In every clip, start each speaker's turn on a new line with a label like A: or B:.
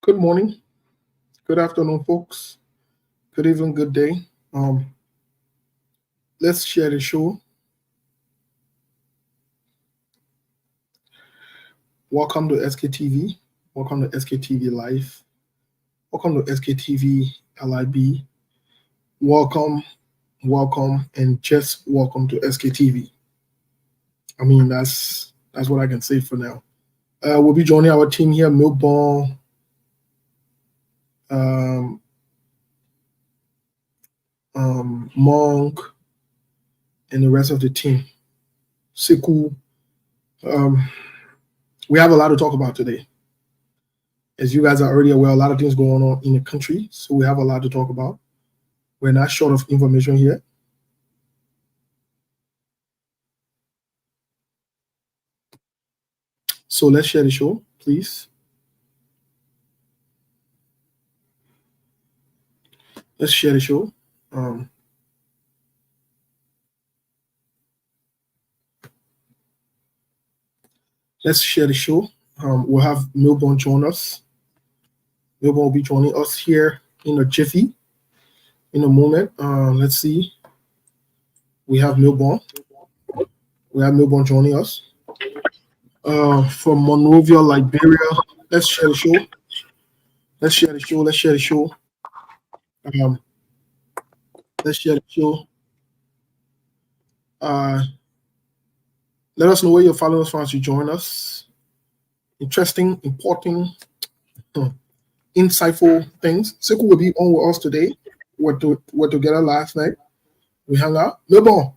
A: Good morning, good afternoon, folks. Good evening, good day. Let's share the show. Welcome to SKTV. Welcome to SKTV Live. Welcome to SKTV LIB. Welcome, and just welcome to SKTV. I mean, that's what I can say for now. We'll be joining our team here, Melbourne, Monk, and the rest of the team. Siku. We have a lot to talk about today. As you guys are already aware, a lot of things going on in the country, so we have a lot to talk about. We're not short of information here. So let's share the show, please. Let's share the show. Let's share the show. We'll have Melbourne join us. Melbourne will be joining us here in a jiffy, in a moment. Let's see. We have Melbourne. We have Melbourne joining us. From Monrovia, Liberia. Let's share the show. Let's share the show. Let's share the show. Let's share the show. Let us know where you're following us from as you join us. Interesting, important, insightful things. Siku will be on with us today. We're together last night. We hung out. Melbourne.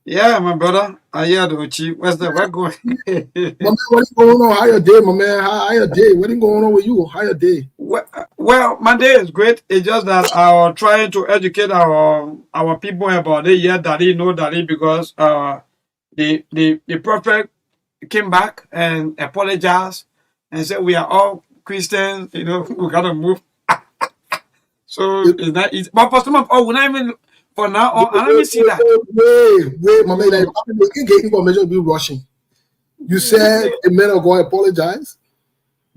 B: Yeah, my brother. I hear the chief. What's the what going?
A: My man, what's going on? How your day, my man? How your day? What's going on with you? How your day?
B: Well, my day is great. It's just that I'm trying to educate our people about it. Yeah, daddy, no daddy, because the prophet came back and apologized and said we are all Christians. You know, we gotta move. So it's not easy. But for some of we're not even for now on. Let me see that.
A: Wait, my man. Like, you can get information be rushing. You said a man of God apologize.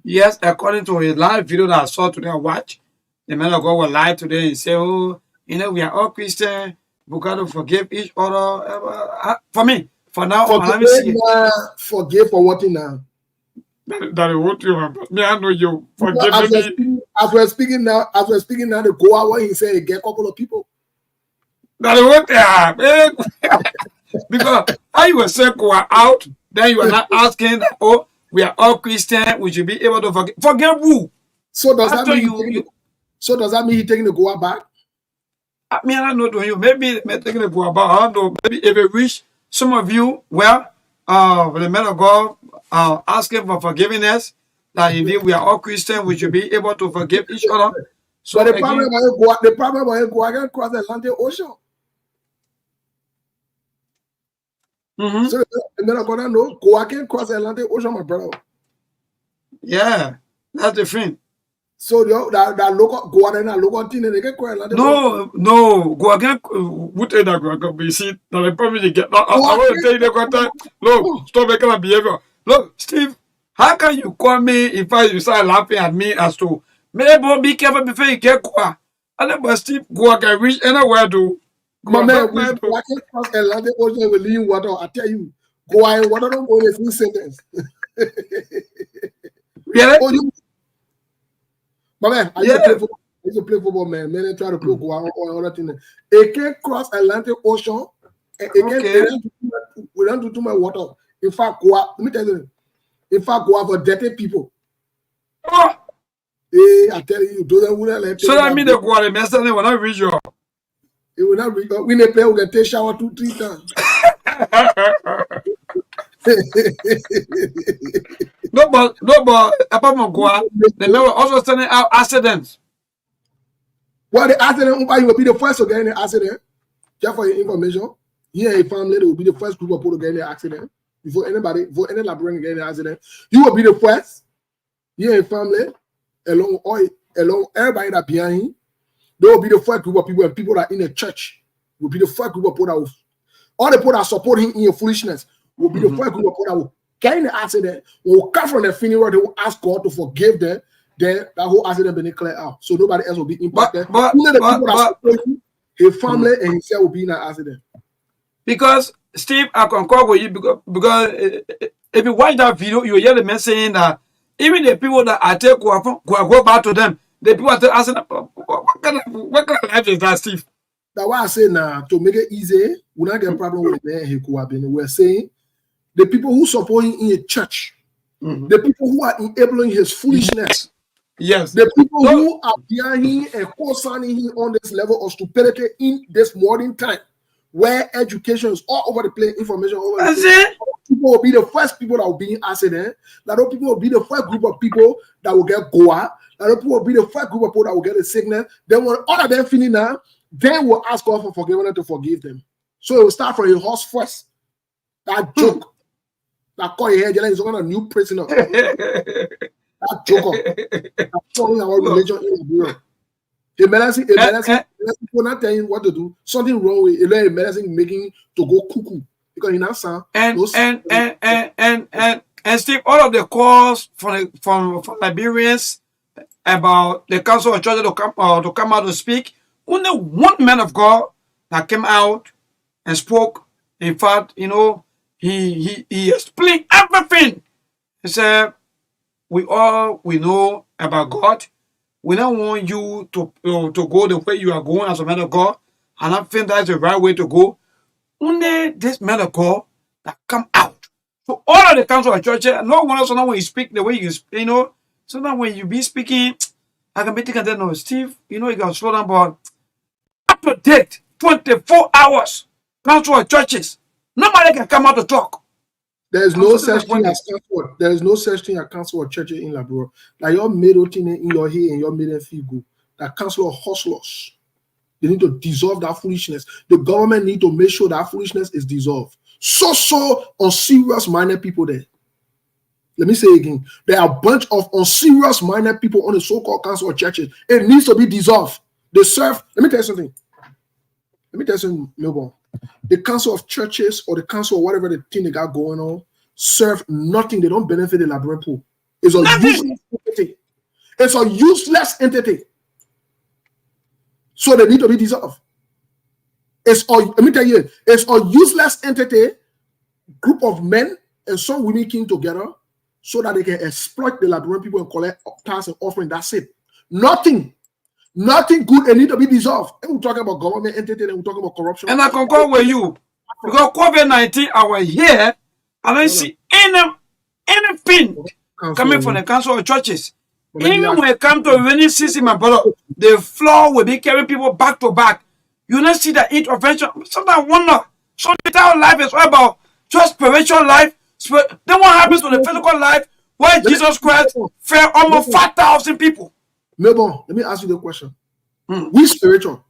B: Yes, according to his live video that I saw today, I watched, the man of God will lie today and say, "Oh, you know, we are all Christians. We got to forgive each other." For me, for now on, let me see.
A: Forgive for what now?
B: That is what you have. Me, I know you forgive me.
A: As we're speaking now, the go out where he said he get a couple of people.
B: That is what they are. Because how you were saying go out, then you are not asking, oh, we are all Christian, we should be able to forgive. Forgive who?
A: So does that mean he taking the go out back?
B: I mean, I don't know to you. Maybe taking the go back. I don't know. Maybe if it reach some of you, well, the man of God asking for forgiveness, that indeed we are all Christian, we should be able to forgive each other.
A: So the problem about him go out can cross the Atlantic Ocean. So the man of God know go out can cross the Atlantic Ocean, my brother.
B: Yeah, that's the thing.
A: So that local go out and that local thing they can cross Atlantic Ocean.
B: No, go again. What is that go be see? Now the problem you get. I want to tell you the content. Look, stop making that behavior. Look, Steve, how can you call me if you start laughing at me as to maybe be careful before you get go? And then, but Steve, go can reach anywhere to.
A: My man, we can cross Atlantic Ocean with lean water. I tell you, go out and water don't go in a few sentences.
B: Really?
A: Oh, you, my man, I used to play football, man. Men try to play go out or other things. It can cross Atlantic Ocean. We don't do too much water. In fact, go out. Let me tell you. In fact, go out for dirty people.
B: Oh.
A: Hey, I tell you, wouldn't let.
B: So that means they go out and mess up. They will not reach you.
A: It will not reach. We need pay. We can take shower 2-3 times.
B: No, but apart from Goa, they may also sending out accidents.
A: Well, the accident, you will be the first to get in the accident. Just for your information, here in family, they will be the first group of people to get in the accident. Before any librarian get in the accident, you will be the first. Here in family, along everybody that behind, they will be the first group of people, and people that are in the church will be the first group of people that will, all the people that support him in your foolishness will be the first group of people that will get in the accident, will come from the funeral, they will ask God to forgive them, then that whole accident will be cleared out. So nobody else will be impacted. Only the people that support you, his family and himself will be in that accident.
B: Because Steve, I concur with you because if you watch that video, you hear the man saying that even the people that I take go back to them, the people are asking, what kind of life is that, Steve?
A: That's why I say now, to make it easy, we not get a problem with the man. We're saying the people who support him in a church, the people who are enabling his foolishness,
B: yes,
A: the people who are behind him and co-signing him on this level of stupidity in this modern time, where education is all over the place, information all over the place. People will be the first people that will be in accident. That people will be the first group of people that will get Goa. That people will be the first group of people that will get a sickness. Then when all of them finish now, then we'll ask God for forgiveness to forgive them. So it will start from a horse first. That joke. That call your head, he's on a new prisoner. That joker. That's talking about religion in the world. A medicine people not telling you what to do. Something wrong with a medicine making to go cuckoo because he not sound.
B: And Steve, all of the calls from Liberians about the Council of Churches to come out to speak. Only one man of God that came out and spoke. In fact, he explained everything. He said, we know about God. We don't want you to go the way you are going as a man of God. And I think that's the right way to go. Only this man of God that come out. So all of the council of churches, no one else, when you speak the way you speak, sometimes when you be speaking, I can be thinking that, no, Steve, you can slow down, but up to date, 24 hours, council of churches, nobody can come out to talk.
A: There is no such thing as council. There is no such thing as council of churches in Labrador. Like your middle thing in your head and your middle feel good. That council of hustlers. They need to dissolve that foolishness. The government need to make sure that foolishness is dissolved. So unserious minded people there. Let me say again. There are a bunch of unserious minded people on the so-called council of churches. It needs to be dissolved. They serve. Let me tell you something. Melbourne. The council of churches or the council or whatever the thing they got going on serve nothing. They don't benefit the Labrador pool. It's a useless entity. It's a useless entity. So they need to be dissolved. Let me tell you, it's a useless entity, group of men and some women came together so that they can exploit the Labrador people and collect tax and offering. That's it. Nothing good. It need to be dissolved. And we're talking about government entity and we're talking about corruption.
B: And I concur with you. Because COVID-19, I was here, I don't see anything coming from the council of churches. Even when it comes to rainy season, my brother, the floor will be carrying people back to back. You don't see the intervention. Sometimes I wonder, so the entire life is all about just spiritual life. Then what happens to the physical life where Jesus Christ fed almost 5,000 people?
A: Melbourne, let me ask you the question. Which spiritual?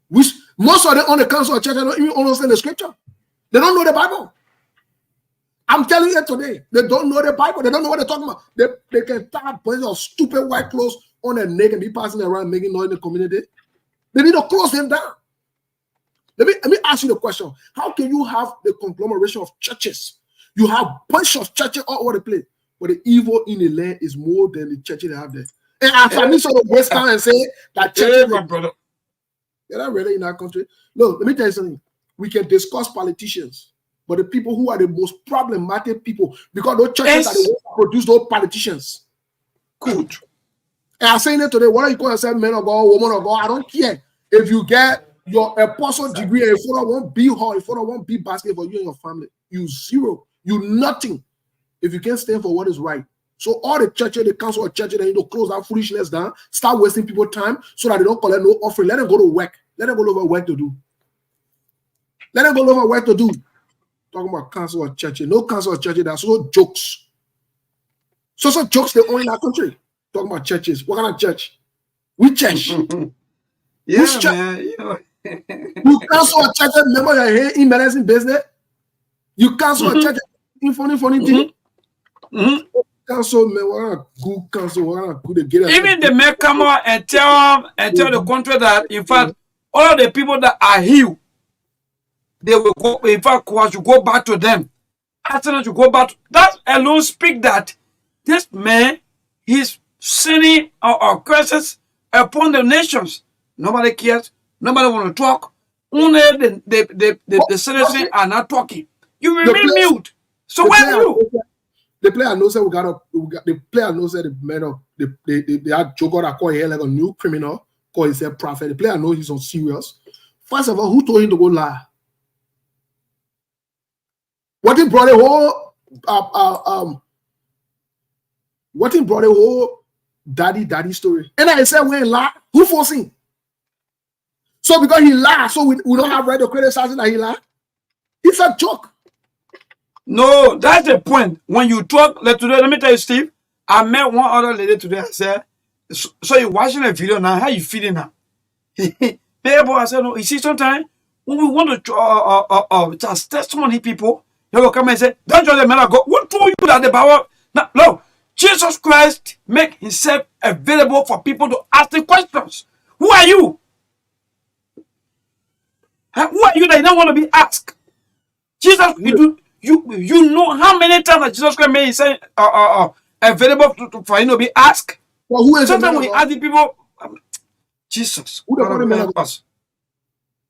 A: Most of them on the council of church don't even understand the scripture. They don't know the Bible. I'm telling you today, they don't know the Bible. They don't know what they're talking about. They can tie a bunch of stupid white clothes on their neck and be passing around making noise in the community. They need to close them down. Let me ask you the question. How can you have the conglomeration of churches? You have a bunch of churches all over the place, but the evil in the land is more than the churches they have there. And I need to waste time and say that churches, my brother, they're not really in our country. Look, let me tell you something. We can discuss politicians, but the people who are the most problematic people, because those churches are the ones that produce those politicians. Good. And I'm saying it today, whether you call yourself man of God, woman of God, I don't care. If you get your apostle degree and if you don't want big hall, if you don't want big basket for you and your family, you zero, you nothing. If you can't stand for what is right. So all the churches, the council of churches, they need to close that foolishness down, start wasting people's time so that they don't collect no offering. Let them go to work. Let them go over work to do. Let them go over work to do. Talking about council of churches. No council of churches, that's so jokes. So jokes they own in our country. Talking about churches. What kind of church? Which church?
B: Yeah,
A: which church?
B: Man,
A: You council of churches, remember you're here in medicine business? You council of churches in funny thing? Council, man, what a good council, what a good get.
B: Even the men come out and tell the country that, in fact, all of the people that are healed, they will go, in fact, once you go back to them, asking them to go back. That alone speak that this man, he's sending our curses upon the nations. Nobody cares. Nobody want to talk. Only the citizens are not talking. You remain mute. So where are you?
A: The player knows that the player knows that the man of they had Joker that called here like a new criminal, called himself prophet. The player knows he's on serious. First of all, who told him to go lie? What he brought a whole daddy story. And I said, when lie, who forcing? So because he lied, so we don't have right to criticize that he lied. It's a joke.
B: No, that's the point. When you talk, like today, let me tell you, Steve, I met one other lady today. I said, so you're watching a video now, how you feeling now? I said, no, you see, sometimes when we want to just testimony people, they will come and say, don't judge the man of God. Who told you that the power? No, Jesus Christ make himself available for people to ask the questions. Who are you? Who are you that you don't want to be asked? Jesus, you know how many times that Jesus Christ made himself available for him to be asked?
A: Well, who is
B: sometimes we ask the people, Jesus.
A: Who they call him man of God?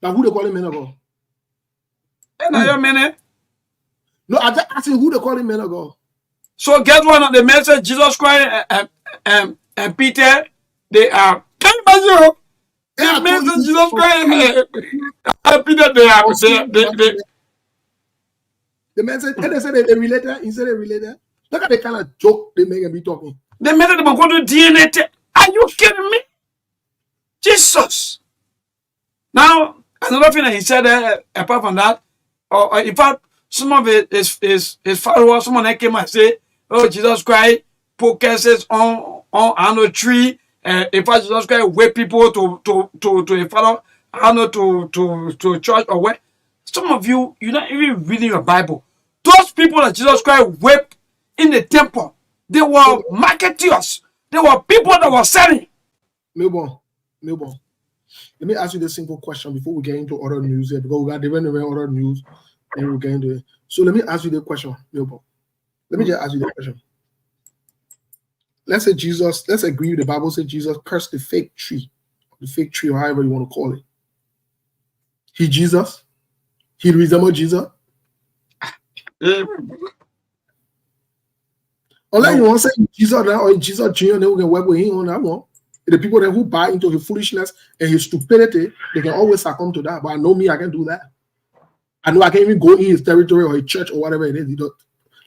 A: Now who they call him man of God? No, I just asking who they call him man of God.
B: So guess what? The message Jesus Christ and Peter, they are. Can you imagine? The message Jesus Christ and Peter, they are.
A: The message, and they said they related. He said they related. Look at the kind of joke they make and be talking.
B: The message they going to DNA. Are you kidding me? Jesus. Now another thing that he said, apart from that, or in fact, some of his followers, someone that came and say, "Oh, Jesus Christ put curses on a tree." In fact, Jesus Christ wait people to a fellow, I don't know, to church or where. Some of you're not even reading your Bible. Those people that Jesus Christ whipped in the temple, they were marketeers. They were people that were selling.
A: Milborn. Let me ask you this simple question before we get into other news here, because we got different other news and we'll get into it. So let me ask you the question, Milborn. Let me just ask you the question. Let's agree the Bible says Jesus cursed the fig tree, or however you want to call it. He Jesus? He resembled Jesus? Unless you want to say Jesus now or Jesus Jr., then we can work with him on that one. The people that who buy into his foolishness and his stupidity, they can always succumb to that. But I know me, I can do that. I know I can even go in his territory or his church or whatever it is.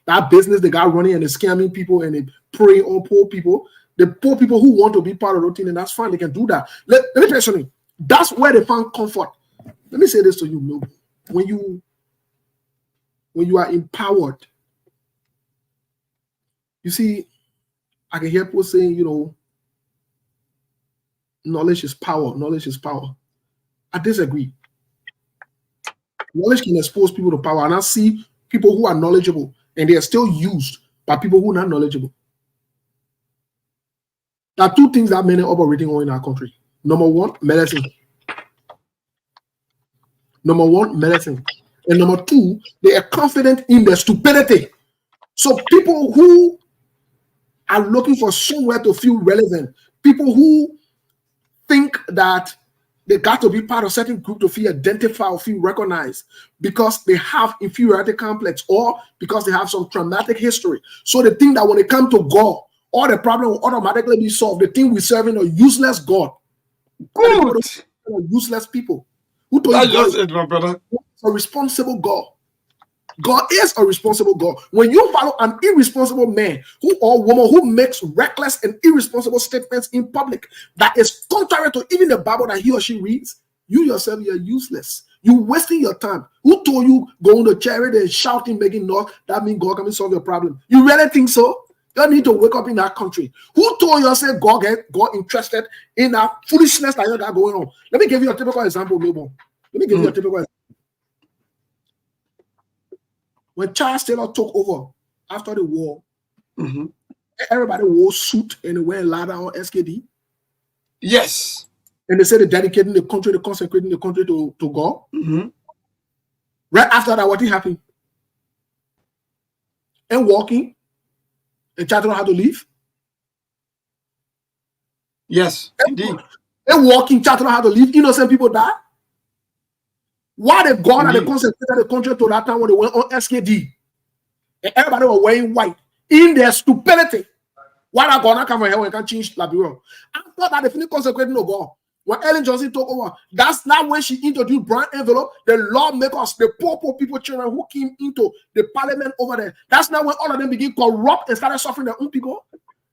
A: That business they got running and they're scamming people and they prey on poor people. The poor people who want to be part of the routine, and that's fine. They can do that. Let me tell you something. That's where they find comfort. Let me say this to you, Milton. When you are empowered, you see, I can hear people saying, knowledge is power. Knowledge is power. I disagree. Knowledge can expose people to power. And I see people who are knowledgeable and they are still used by people who are not knowledgeable. There are two things that many operating on in our country. Number one, medicine. And number two, they are confident in their stupidity. So people who are looking for somewhere to feel relevant, people who think that they got to be part of a certain group to feel identified or feel recognized because they have inferiority complex or because they have some traumatic history. So they think that when they come to God, all the problem will automatically be solved. They think we're serving a useless God.
B: Good.
A: Useless people. Who told you God is a responsible God? God is a responsible God. When you follow an irresponsible man or woman who makes reckless and irresponsible statements in public that is contrary to even the Bible that he or she reads, you yourself, you're useless. You're wasting your time. Who told you going to charity and shouting, making noise, that means God can solve your problem? You really think so? You need to wake up in that country. Who told you say God interested in that foolishness that you got going on? Let me give you a typical example, Milbo. Let me give you a typical example. When Charles Taylor took over after the war, everybody wore suit and they went ladder on SKD.
B: Yes.
A: And they said they're dedicating the country, they're consecrating the country to God. Right after that, what happened? and walking and child don't know how to live?
B: Yes, indeed.
A: And walking, child don't know how to live. Innocent people die. Why they gone and they concentrated the country to that time when they went on SKD? And everybody was wearing white in their stupidity. Why not gonna come from here when can change the bureau? I thought that they finished consecrating no God. When Ellen Johnson took over, that's not when she introduced brown envelope, the lawmakers, the poor people, children who came into the parliament over there. That's not when all of them begin corrupt and started suffering their own people.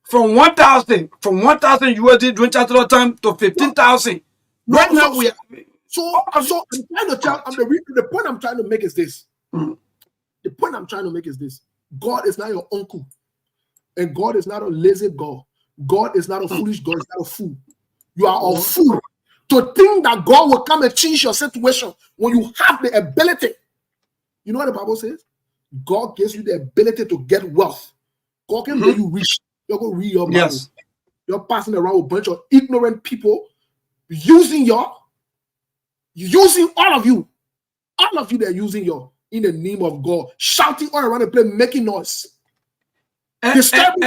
B: From 1,000 USD during Chancellor time to 15,000. Right now we are.
A: So I'm trying to tell. The point I'm trying to make is this. The point I'm trying to make is this: God is not your uncle, and God is not a lazy God. God is not a foolish God. He's not a fool. You are a fool to think that God will come and change your situation when you have the ability. You know what the Bible says? God gives you the ability to get wealth. God can make you rich. You're going to read your Bible.
B: Yes.
A: You're passing around with a bunch of ignorant people using all of you. All of you, they're using you in the name of God, shouting all around the place, making noise.
B: And the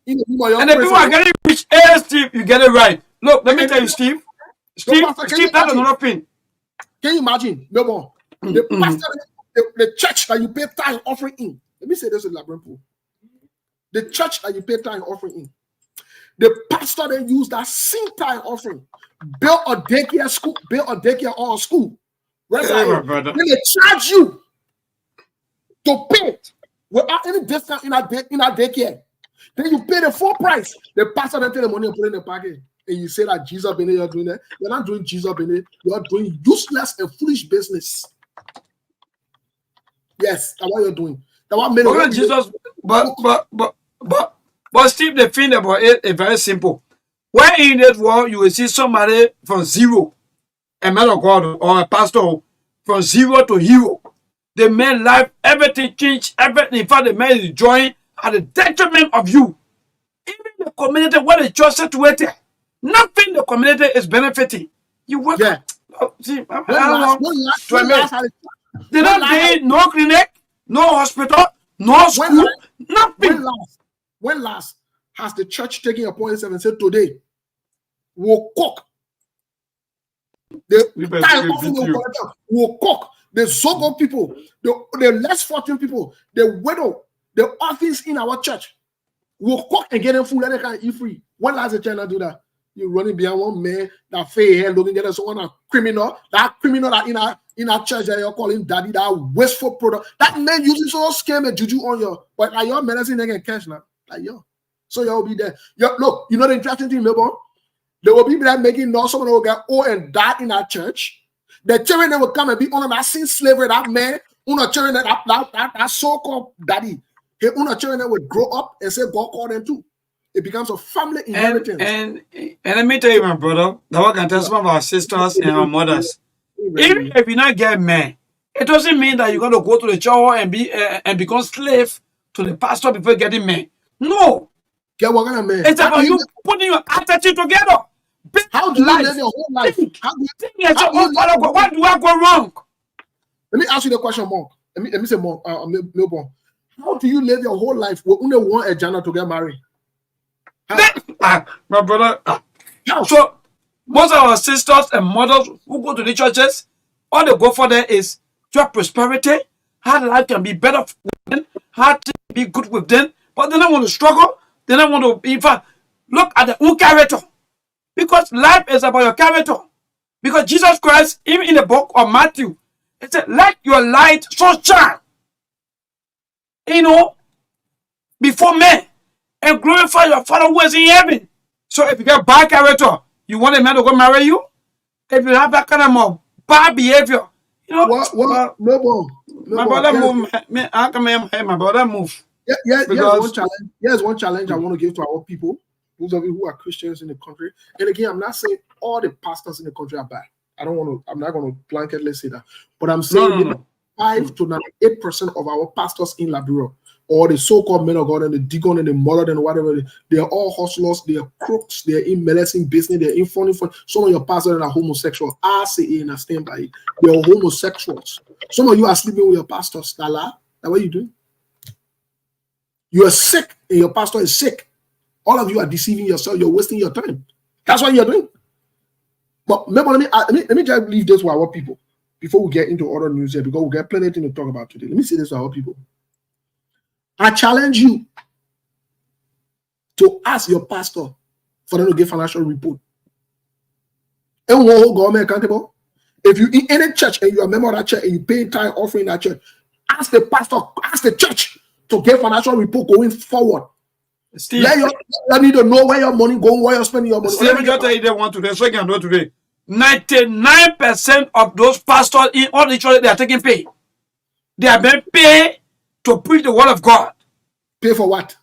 B: people are getting rich. Hey, Steve, you get it right. Look, let me tell you, Steve. Steve, that's another thing.
A: Can you imagine? No, the pastor, the church that you pay tithe offering in. Let me say this in Labyrinth. The church that you pay tithe offering in. The pastor then use that same tithe offering, build a daycare school, or a school. Right? Then they charge you to pay without any discount in our daycare. Then you pay the full price. The pastor then take the money and put it in the pocket. And you say that Jesus Bene, you're doing that. You're not doing Jesus Bene. You're doing useless and foolish business. Yes, that's what you're doing. That's what made
B: it. Jesus, but Steve, the thing about it is very simple. When in this world you will see somebody from zero, a man of God or a pastor from zero to hero. The man life, everything changed, everything. In fact, the man is enjoying at the detriment of you. Even the community where the church situated, nothing the community is benefiting. You work.
A: Yeah.
B: See, they don't pay no clinic, no hospital, no school, nothing.
A: When last has the church taken a point and said today we'll cook we'll cook the Zogo people, the less fortunate people, the widow, the orphans in our church. We'll cook and get them food and they can eat free. When last the China do that? You're running behind one man that fake hair looking at someone a criminal, that in our church that you're calling daddy, that wasteful product. That man using so scam and juju on you, but like your medicine they can cash now. Like yo. So you'll be there. Look, you know the interesting thing, Melbourne? There will be people that making noise, someone will get old and die in our church. The children that will come and be on that seen slavery, that man, children that so-called daddy. Children that will grow up and say God called them too. It becomes a family inheritance.
B: And let me tell you, my brother, that we can tell some of our sisters and our mothers. Even if you not get men, it doesn't mean that you're going to go to the church and become slave to the pastor before getting men. No.
A: Get what kind of man?
B: It's about you putting your attitude together.
A: How do you live your whole life?
B: What do I go wrong?
A: Let me ask you the question, Monk. Let me say, Monk, Milborn. How do you live your whole life with only one agenda to get married?
B: My brother. So most of our sisters and mothers who go to the churches, all they go for there is your prosperity, how life can be better with them, how to be good with them, but they don't want to struggle. They don't want to, in fact, look at their own character. Because life is about your character. Because Jesus Christ, even in the book of Matthew, he said, let your light so shine, before men, and glorify your Father who is in heaven. So if you get bad character, you want a man to go marry you? If you have that kind of bad behavior,
A: my
B: brother move. How come my brother move?
A: Here's one challenge I want to give to our people, those of you who are Christians in the country. And again, I'm not saying all the pastors in the country are bad. I'm not going to blanketly say that. But I'm saying 5 to 98% of our pastors in Liberia, or the so-called men of God and the deacon and the mother and whatever, they are all hustlers, they are crooks, they are in medicine business, they are in funny. Some of your pastors are homosexual. I say it and I stand by it. They are homosexuals. Some of you are sleeping with your pastors. That's what you doing? You are sick and your pastor is sick. All of you are deceiving yourself. You're wasting your time. That's what you're doing. But remember, let me just leave this with our people before we get into other news here, because we'll get plenty of things to talk about today. Let me say this to our people. I challenge you to ask your pastor for them to give financial report. And we'll hold government accountable. If you in any church and you're a member of that church and you pay tithe offering that church, ask the pastor, ask the church to give financial report going forward.
B: Steve,
A: let need to know where your money going, where you're spending your money.
B: Steve, just tell you they want today, so you can know today. 99% of those pastors in all the churches, they are taking pay. They are being paid to preach the word of God.
A: Pay for what?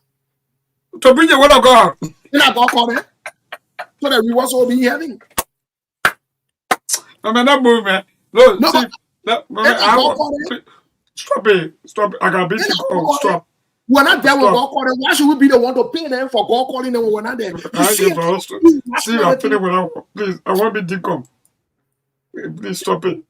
B: To preach the word of God.
A: You're not going to come, so that we also be hearing.
B: I mean, that movement. Look,
A: No,
B: see, stop it. Stop it. I can beat you. Stop.
A: We're not there with God calling. Why should we be the one to pay them for God calling them when we're not there?
B: See, I'm feeling what I want. Please, I want to be decom. Please stop it.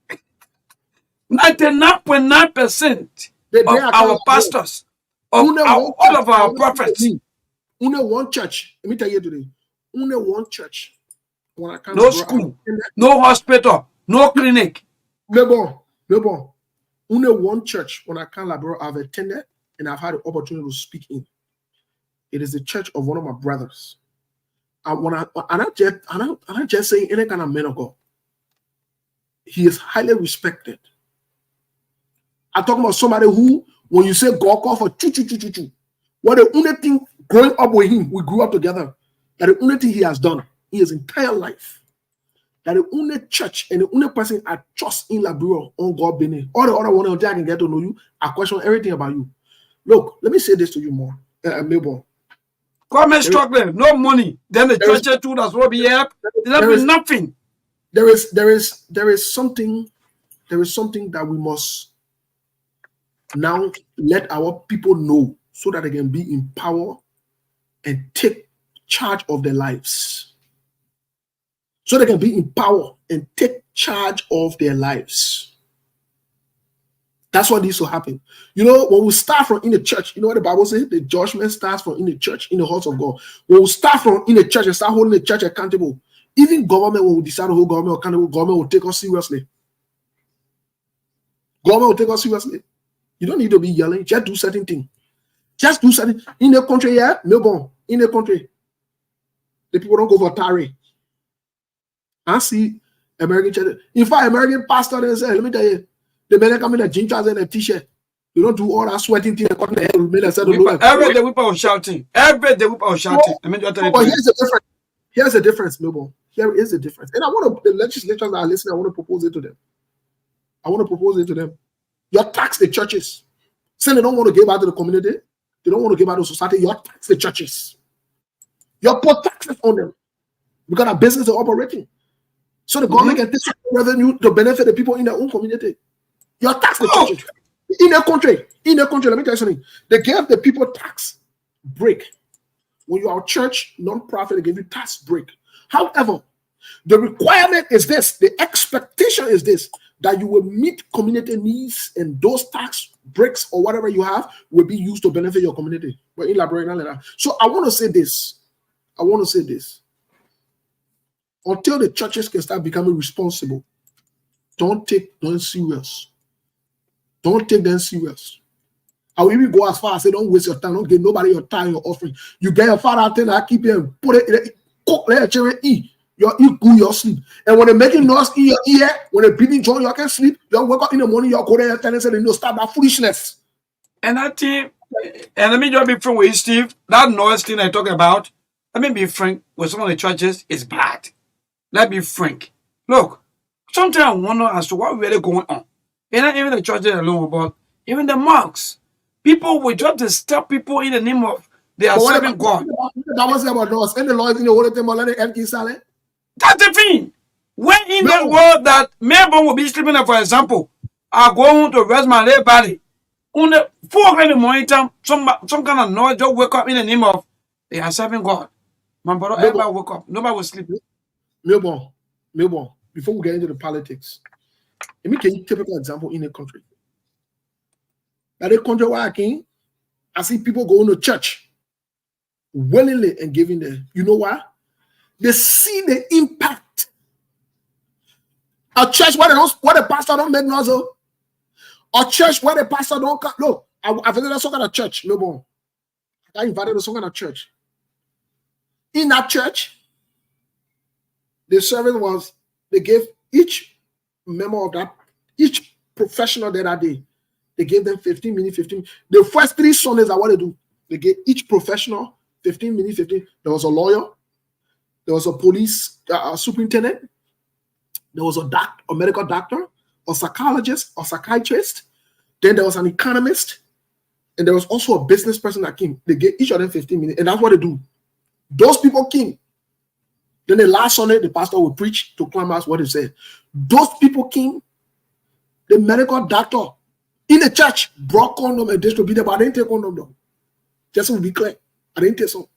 B: 99.9% of our pastors, of all of our prophets.
A: Only one church. Let me tell you today. Only one church.
B: No school, no hospital, no clinic.
A: No. Only one church when I can labor I've attended and I've had the opportunity to speak in. It is the church of one of my brothers. I'm not just saying any kind of man of God. He is highly respected. I'm talking about somebody who, when you say God call for choo, what the only thing growing up with him, we grew up together, that the only thing he has done in his entire life, that the only church and the only person I trust in Laburo on God Benin, all the other one until I can get to know you, I question everything about you. Look, let me say this to you more. Melbourne.
B: Government struggling, no money. Then the churches too, that's what we have. There's nothing.
A: There is something that we must now let our people know so that they can be in power and take charge of their lives. So they can be in power and take charge of their lives. That's what needs to happen. You know, when we start from in the church, you know what the Bible says? The judgment starts from in the church, in the house of God. When we start from in the church and start holding the church accountable, even government, when we decide to hold government accountable, government will take us seriously. Government will take us seriously. You don't need to be yelling. Just do certain things. Just do something. In the country, yeah, Melbourne, in the country, the people don't go for tarry. I see American church. In fact, American pastor, they say, let me tell you, the men come in a jean trousers and a t-shirt. You don't do all that sweating thing. Every day we
B: are shouting. Every day we are shouting.
A: But here's the difference. Here's the difference, Melbourne. Here is the difference. And I want to, the legislators that are listening, I want to propose it to them. You tax the churches. Say they don't want to give out to the community. They don't want to give out to society. You tax the churches. You put taxes on them because our business is operating. So the government can take revenue to benefit the people in their own community. You tax the churches. In a country, let me tell you something. They give the people tax break. When you are a church, non-profit, they give you tax break. However, the requirement is this, the expectation is this, that you will meet community needs and those tax breaks or whatever you have will be used to benefit your community. But elaborating on that. So I want to say this. Until the churches can start becoming responsible, don't take them serious. Don't take them serious. I will even go as far as say, don't waste your time. Don't give nobody your time, your offering. You get your father out there, keep him, put it, cook, let your children eat. You eat good, you sleep. And when they're making noise in your ear, when they're beating John, you can't sleep. You wake up in the morning, you go there and say, no, stop that foolishness.
B: And I think, and let me just be frank with you, Steve, that noise thing I talk about, let me be frank with some of the churches, is bad. Let's be frank. Look, sometimes I wonder as to what really going on. And not even the churches alone, but even the mosques. People will just disturb people in the name of they are serving God.
A: That was about us. And the Lord in the whole time, let it empty salad.
B: That's the thing. When in that world that Melbourne will be sleeping there, for example, I go home to rest my lay body. On the 4 o'clock in the morning time, some kind of noise just wake up in the name of they are serving God. My brother, everybody wake up. Nobody will sleep.
A: Melbourne, before we get into the politics, let me give you a typical example in a country. That the country where I came, I see people going to church willingly and giving them. You know why? They see the impact. A church where the pastor don't make noise. A church where the pastor don't come. Look, I visited some kind of church. No more. I invited to some kind of church. In that church, the service was, they gave each member of that, each professional there that day, they gave them 15 minutes, 15. The first 3 Sundays, what they do, they gave each professional 15 minutes, 15. There was a lawyer, there was a police superintendent, there was a medical doctor, a psychologist, a psychiatrist, then there was an economist, and there was also a business person that came. They gave each of them 15 minutes, and that's what they do. Those people came. Then the last Sunday, the pastor would preach to climax what he said. Those people came. The medical doctor in the church brought condom and distributed, but I didn't take condom though. Just to be clear, I didn't take some.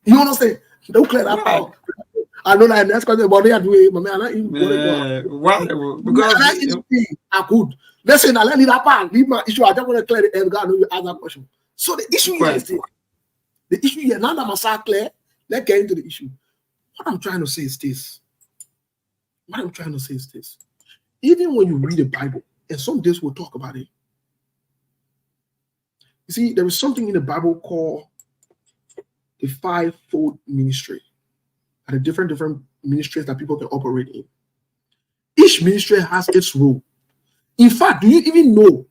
A: You understand? Don't clear that out. I know that that's because body are doing, but man, I not even because I could. Listen, I let me that part. Leave my issue. I just want to clear the air. God, you ask that question. So the issue here is this. The issue here, now that I'm so clear, let's get into the issue. What I'm trying to say is this. Even when you read the Bible, and some days we'll talk about it. You see, there is something in the Bible called the fivefold ministry. And the different ministries that people can operate in. Each ministry has its role. In fact, do you even know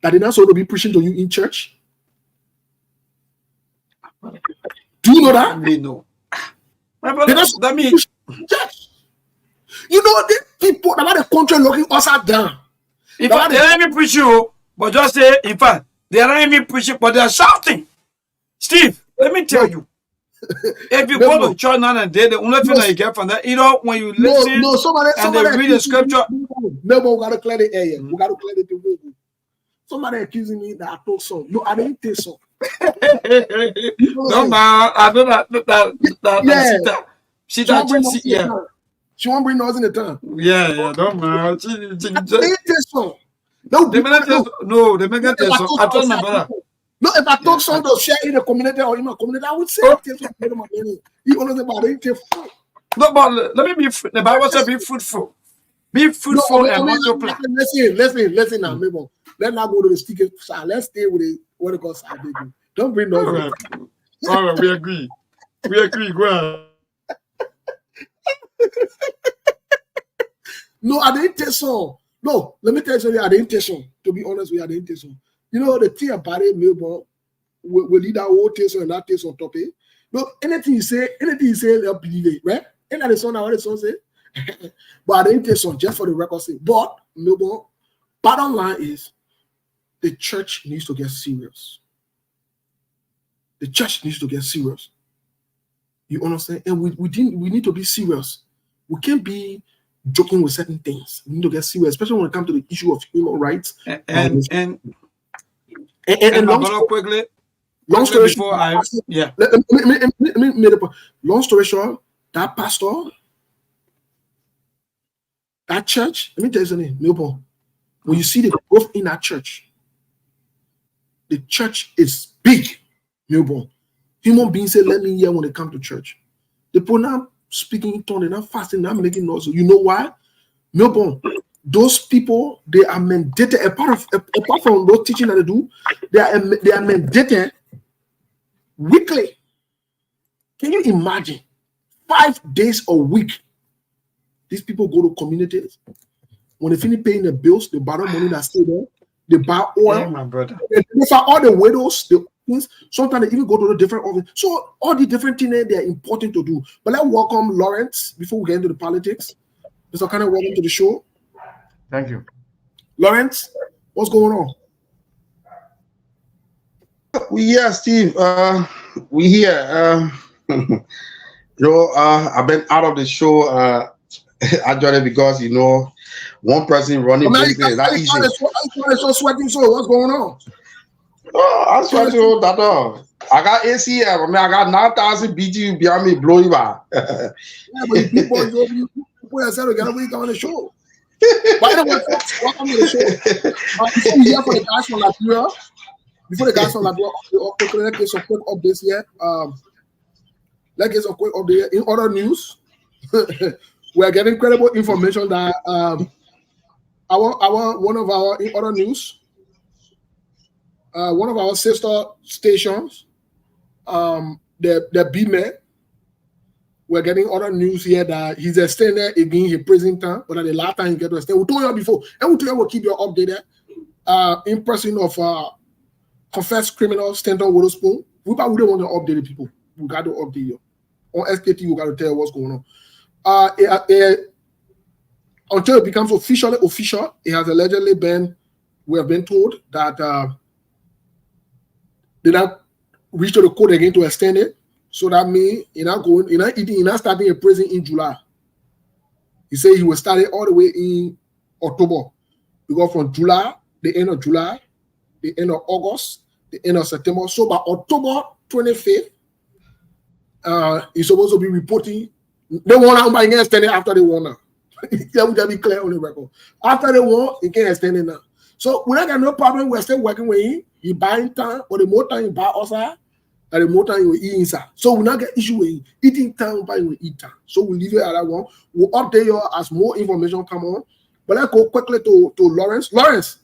A: that they're not supposed to be preaching to you in church? Do you know that?
B: We know.
A: That means church. You know, the people about the country looking us down.
B: In fact, they don't even preach you, but just say, in fact, they are not even preaching, but they are shouting. Steve, let me tell you. If you go to church now and then, the only thing that you get from that, you know, when you listen and they read the scripture.
A: No, we got to clear the air. We got to clear the people. Somebody accusing me that I told so. No, I didn't take so.
B: No, man, I know that.
A: She won't bring us in the town.
B: Yeah, no, man. She
A: didn't take so.
B: No, they make it so. I told my brother.
A: No, if I talk something to share in the community or in my community, I would say, you understand about it?
B: No, but let me be. The Bible says be fruitful. Be fruitful and multiply.
A: Listen now, maybe. Let's not go to the sticker side. Let's stay with the what it calls side. Don't bring those.
B: All right, we agree. Go ahead.
A: No, I didn't take so. No, let me tell you something. I didn't take so. To be honest with you, I didn't take so. You know, the thing about it, Melbourne, will lead that whole taste and that taste on top of it. No, anything you say, they'll believe it, right? Ain't that the song what the song say? But I didn't take some just for the record sake. But Melbourne, bottom line is the church needs to get serious. The church needs to get serious. You understand? And we need to be serious. We can't be joking with certain things. We need to get serious, especially when it comes to the issue of human rights.
B: And
A: long story short, long story short, that pastor, that church, let me tell you something, Melbourne. When you see the growth in that church, the church is big, Melbourne. Human beings say, let me hear when they come to church. The people now speaking in tongues, they're not fasting, they're not making noise. You know why? Melbourne, those people, they are mandated, apart from those teaching that they do, they are mandated weekly. Can you imagine? 5 days a week. These people go to communities. When they finish paying the bills, they borrow money that stay there. They buy oil.
B: Yeah, my brother.
A: They find all the widows, the things. Sometimes they even go to the different offices. So all the different things they are important to do. But let's welcome Lawrence before we get into the politics. Mr. Kind of welcome to the show.
C: Thank you.
A: Lawrence, what's going on?
C: We here, Steve. We here. Joe, I've been out of the show. I joined it because one person running business. That easy.
A: So sweating. So what's going on?
C: Oh, I'm sweating. I got AC here. I mean, I got 9,000 BTU behind me blowing by.
A: Yeah, but people are saying we gotta wait on the show. By the way, folks, welcome to the show. Before we hear from the guys from Liberia, before the guys on like quickly, let's get some quick updates here. Let's get some quick update in other news. We are getting credible information that one of our in other news, one of our sister stations, the B-Man, we're getting other news here that he's extended again his prison time, but at the last time he get to extend. We told you before, and we told you we'll keep you updated. In person of confessed criminal Stanton Witherspoon. We probably don't want to update the people. We got to update you. On SKTV, we got to tell you what's going on. Until it becomes official, it has allegedly been, we have been told that they not reach to the court again to extend it. So that means you're not starting a prison in July. He said he will start it all the way in October. Because from July, the end of July, the end of August, the end of September. So by October 25th, he's supposed to be reporting. They want to get extended after they won now. That would be clear on the record. After they won, he can extend it now. So we don't got no problem. We're still working with him. He buying time, but the more time he buy outside, and the more time he will eat inside. So we not get issue with him. Eating time, buying will eat time. So we leave it at that one. We'll update you as more information come on. But let's go quickly to Lawrence. Lawrence.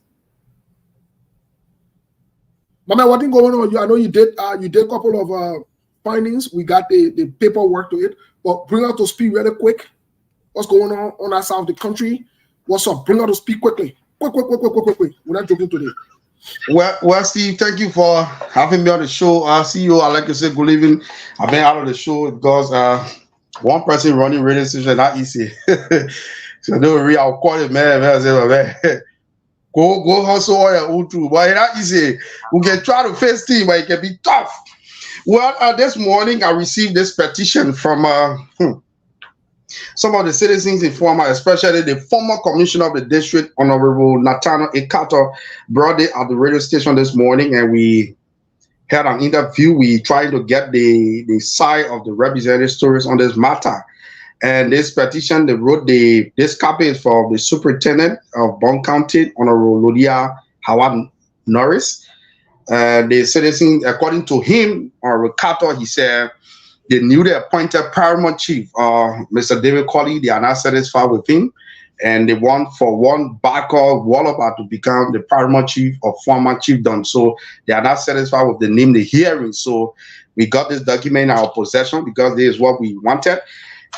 A: My man, what thing going on? I know you did a couple of findings. We got the paperwork to it. But bring out to speed really quick. What's going on that side of the country? What's up? Bring out to speed quickly. Quick. We're not joking today.
C: Well, Steve, thank you for having me on the show. CEO, I like to say good evening. I've been out of the show because one person running radio station not easy. So I'll call it man. I say, man, go hustle all your own too. But it's not easy. We can try to face team, but it can be tough. Well, this morning I received this petition from some of the citizens in former, especially the former commissioner of the district, Honorable Nathaniel Ekato, brought it at the radio station this morning, and we had an interview. We tried to get the side of the representative stories on this matter. And this petition, they wrote this copy is for the superintendent of Bond County, Honorable Lodia Howard Norris. The citizen, according to him, or Ekato, he said, the newly appointed paramount chief, Mr. David Colley, they are not satisfied with him, and they want for one Barker Wallaby to become the paramount chief of former chiefdom. So they are not satisfied with the name they're hearing. So we got this document in our possession because this is what we wanted.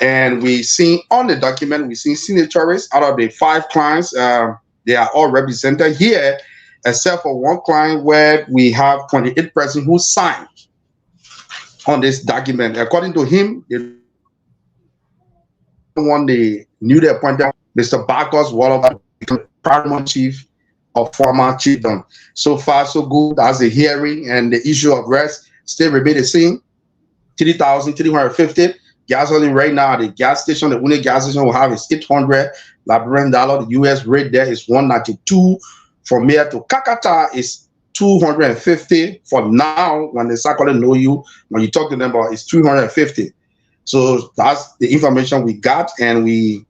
C: And we see on the document, we see signatories out of the 5 clients. They are all represented here, except for one client where we have 28 persons who signed on this document. According to him, they want the newly appointed Mr. Barkos Wallaby to become the paramount chief of former chiefdom. So far, so good. That's the hearing, and the issue of rest still remain the same. 3,350 gasoline right now. The gas station, the only gas station will have is $800 Liberian dollar. The US rate there is 192. From here to Kakata is 250 for now. When they start calling know you, when you talk to them about it's 350. So that's the information we got, and we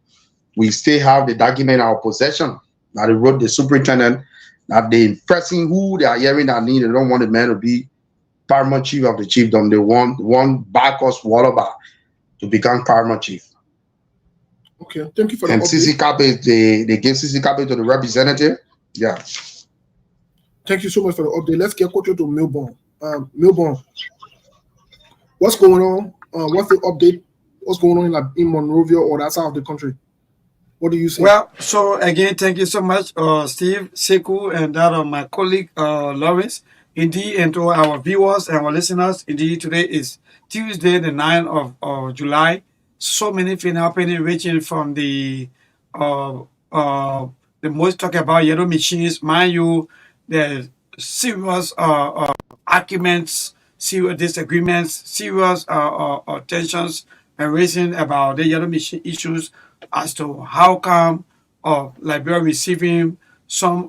C: still have the document in our possession that they wrote the superintendent that the person who they are hearing that need, they don't want the man to be paramount chief of the chiefdom. They want one Barkos Wallaby to become paramount chief.
A: Okay, thank you for the
C: and
A: update.
C: CC copy, they give CC copy to the representative. Yeah.
A: Thank you so much for the update. Let's get quickly to Melbourne. Melbourne, what's going on? What's the update? What's going on in Monrovia or that side of the country? What do you say?
B: Well, so again, thank you so much, Steve, Sekou, and that of my colleague, Lawrence. Indeed, and to our viewers and our listeners, indeed, today is Tuesday, the 9th of July. So many things happening, ranging from the most talk about yellow machines. Mind you, there's serious arguments, serious disagreements, serious tensions raising about the yellow machine issues as to how come Liberia receiving some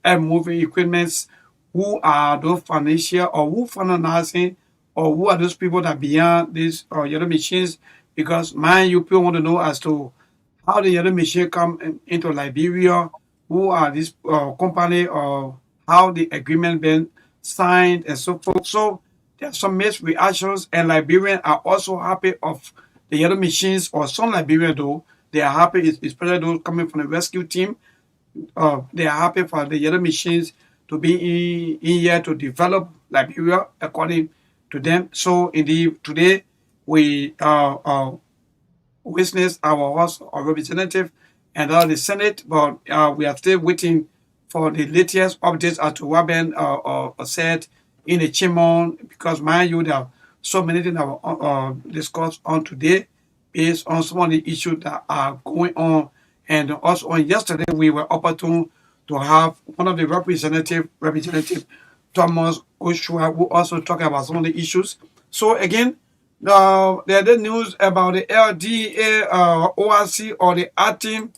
B: air moving equipments. Who are those financial or who financing or who are those people that beyond these yellow machines? Because mind you, people want to know as to how the yellow machine come into Liberia. Who are these company or how the agreement been signed and so forth. So there are some mixed reactions, and Liberians are also happy of the yellow machines, or some Liberians though, they are happy, especially those coming from the rescue team. They are happy for the yellow machines to be in here to develop Liberia according to them. So indeed, today we witness our House of Representatives and the Senate, but we are still waiting for the latest updates as to what been said in the chamber, because mind you, there are so many things that were discussed on today based on some of the issues that are going on. And also on yesterday, we were opportune to have one of the representative Thomas Oshua, who also talked about some of the issues. So again, the other news about the LDA ORC, or the acting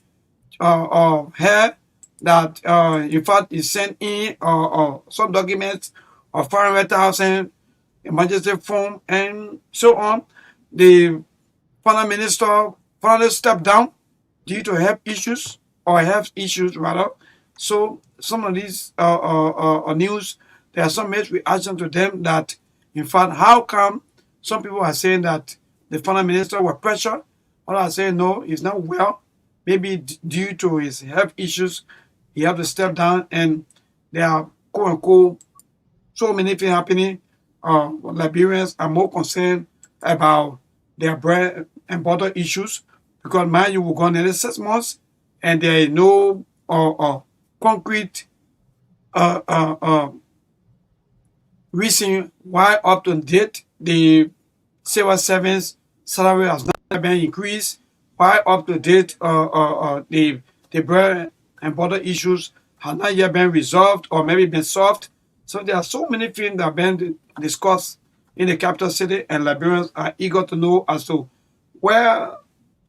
B: head, that in fact is sent in some documents of 500,000 emergency fund and so on. The finance minister finally stepped down due to health issues, or health issues rather. So some of these news, there are some mixed reaction to them, that in fact, how come some people are saying that the finance minister was pressured, others are saying no, he's not well, maybe due to his health issues, he have to step down, and there are quote unquote so many things happening. Liberians are more concerned about their bread and butter issues, because mind you, will go nearly 6 months and there is no concrete reason why up to date the civil servants' salary has not been increased, why up to date the bread and butter issues have not yet been resolved or maybe been solved. So there are so many things that have been discussed in the capital city, and Liberians are eager to know as to where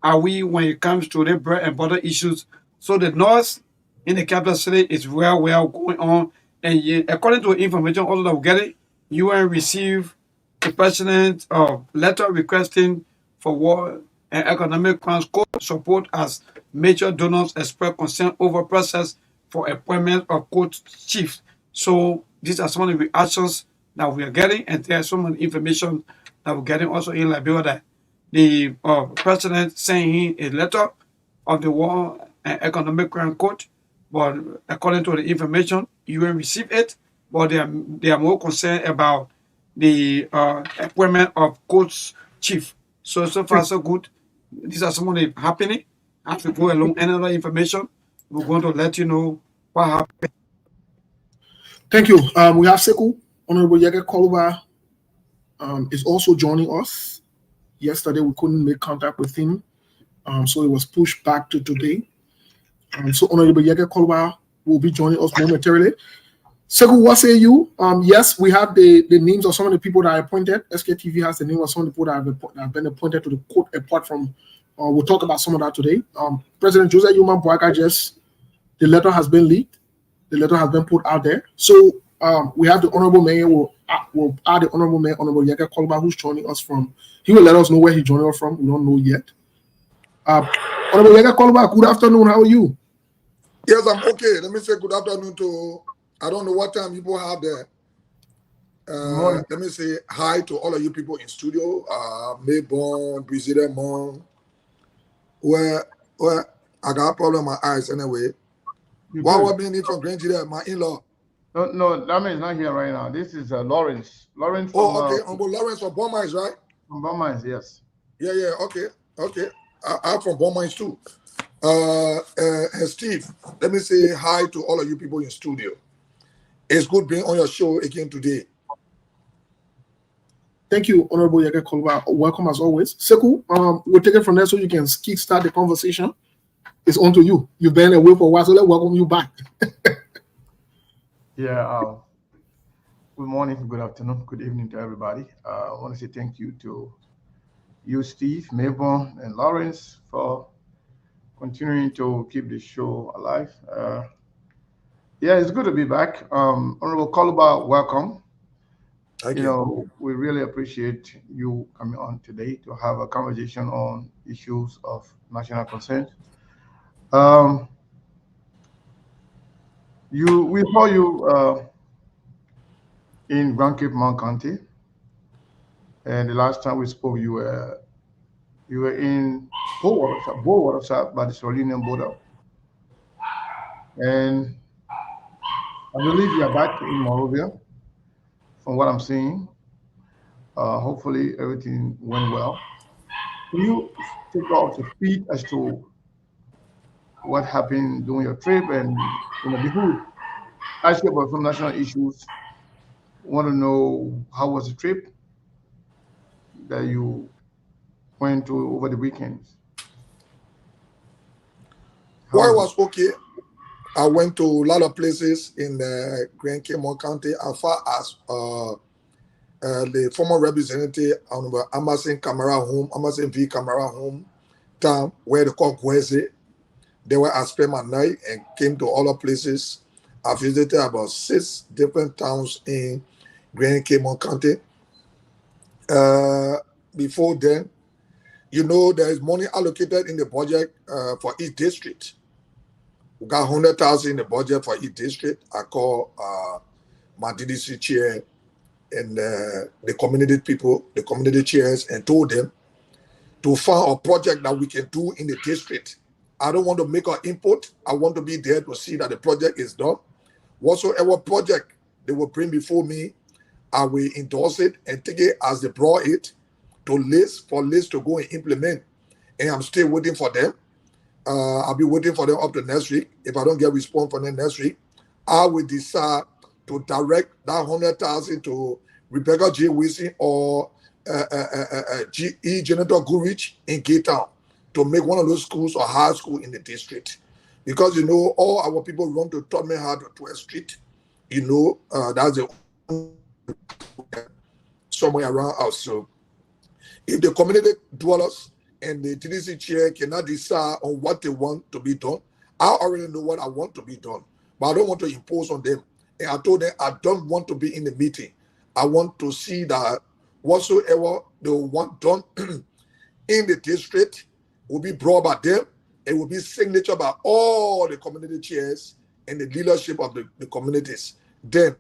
B: are we when it comes to the bread and butter issues. So the noise in the capital city is well going on, and according to information also that we're getting, UN received the president's letter requesting for war and economic crimes court support as major donors express concern over process for appointment of court chiefs. So these are some of the reactions that we are getting, and there's some information that we're getting also in Liberia, that the president sent in a letter of the War and Economic Crime Court, but according to the information, you will receive it, but they are more concerned about the appointment of courts chief. So far so good. These are some of the happening. As we go along, any other information, we're going to let you know what happened.
A: Thank you. We have Sekou, Honorable Yege Koluba, is also joining us. Yesterday, we couldn't make contact with him, so it was pushed back to today. So Honorable Yege Koluba will be joining us momentarily. Sekou, what say you? Yes, we have the names of some of the people that are appointed. SKTV has the name of some of the people that have been appointed to the court, apart from, we'll talk about some of that today. President Joseph Yuma Boakajes, the letter has been leaked. The letter has been put out there. So we have the Honorable Mayor, we'll add the Honorable Mayor, Honorable Yege Koluba, who's joining us from. He will let us know where he's joining us from. We don't know yet. Honorable Yege Koluba, good afternoon. How are you?
D: Yes, I'm okay. Let me say good afternoon to, I don't know what time people have there. Let me say hi to all of you people in studio. Mayborn, Brizida Mom. Where I got a problem with my eyes anyway. What was being from Grand Gida, my in-law?
E: No, that man is not here right now. This is Lawrence. Lawrence from,
D: okay. Uncle Lawrence from Bon Mines, right?
E: From Bon Mines, yes.
D: Yeah, okay. I'm from Bon Mines too. Steve, let me say hi to all of you people in studio. It's good being on your show again today.
A: Thank you, Honorable Yege Koluba. Welcome as always. Sekou, we'll take it from there so you can kickstart the conversation. It's on to you. You've been away for a while, so let's welcome you back.
E: Yeah. Good morning, good afternoon, good evening to everybody. I want to say thank you to you, Steve, Mayborn, and Lawrence for continuing to keep the show alive. Yeah, it's good to be back. Honorable Koluba, welcome.
D: Thank you.
E: We really appreciate you coming on today to have a conversation on issues of national concern. We saw you in Grand Cape Mount County. And the last time we spoke, you were in Bowater by the Solinian border. And I believe you are back in Monrovia, from what I'm seeing. Hopefully everything went well. Can you take off the speed as to what happened during your trip? And before we ask you about some national issues, want to know how was the trip that you went to over the weekends?
D: Well, it was okay. I went to a lot of places in Grand Cape County, as far as the former representative on Amasin Camara home, Amasin V Camara home town, where they call Gweze. They were I spent my night and came to all the places. I visited about 6 different towns in Grand Cape County. Before then, there is money allocated in the budget for each district. We got 100,000 in the budget for each district. I call my DDC chair and the community people, the community chairs, and told them to find a project that we can do in the district. I don't want to make an input. I want to be there to see that the project is done. Whatsoever project they will bring before me, I will endorse it and take it as they brought it to list to go and implement. And I'm still waiting for them. I'll be waiting for them up to next week. If I don't get response from them next week, I will decide to direct that 100,000 to Rebecca J. Wilson or E. Janitor Gurich in Cape Town to make one of those schools or high school in the district. Because, all our people run to Tottenham Hard or 12th Street. That's the somewhere around us. So if the community dwellers and the TDC chair cannot decide on what they want to be done, I already know what I want to be done. But I don't want to impose on them. And I told them I don't want to be in the meeting. I want to see that whatsoever they want done in the district will be brought by them. It will be signature by all the community chairs and the leadership of the communities. Then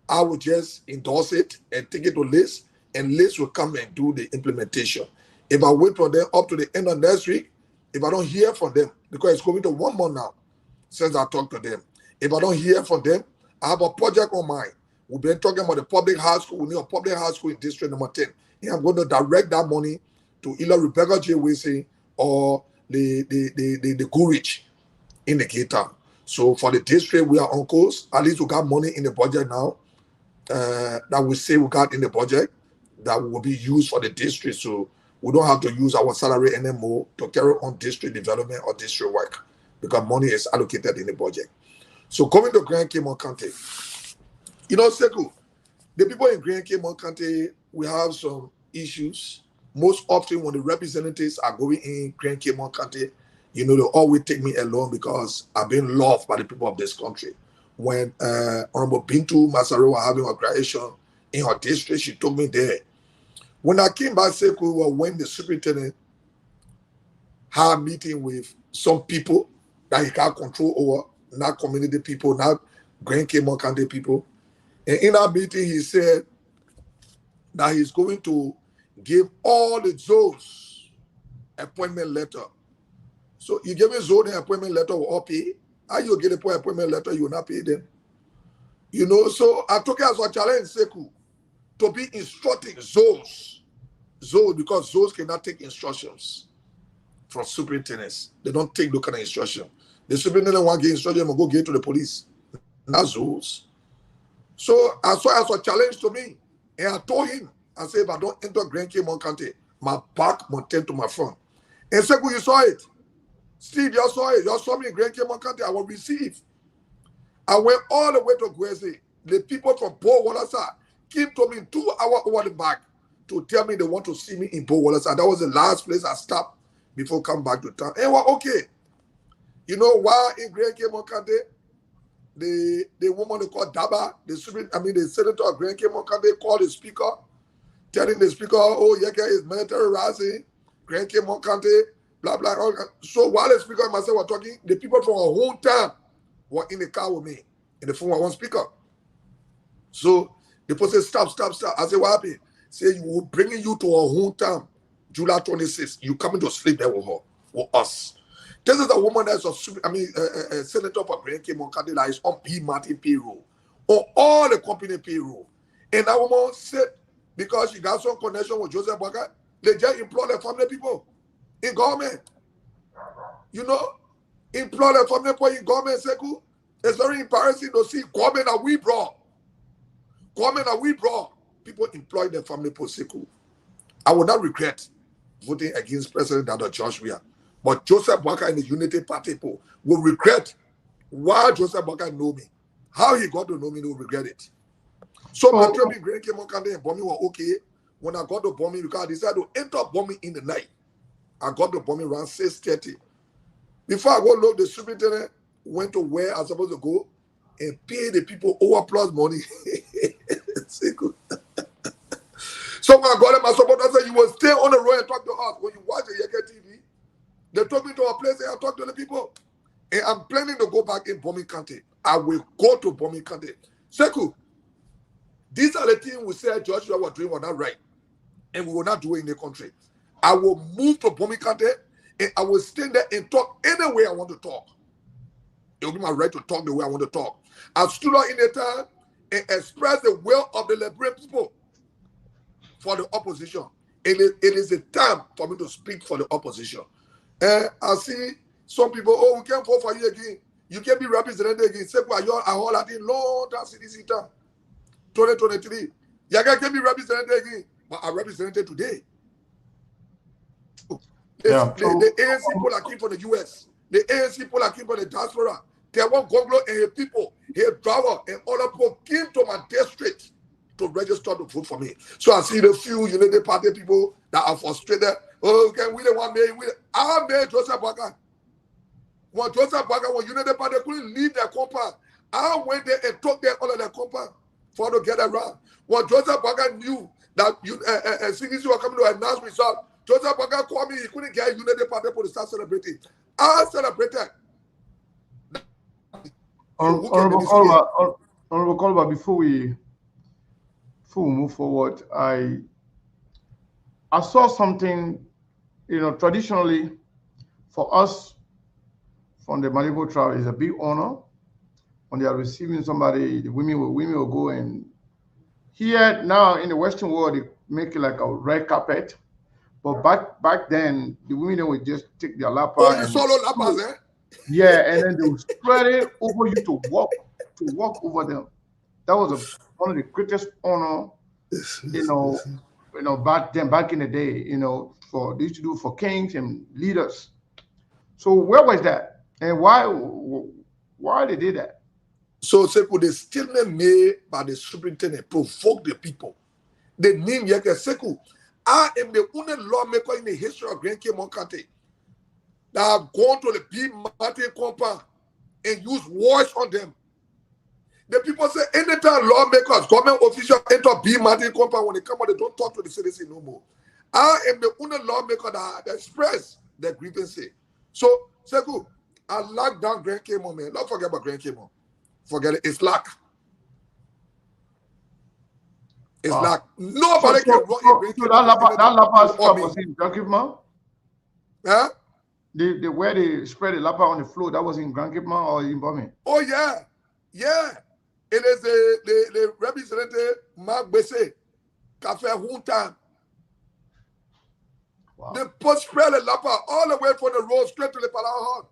D: I will just endorse it and take it to list, and list will come and do the implementation. If I wait for them up to the end of next week, if I don't hear from them, because it's going to 1 month now since I talked to them, if I don't hear from them, I have a project on mine. We've been talking about the public high school. We need a public high school in district number 10. And I'm going to direct that money to either Rebecca J. Wilson or the Gurich in the Cape Town. So for the district, we are on course. At least we got money in the budget now that we say we got in the budget that will be used for the district. So we don't have to use our salary anymore to carry on district development or district work because money is allocated in the budget. So coming to Grand Cape County, Sekou, the people in Grand Cape County, we have some issues. Most often when the representatives are going in Grand Cape County, they always take me along because I've been loved by the people of this country. When Honorable Bintu Masaro was having a graduation in her district, she took me there. When I came back, Sekou, when the superintendent had a meeting with some people that he got control over, not community people, not Grand Cape County people. And in that meeting, he said that he's going to give all the zones appointment letter. So you give a zone appointment letter will all pay. How you get a appointment letter, you will not pay them. So I took it as a challenge, Sekou, to be instructing zones, because zones cannot take instructions from superintendents. They don't take those kind of instruction. The superintendent want to get instruction, will go get to the police, not zones. So I saw it as a challenge to me. And I told him, I said, if I don't enter Grand Cape County, my back will turn to my front. And Sekou, you saw it. Steve, you saw it. You saw me in Grand Cape County. I will receive. I went all the way to Gweze. The people from Bowater came to me 2 hours over the back to tell me they want to see me in Bowater. That was the last place I stopped before coming back to town. And we're okay. While in Grand Cape County, the woman they call Daba, the senator of Grand Cape County called the speaker, telling the speaker, Yeke is military rising, Grand Cape County, blah, blah, blah. So while the speaker and myself were talking, the people from our hometown were in the car with me, in the form of one speaker. So The person say, stop. I say, what happened? Say, you will bringing you to our hometown, July 26th. You coming to sleep there with her, with us. This is a woman that's a senator for Grand Cape County that is on P. Martin payroll, on all the company payroll. And that woman said, because she got some connection with Joseph Boakai, they just employ the family people in government. You know, employ the family people in government, Seku. It's very embarrassing to see government that we brought. People employ their family people, Seku. I would not regret voting against President Dr. Joshua. But Joseph Boakai and the Unity Party people will regret why Joseph Boakai know me. How he got to know me, they will regret it. So my trip in Grand Cape County and bombing was okay. When I got to bombing, because I decided to enter bombing in the night. I got to bombing around 6:30. Before I go look, the superintendent went to where I was supposed to go and pay the people overplus money. So when I got them, I said, you will stay on the road and talk to us. When you watch the SKTV, they took me to a place and I talked to the people. And I'm planning to go back in Bombing County. I will go to Bombing County. Seku, these are the things we said Joshua was doing were not right. And we will not do it in the country. I will move to Bombing County and I will stay there and talk any way I want to talk. It will be my right to talk the way I want to talk. I stood out in the time and expressed the will of the Liberian people for the opposition. It is a time for me to speak for the opposition. And I see some people, we can't vote for you again. You can't be represented again. Say, I hold that in long time, CDC time. 2023. Yaga can be represented again, but I represented today. The ANC people are came from the US. The ANC people are came from the diaspora. They want Goglo and his people, his driver, and other people came to my district to register to vote for me. So I see the few Unity Party people that are frustrated. Oh, can we the one made? I made Joseph Boakai. When Joseph Boakai, when Unity Party couldn't leave their compound, I went there and took them all of their compound for to get around. When Joseph Boakai knew that CDC were coming to announce result, Joseph Boakai called me. He couldn't get Unity Party to start celebrating. I celebrated.
E: Honorable Kolba, before we move forward, I saw something, traditionally for us from the Malibu tribe is a big honor when they are receiving somebody. The women will go, and here now in the Western world they make it like a red carpet, but back then the women would just take their lapa.
D: Oh, you solo lapas, eh?
E: Yeah, and then they would spread it over you to walk over them. That was one of the greatest honor, back in the day, for they used to do for kings and leaders. So where was that, and why they did that?
D: So Seku, the statement made by the superintendent provoked the people. The name Yeke Seku, I am the only lawmaker in the history of Grand Cape County that have gone to the B Martin compound and used words on them. The people say anytime lawmakers, government officials enter B Martin compound, when they come out, they don't talk to the citizen no more. I am the only lawmaker that express their grievances. So, Seku, I locked down Grand Cape, man. Don't forget about Grand Cape. Forget it. It's locked. It's locked. Nobody can run in Grand Cape.
E: That lapa stuff was in Grand Cape, man?
D: Huh?
E: The where they spread the lapa on the floor, that was in Grand Cape, man, or in Bombing?
D: Oh, yeah. Yeah. It is the representative Mark Besse, Cafe Huntan.
E: Wow.
D: They put spread the lapa all the way from the road straight to the Palau Hall.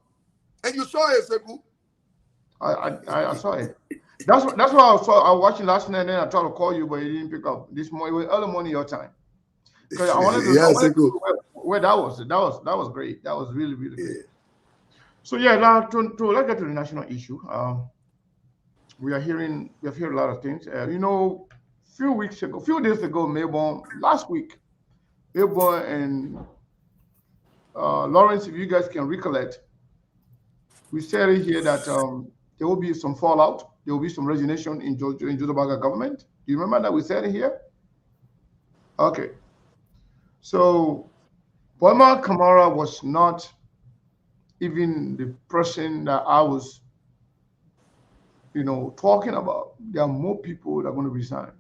D: And you saw it, Seku.
E: I saw it. That's what I was watching last night, and then I tried to call you, but you didn't pick up. This morning, it was early morning your time. Because I wanted to know where that was. That was great. That was really, really great. So yeah, now let's get to the national issue. We have heard a lot of things. Few days ago, Melbourne, last week, Melbourne and Lawrence, if you guys can recollect, we said here that there will be some fallout. There will be some resignation in Joseph Boakai government. Do you remember that we said it here? Okay. So, Boima Kamara was not even the person that I was, talking about. There are more people that are going to resign.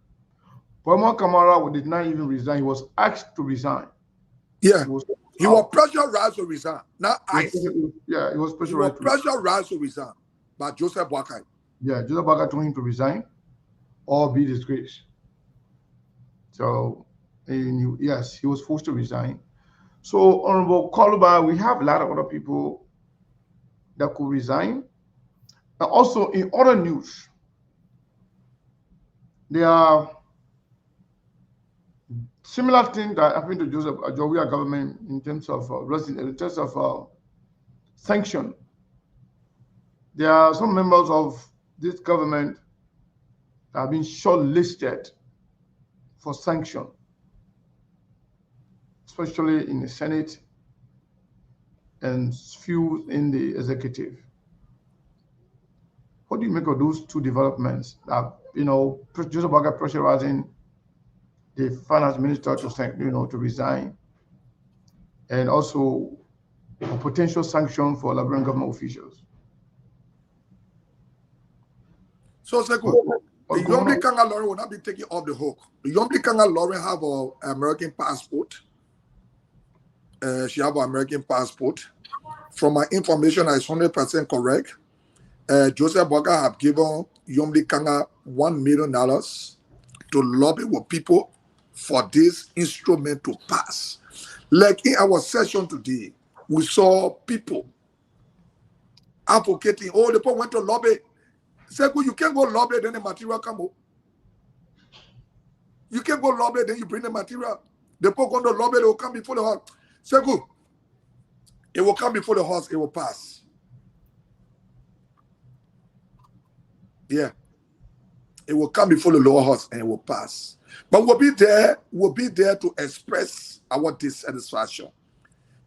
E: Former Kamara did not even resign. He was asked to resign.
D: Yeah. He was
E: out.
D: pressurized to resign. Not ice.
E: Yeah, he was
D: He was
E: pressurized.
D: pressurized to resign by Joseph Boakai.
E: Yeah, Joseph Boakai told him to resign or be disgraced. So, yes, he was forced to resign. So, Honorable Koluba, we have a lot of other people that could resign. And also, in other news, there are similar things that happened to Joseph Ajowia government in terms of sanction. There are some members of this government that have been shortlisted for sanction, especially in the Senate and few in the executive. What do you make of those two developments? That Joseph Boakai pressurizing the finance minister to resign, and also a potential sanction for Liberian government officials.
D: So, Sekou, the Yomli Kanga Lauren will not be taken off the hook. The Yomli Kanga Lauren have an American passport. She have an American passport. From my information, that is 100% correct. Joseph Boakai have given Yomli Kanga $1 million to lobby with people for this instrument to pass. Like in our session today, we saw people advocating, the people went to lobby. Sekou, you can't go lobby, then the material come up. You can't go lobby, then you bring the material. The people go to lobby, they will come before the horse. Sekou, it will come before the horse, it will pass. Yeah. It will come before the lower horse and it will pass. But we'll be there to express our dissatisfaction.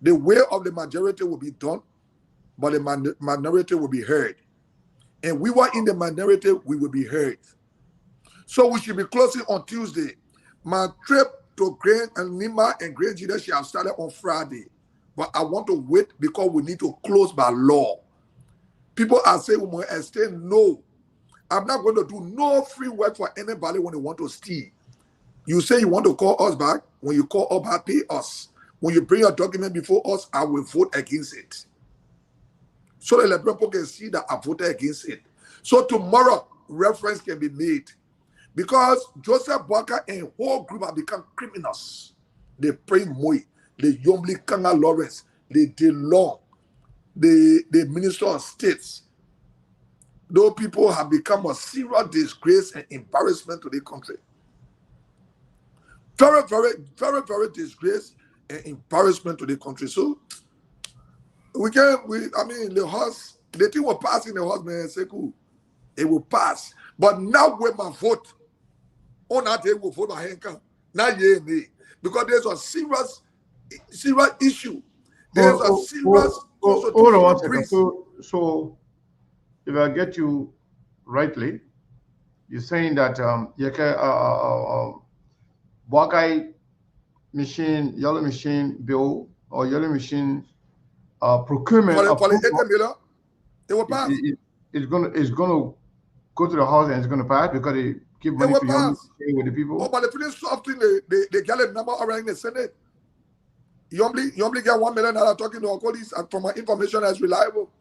D: The will of the majority will be done, but the minority will be heard. And we were in the minority, we will be heard. So we should be closing on Tuesday. My trip to Grand and Nima and Grand Jida shall have started on Friday. But I want to wait because we need to close by law. People are saying we must extend. No. I'm not going to do no free work for anybody when they want to steal. You say you want to call us back. When you call us back, pay us. When you bring your document before us, I will vote against it. So the people can see that I voted against it. So tomorrow, reference can be made. Because Joseph Boakai and whole group have become criminals. They Pray Moi, the Yomli Kanga Lawrence, the DeLong, the Minister of States. Those people have become a serious disgrace and embarrassment to the country. Very, very, very, very disgrace and embarrassment to the country. So the horse, the thing will pass in the horse, man. Sekou, it will pass. But now when my vote, on that day will vote by Henka. Now because there's a serious issue. There's a serious
E: hold on 1 second. So if I get you rightly, you're saying that Boakai machine, yellow machine bill or yellow machine procurement
D: for the 8 million, it will pass.
E: It's gonna go to the house and it's gonna pass because they give money to Yomli with the people.
D: Oh, but the finish something they get a number around in the Senate. Yomli get $1 million talking to our colleagues, and from my information that's reliable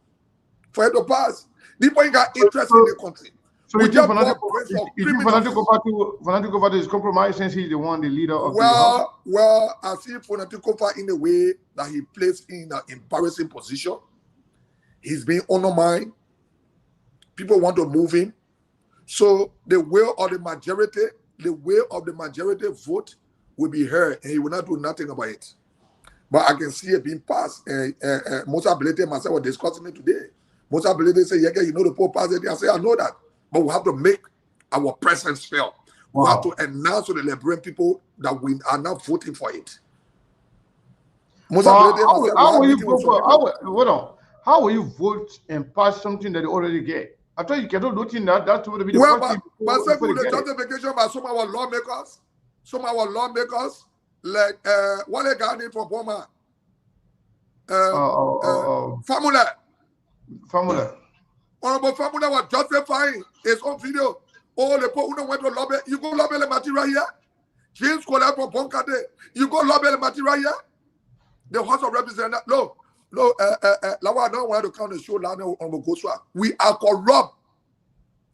D: for it to pass. People ain't got interest in the country.
E: So you think Fanatico Party is compromised since he's the leader of the house?
D: Well, I see Fanatico Party in a way that he placed in an embarrassing position. He's being undermined. People want to move him. So the will of the majority vote will be heard, and he will not do nothing about it. But I can see it being passed. Musa Belete myself were discussing it today. Musa Belete say, yeah, you know the Pope passed it. I say, I know that. But we have to make our presence felt. Wow. We have to announce to the Liberian people that we are not voting for it.
E: How will you vote and pass something that you already get? I thought you cannot do it. That's going to be the first thing.
D: But the justification by some of our lawmakers, like what a guy named from Boma, Formula. Honorable Formula was justifying his own video. Oh, the people who went to lobby, you go lobby the material here. James Colette from Bonkade. You go lobby the material here? The House of Representatives. No. I don't want to count the show on Goswa. We are corrupt.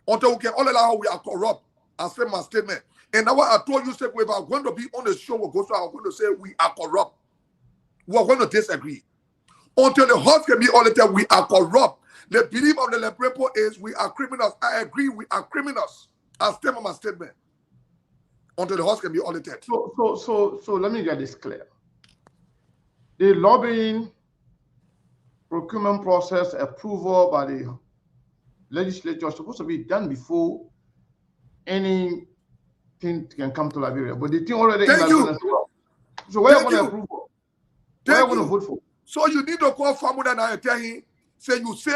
D: Until we can all allow we are corrupt. I said my statement. And now I told you, if I'm going to be on the show with Goswa, I'm going to say we are corrupt. We're going to disagree. Until the House can be all the time, we are corrupt. The belief of the Leprepo is we are criminals. I agree, we are criminals. I stand on my statement. Until the House can be audited.
E: So let me get this clear. The lobbying procurement process approval by the legislature is supposed to be done before anything can come to Liberia. But the thing already
D: Thank
E: in Liberia. So where are you going to approve? Where are you going to vote for?
D: So you need to call Famuna and tell him, say you say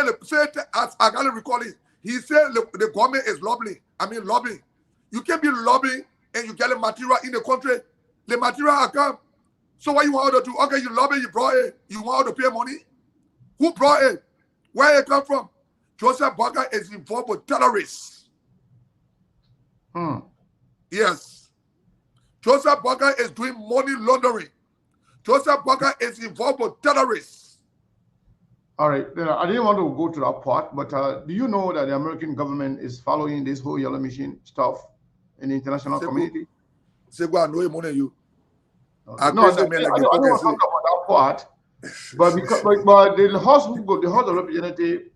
D: as I gotta recall it, he said the government is lobbying. Lobbying. You can't be lobbying and you get the material in the country. The material will come. So what you want to do? Okay, you lobby, you brought it. You want to pay money? Who brought it? Where it come from? Joseph Barker is involved with terrorists. Yes. Joseph Barker is doing money laundering. Joseph Barker is involved with terrorists.
E: All right. I didn't want to go to that part, but do you know that the American government is following this whole yellow machine stuff in the international community?
D: Say, go and know more than you.
E: Okay. I don't want to talk about that part, but the House of Representatives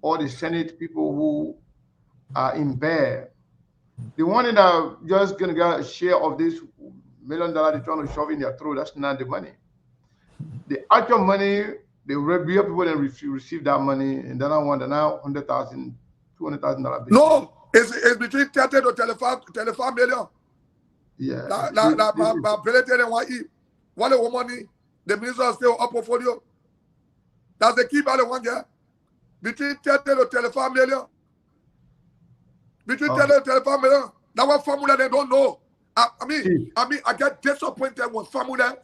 E: or the Senate people who are in bed, the one that are just gonna get a share of this $1 million they're trying to shove in their throat, that's not the money. The actual money, the regular people that receive that money, and then I want now $100,000, $200,000.
D: No, it's between 30 to 35 million.
E: Yeah.
D: My military and what the money, the minister still up portfolio. That's the key value one year. Between 30 to 35 million. Between 30 to 35 million. That one formula they don't know. I get disappointed when formula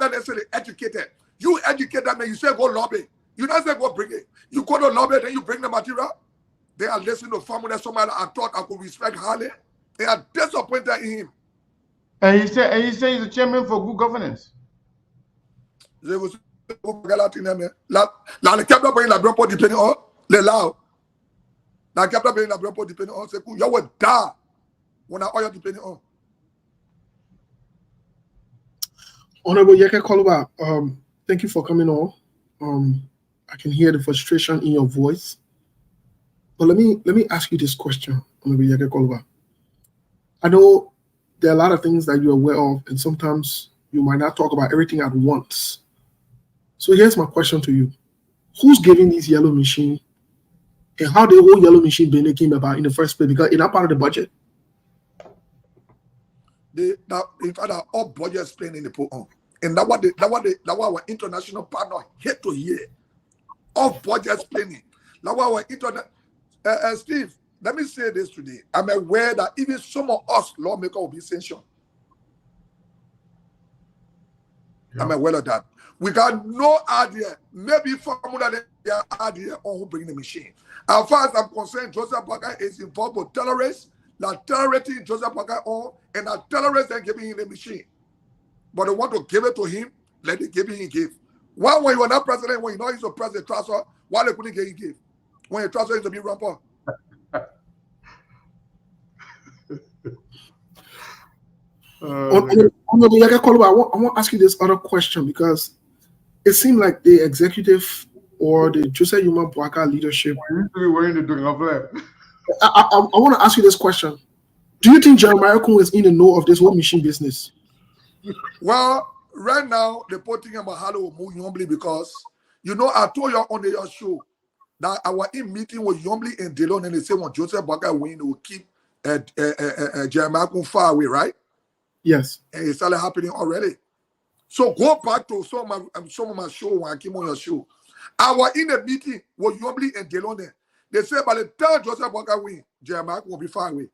D: necessarily educated. You educate them and you say go lobby. You don't say go bring it. You go to lobby, then you bring the material. They are listening to formula somebody I thought I could respect highly. They are disappointed in him.
E: And he said he's the chairman for good governance.
D: They was la captain bring la brompo depending on le lao. La captain bring la brompo depending on c'est cool. You will die when I oil depending on.
A: Honorable Yeke Koluba, thank you for coming on. I can hear the frustration in your voice. But let me ask you this question, Honorable Yeke Koluba. I know there are a lot of things that you're aware of, and sometimes you might not talk about everything at once. So here's my question to you. Who's giving this yellow machine, and how the whole yellow machine building came about in the first place? Because it's not part of the budget.
D: In fact, all budgets playing in the put on. And that what our international partner hate to hear. All budgets planning. That's why our internet Steve, let me say this today. I'm aware that even some of us lawmakers will be censured. Yeah. I'm aware of that. We got no idea. Maybe formula their idea on who bring the machine. As far as I'm concerned, Joseph Parker is involved with terrorists, that terrorists Joseph Parker on, and that terrorists are giving him the machine. But they want to give it to him, let it give him, he give. Why when you are not president, when you know he's a president transfer, why they couldn't get him give? When you transfer him to be rapper.
A: I want to ask you this other question because it seemed like the executive or the Joseph Yuma Bwaka leadership.
E: I
A: want to ask you this question. Do you think Jeremiah Kun is in the know of this whole machine business?
D: Well, right now, they're putting about how to move humbly because, you know, I told you on your show that our meeting was humbly and Delon, and they say when Joseph Bwaka win, they will keep Jeremiah Kun far away, right?
A: Yes.
D: And it started happening already. So go back to some of my show when I came on your show. Our in the meeting was humbly and Delon. They said by the time Joseph Bwaka win, Jeremiah will be far away.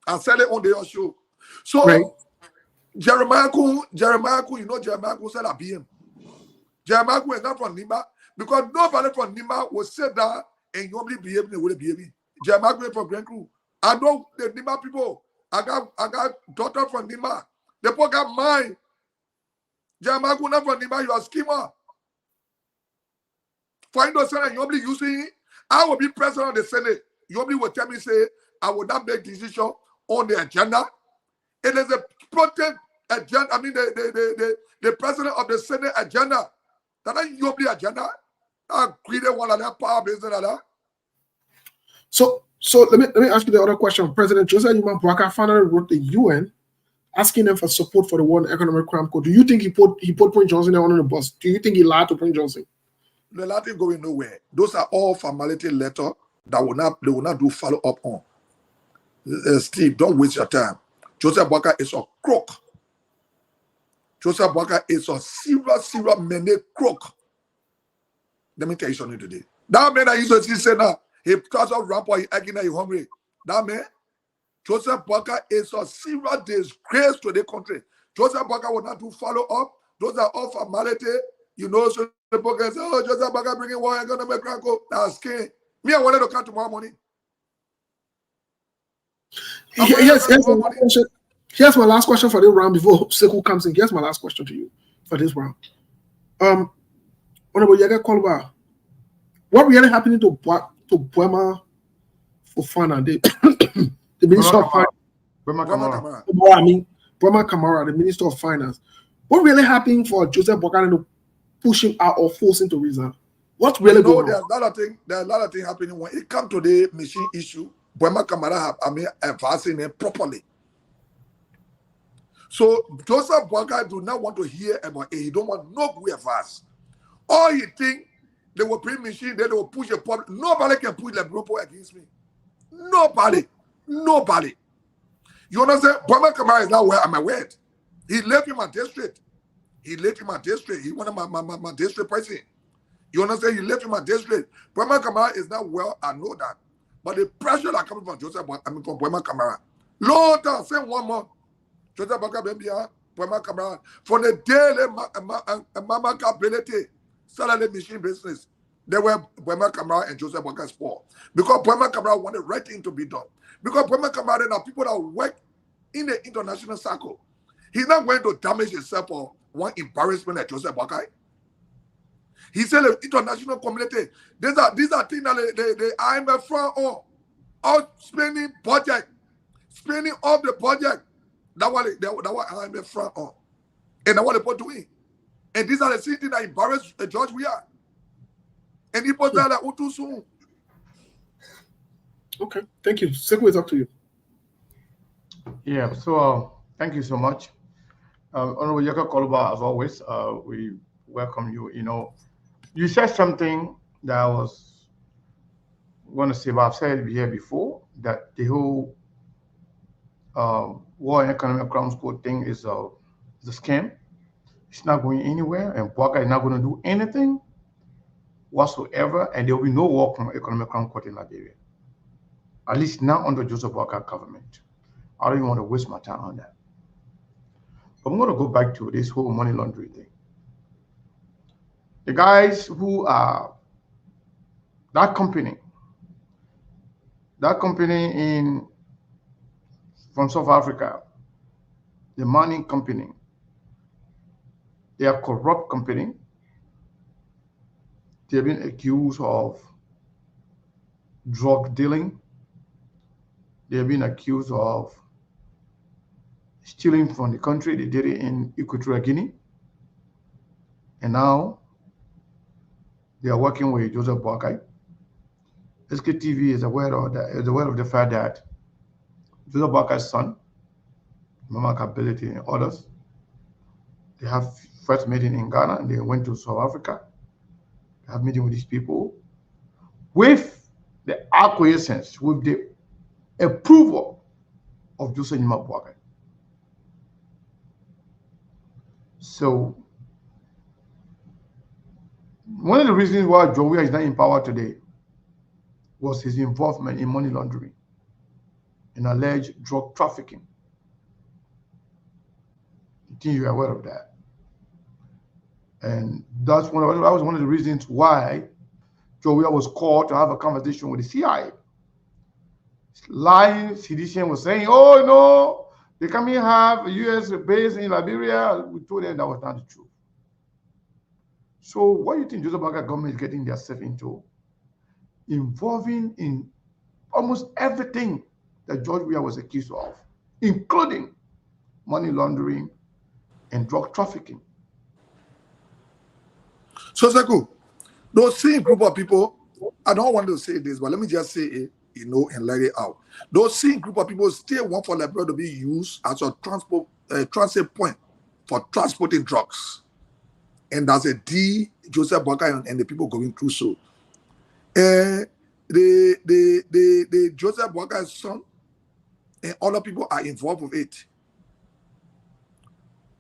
D: I said it on your show. So right. Jeremiah Kun, you know Jeremiah Kun said I be him. Jeremiah Kun is not from Nima because nobody from Nima will sit down and humbly behave the way they behave. Jeremiah Kun is from Grand Crew. I know the Nima people. I got daughter from Nima. The poor got mine. Jamaguna from Nima, you are schemer. Find us and you'll be using it. I will be president of the Senate. You'll be will tell me, say, I will not make decision on the agenda. It is a potent agenda. I mean, the president of the Senate agenda. That is your agenda. I created one of that power business.
A: So let me ask you the other question. President Joseph Nima Boakai finally wrote the UN asking them for support for the World Economic Crime Code. Do you think he put Prince Johnson on the bus? Do you think he lied to Prince Johnson?
D: The Latin going nowhere. Those are all formality letters that they will not do follow up on. Steve, don't waste your time. Joseph Boakai is a crook. Joseph Boakai is a serious many crook. Let me tell you something today. That man that used to say now, he because of ramp or he acting that he hungry. That man, Joseph Boakai is a serious disgrace to the country. Joseph Boakai will not do follow up. Those are all formality. You know, so the people can say, oh, Joseph Boakai bringing war and gonna make crackle. That's skin. Me, I wanted to come tomorrow morning.
A: Here's my last question for this round before Sekou comes in. Here's my last question to you for this round. Honorable Yaga Kolba, what really happening to Boema Fofana, the Minister of Finance? Boema Kamara, the Minister of Finance. What really happened for Joseph Boakai to push him out or force him to resign? What's really going on?
D: There's a lot of things happening when it comes to the machine issue. Boema Kamara advancing it properly. So Joseph Boakai do not want to hear about it. He don't want no good advice. All he think they will bring machine, then they will push a public. Nobody can push the group against me. Nobody. You understand? Boema Kamara is not where I'm aware. He left in my district. He wanted my district president. You understand? He left in my district. Boema Kamara is not well. I know that. But the pressure that coming from Joseph Boakai, from Boema Kamara. Long time, say 1 month. Joseph Boakai Boema Kamara. For the daily mama ability, salary machine business, they were Boema Kamara and Joseph Boakai's fault. Because Boema Kamara wanted the right thing to be done. Because Boema Kamara are people that work in the international circle. He's not going to damage himself for one embarrassment like Joseph Boakai. He said the international community, these are things that the IMF front on. All spending budget. Spending off the budget. That's what IMF front on. And that's what they put to win. And these are the things that embarrass the judge we are. And he put that too soon.
A: Okay, thank you. Sekou, it's up to you.
E: Yeah, so thank you so much. Honorable Yaka Koluba, as always, we welcome you. You know, you said something that I was going to say, but I've said it here before, that the whole War and Economic Crimes Code thing is a scam. It's not going anywhere, and Boakai is not going to do anything whatsoever, and there will be no war on Economic Crime Court in Liberia. At least not under Joseph Boakai government. I don't even want to waste my time on that. But I'm going to go back to this whole money laundering thing. The guys who are that company from South Africa, the mining company, they are corrupt company. They've been accused of drug dealing. They've been accused of stealing from the country. They did it in Equatorial Guinea. And now they are working with Joseph Boakai. SKTV is aware of the fact that Joseph Boakai's son, Mama Ability, and others, they have first meeting in Ghana and they went to South Africa. They have meeting with these people with the acquiescence, with the approval of Joseph Nima Boakai. So one of the reasons why Jowia is not in power today was his involvement in money laundering and alleged drug trafficking. I think you're aware of that. And that was one of the reasons why Jowia was called to have a conversation with the CIA. lying sedition was saying, oh no, they come here have a U.S. base in Liberia. We told them that was not the truth. So what do you think Joseph Boakai government is getting themselves into? Involving in almost everything that George Weah was accused of, including money laundering and drug trafficking.
D: So, Seku, those same group of people, I don't want to say this, but let me just say it, and let it out. Those same group of people still want for Liberia to be used as a transit point for transporting drugs. And that's a D, Joseph Boakai and the people going through so. The Joseph Boakai's son and other people are involved with it.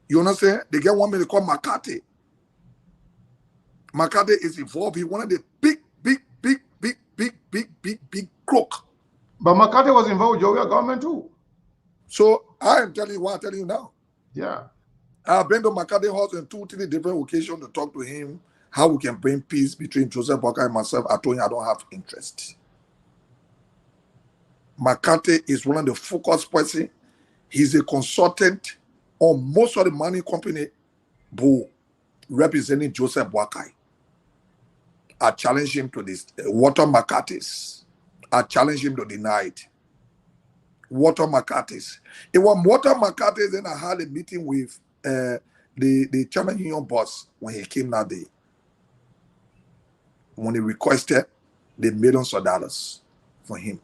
D: You understand? They get one man called McCarthy. McCarthy is involved. He one of the big crook.
E: But McCarthy was involved with Georgia government too.
D: So I am telling you what I'm telling you now.
E: Yeah.
D: I've been to McCarthy house on 2-3 different occasions to talk to him how we can bring peace between Joseph Boakai and myself. I told him I don't have interest. McCarthy is one of the focus person. He's a consultant on most of the money company board representing Joseph Boakai. I challenge him to this. Walter McCarthy's. I challenge him to deny it. Walter McCarthy's. It was Walter McCarthy's, and I had a meeting with the Chairman Union boss when he came that day. When he requested the millions of dollars for him.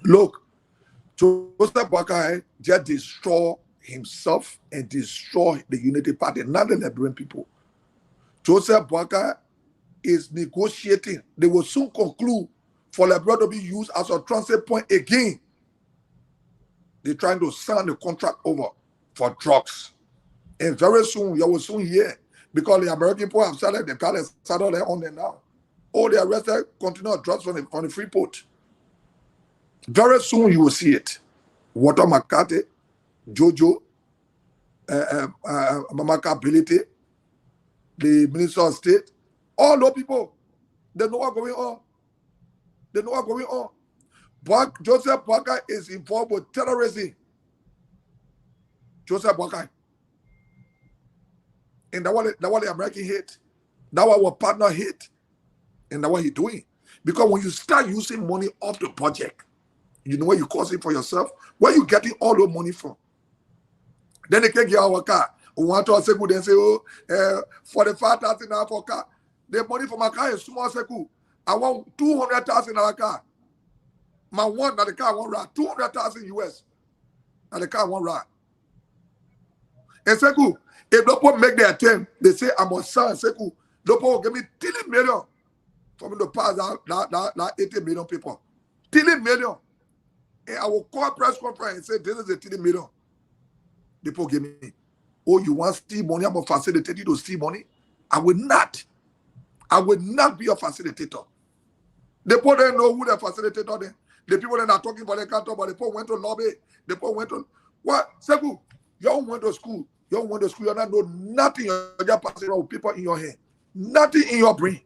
D: Look, Joseph Boakai just destroy himself and destroy the Unity Party, not the Liberian people. Joseph Boakai is negotiating. They will soon conclude for Liberia to be used as a transit point again. They're trying to sign the contract over for drugs. And very soon, you will soon hear, because the American people have started, the car has started there on there now. All the arrested continue drugs from the free port. Very soon you will see it. Walter McCarthy, Jojo, Mamaka Ability, the Minister of State, all those people, they know what's going on. They know what's going on. But Joseph Boakai is involved with terrorism. Joseph Boakai. And that's what the American hate. That's what our partner hate. And that's what he's doing. Because when you start using money off the project, you know where you're causing for yourself? Where you getting all the money from? Then they can get our car. We want to say good and say, oh, 45,000 for car. The money for my car is small. I want 200,000 a car. My one that the car won't ride 200,000 US. And the car won't ride. And Seku, if Lopo make the attempt, they say I'm on son. Seku, Lopo will give me 30 million for me to pass that 80 million people. 30 million. And I will call press conference and say, this is the 30 million. People give me. Oh, you want steal money? I'm going to facilitate you to steal money? I will not. I will not be a facilitator. The people don't know who the facilitator is. The people that are talking about the can't talk about. The people went to lobby. The people went to what? Seku, you all went to school. You all went to school. You don't know nothing. You're just passing around with people in your head. Nothing in your brain.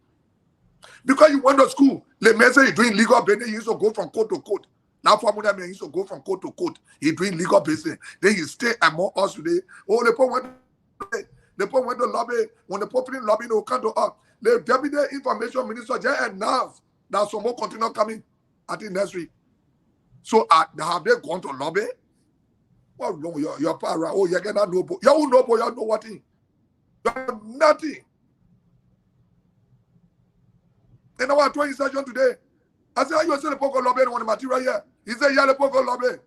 D: Because you went to school. The man say you're doing legal business. You used to go from court to court. Now, Famuna man used to go from court to court. He doing legal business. Then he stay among us today. Oh, the people went to lobby. When the people lobby, they will come to us. The deputy information minister just announced that some more continue coming, I think next week. So have they gone to lobby? Well, no, you're para. Oh, you're gonna know. You don't know, you know what? You have nothing. And our 20 session today. I said, you say the poker lobby on the material here. He said, yeah, the poker lobby.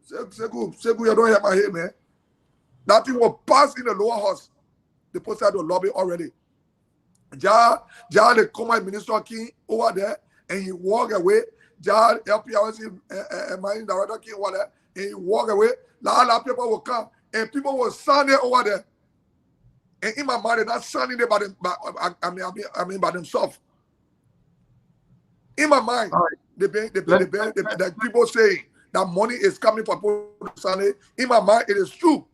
D: Seku, you don't hear my head, man. That thing will pass in the lower house. The post had the lobby already. Ja, the command minister king over there, and he walk away. Ja, LPRC, mining director king over there, and he walk away. La people will come, and people will stand there over there. And in my mind, they're not standing there by by themselves. In my mind, the people saying that money is coming for people to sign it. In my mind, it is true.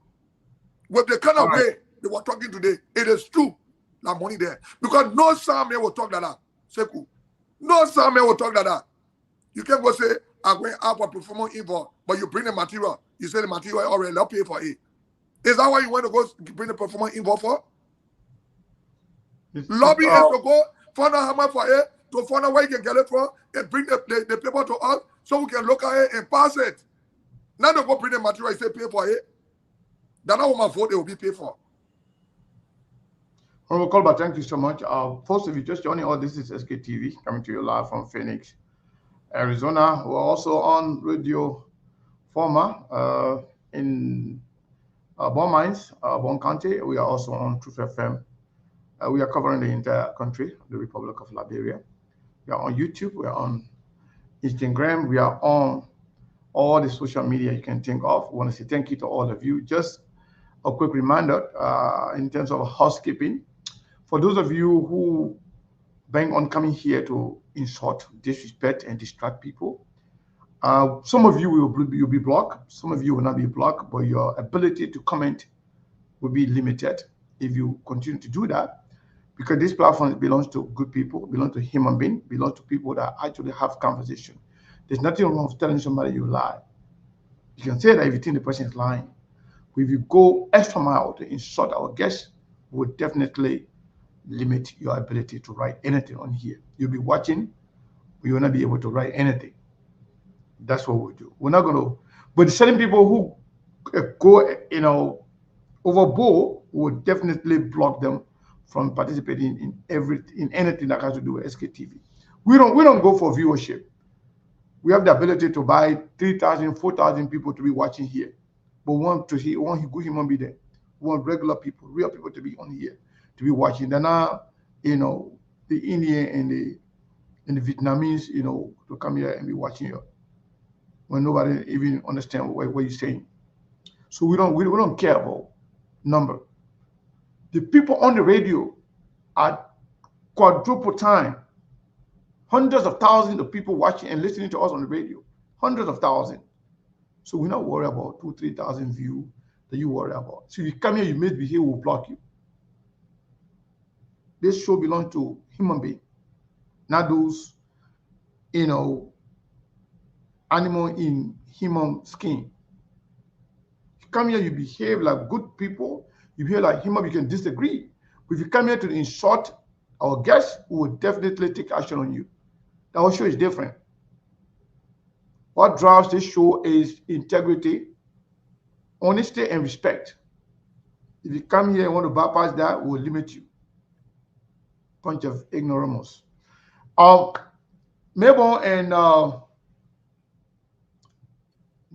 D: With the kind of way they were talking today, it is true. That money there. Because no Samuel will talk like that. Seku. No Samuel will talk like that. You can't go say, are going out for performance invoice, but you bring the material. You say the material already, they'll pay for it. Is that why you want to go bring the performance invoice for? Lobby is to go find out how much for it, to find out where you can get it from, and bring the paper to us so we can look at it and pass it. Now they go bring the material and say pay for it. That's not what my vote it will be paid for.
E: Honorable Colbert, thank you so much. First, if you just joining us, this is SKTV coming to you live from Phoenix, Arizona. We're also on Radio Forma in Bon Mines, Bon County. We are also on Truth FM. We are covering the entire country, the Republic of Liberia. We are on YouTube. We are on Instagram. We are on all the social media you can think of. We want to say thank you to all of you. Just a quick reminder in terms of housekeeping. For those of you who bank on coming here to insult, disrespect, and distract people, some of you will be blocked. Some of you will not be blocked, but your ability to comment will be limited if you continue to do that, because this platform belongs to good people, belongs to human beings, belongs to people that actually have conversation. There's nothing wrong with telling somebody you lie. You can say that if you think the person is lying. If you go extra mile to insult our guests, we will definitely limit your ability to write anything on here. You'll be watching, you will not be able to write anything. That's what we do. We're not going to, but certain people who go, overboard, will definitely block them from participating in anything that has to do with SKTV. We don't go for viewership. We have the ability to buy 3,000, 4,000 people to be watching here. But we want to see one good human being there. We want regular people, real people to be on here, to be watching. They're not, the Indian and the Vietnamese, to come here and be watching you when nobody even understands what you're saying. So we don't care about number. The people on the radio are quadruple time. Hundreds of thousands of people watching and listening to us on the radio. Hundreds of thousands. So we're not worried about 2,000, 3,000 views that you worry about. So if you come here, you misbehave, we'll block you. This show belongs to human beings, not those, animal in human skin. You come here, you behave like good people. You behave like human, you can disagree. But if you come here to insult our guests, we will definitely take action on you. Our show is different. What drives this show is integrity, honesty, and respect. If you come here and want to bypass that, we'll limit you. Bunch of ignoramus. Mabel and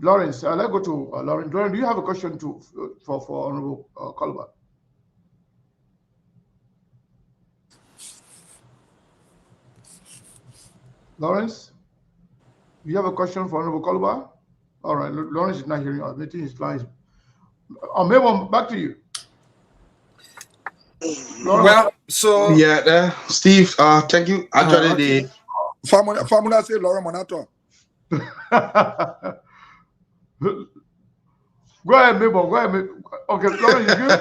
E: Lawrence, let's go to Lawrence. Lawrence, do you have a question for Honorable Colbert? Lawrence, do you have a question for Honorable Colbert? All right, Lawrence is not hearing us. Maybe his line. Mabel, back to you.
B: Lawrence. Well, so
C: yeah, Steve. Thank you. Actually, the
D: Famuna say Laura Monato.
C: Go ahead, Mabel. Go ahead. Okay, Lawrence, you good?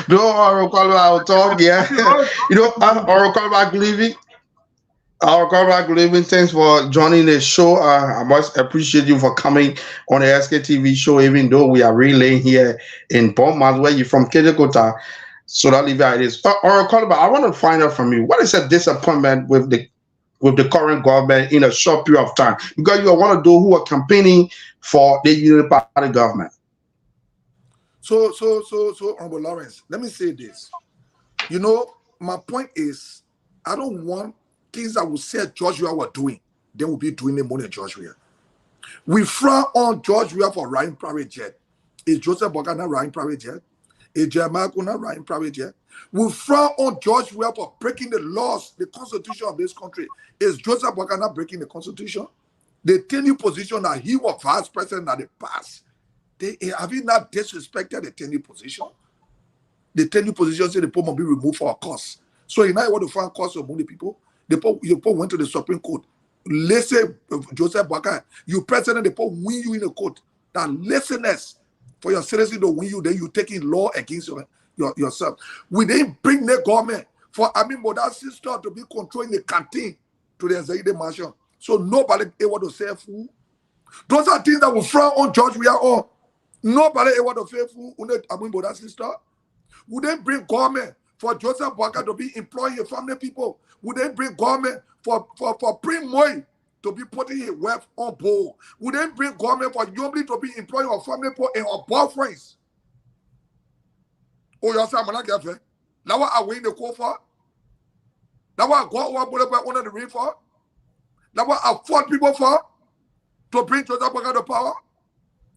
C: No, Oracle, I'll talk. Yeah, Oracle, good evening. Thanks for joining the show. I must appreciate you for coming on the SKTV show, even though we are relaying here in Beaumont, where you're from, Kejikota. So that leave it is. Oracle, I want to find out from you, what is a disappointment with the current government in a short period of time? Because you are one of those who are campaigning for the Unity Party government.
D: So, Honorable Lawrence, let me say this. My point is, I don't want things that will say George Weah were doing, then we'll be doing them more than George Weah. We frown on George Weah for riding private jet. Is Joseph Boga not riding private jet? Is Jeremiah not riding private jet? We frown on George Weah for breaking the laws, the constitution of this country. Is Joseph Boga not breaking the constitution? They tell you position that he was vice president at the past. Have you not disrespected the tenure position? The tenure position said the pope must be removed for a cause. So you now want to find cause among the people. The pope went to the Supreme Court. Let's say Joseph Boakai, you president, the pope win you in the court. That laziness for your citizens to win you, then you taking law against yourself. We didn't bring the government for Amin Boda's sister to be controlling the canteen to the Zaide mansion. So nobody able to say food. Those are things that will frown on George we are on. Nobody ever the faithful that sister. Would they bring government for Joseph Boakai to be employing your family people? Would they bring government for Prince Moy to be putting his wealth on board? Would they bring government for Yomli to be employing her family people and her boyfriends? Oh, you say I'm not getting. Now what are we in the call for? Now what I go over under the ring for? Now what I fought people for? To bring Joseph Boakai to power?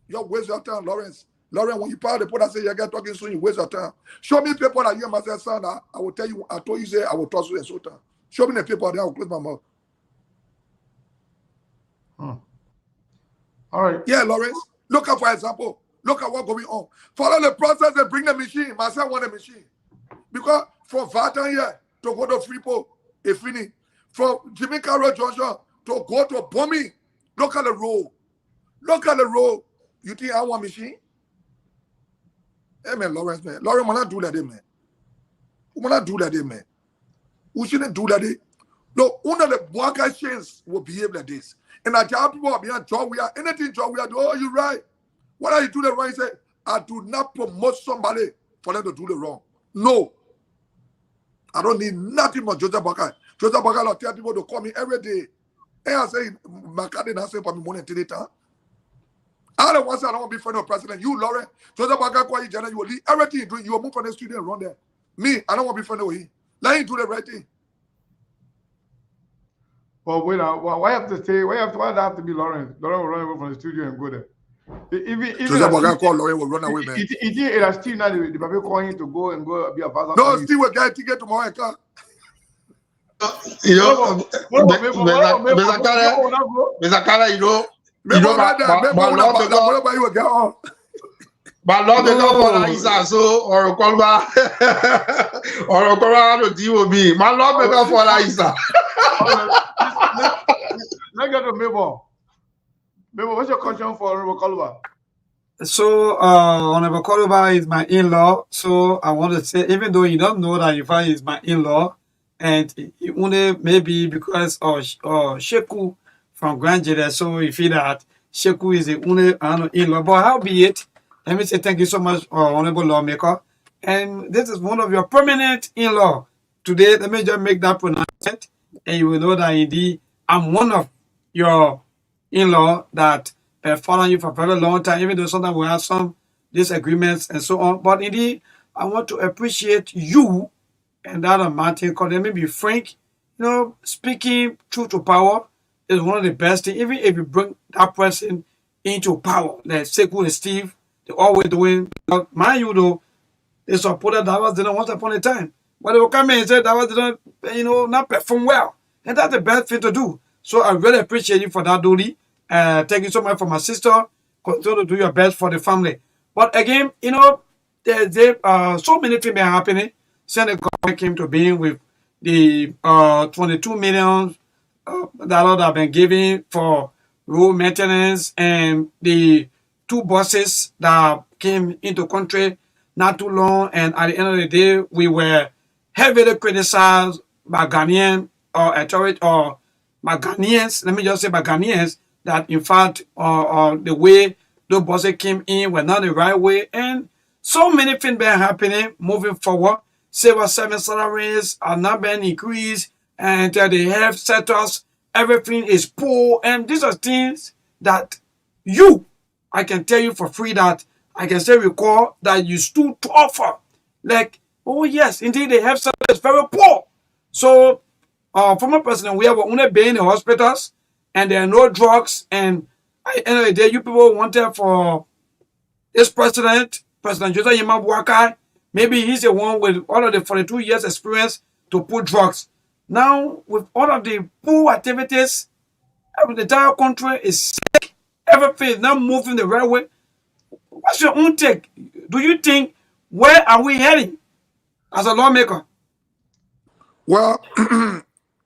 D: You waste your time, Lawrence. Lawrence, when you power the put and say you get talking soon, you waste your time. Show me people that you myself, son. I will tell you, I told you, say I will toss you and so time. Show me the people, then I will close my mouth.
E: All right.
D: Yeah, Lawrence. Look at, for example, look at what's going on. Follow the process and bring the machine. Myself want a machine. Because from Vatan here to go to Freeport, it's finished. From Jimmy Carroll Junction to go to Bombing, look at the road. Look at the road. You think I want a machine? Hey, man, Lawrence, man. Lawrence, will not do that, man. We will not do that, man. We shouldn't do that. No, one of the Boakai chains will behave like this. And I tell people, behind job we are, anything job we are, oh, you're right. What are you doing the wrong? He said, I do not promote somebody for them to do the wrong. No. I don't need nothing but Joseph Boakai. Joseph Boakai will tell people to call me every day. And I say, my card didn't say for me money until later. I don't want to say I don't want to be friend of president. You, Lauren, Joseph Boakai, call you, Jenna, you will leave everything you do. You will move from the studio and run there. Me, I don't want to be friend with him. Let him do the right thing.
E: Well, wait, why have to stay? Why do I have to be Lawrence? Lawrence will run away from the studio and go there. Even
D: Joseph Boakai call Lawrence will run away, man.
E: It has Steve now. The people calling him to go and be a pastor.
D: No, Steve will get a ticket tomorrow.
C: You know, Mr. Kara, you know, my Lord, the Lord for Isa, so or Kolba or Kolba to deal with me. My Lord, the Lord for Isa.
E: Let's get to Mabel. Mabel, what's your question for Honorable Kolba?
B: So, Honorable Kolba is my in-law. So, I want to say, even though you don't know that Ifa is my in-law, and only maybe because of Sheku from Grandjada, so you feel that Sheku is the only in-law. But how be it? Let me say thank you so much, Honorable Lawmaker. And this is one of your permanent in-law. Today, let me just make that pronouncement, and you will know that indeed I'm one of your in-law that following you for a very long time, even though sometimes we have some disagreements and so on. But indeed, I want to appreciate you and that of Martin, because let me be frank, you know, speaking truth to power is one of the best things. Even if you bring that person into power, like Sekou and Steve, they always doing, mind you though, they supported that was didn't once upon a time. But they will come in and say that was didn't, you know, not perform well. And that's the best thing to do. So I really appreciate you for that, Dodi. Thank you so much for my sister. Continue to do your best for the family. But again, you know, there's so many things are happening since the government came to being with the $22 million that have been given for road maintenance and the 2 buses that came into country not too long. And at the end of the day, we were heavily criticized by Ghanaian authority or by Ghanaians. Let me just say by Ghanaians that in fact the way those buses came in were not the right way. And so many things been happening moving forward. Civil service salaries are not being increased, and the health sectors, everything is poor. And these are things that I can tell you for free that I can still recall that you stood to offer. Like, oh yes, indeed, the health sector is very poor. So, former president, we have only been in the hospitals, and there are no drugs. And at the end of the day, you people wanted for this President Joseph Boakai, maybe he's the one with all of the 42 years experience to put drugs. Now, with all of the poor activities, the entire country is sick. Everything is not moving the right way. What's your own take? Do you think, where are we heading as a lawmaker?
D: Well,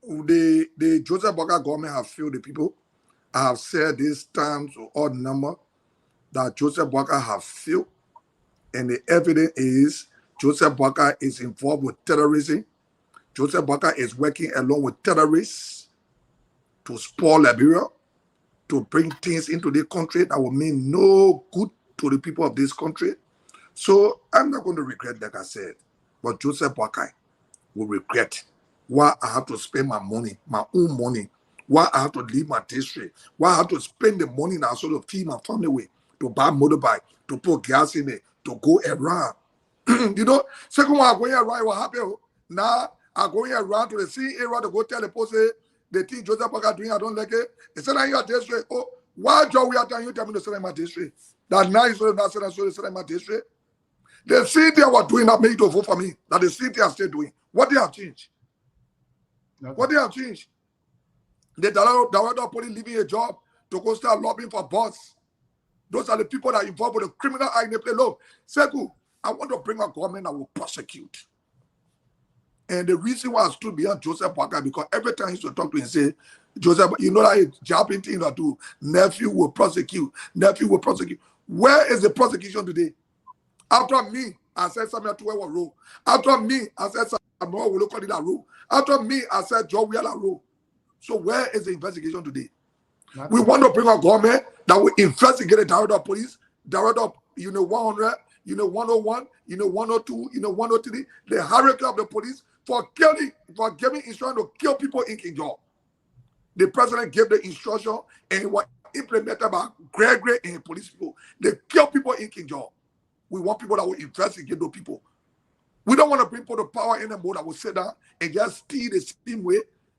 D: the Joseph Boakai government have failed the people. I have said this times or odd number that Joseph Boakai have failed. And the evidence is Joseph Boakai is involved with terrorism. Joseph Boakai is working along with terrorists to spoil Liberia. to bring things into the country that will mean no good to the people of this country. So I'm not going to regret, like I said, but Joseph Boakai will regret why I have to spend my money, my own money, why I have to leave my district, why I have to spend the money now so to feed my family with, to buy motorbike, to put gas in it, to go around. You know, second one, I'm going around, what happened? Now I'm going around to the sea area to go tell the post, the thing Joseph Boakai doing, I don't like it. They said, in your district, oh, why Joe we are telling you tell me to sell in my district? That now is not selling in my district. The city what doing that made to vote for me. That the city are still doing. What they have changed?
E: Okay.
D: What they have changed? The director of police leaving a job to go start lobbying for boss. Those are the people that are involved with the criminal act. They play low. Seku, I want to bring a government that will prosecute. And the reason why I stood behind Joseph Boakai, because every time he used to talk to him, say, Joseph, you know that jumping thing that do, nephew will prosecute, nephew will prosecute. Where is the prosecution today? After me, I said Samuel Tuwewa rule. After me, I said Samuel will look at that rule. After me, I said Joe Wheeler rule. So where is the investigation today?
E: Nothing.
D: We want to bring a government that will investigate the director of police, director of 100, 101, 102, 103, the hierarchy of the police for giving instruction to kill people in King George. The president gave the instruction and it was implemented by Gregory and police people. They kill people in King George. We want people that will investigate those people. We don't want to bring people to power anymore that will sit down and just steal the same way.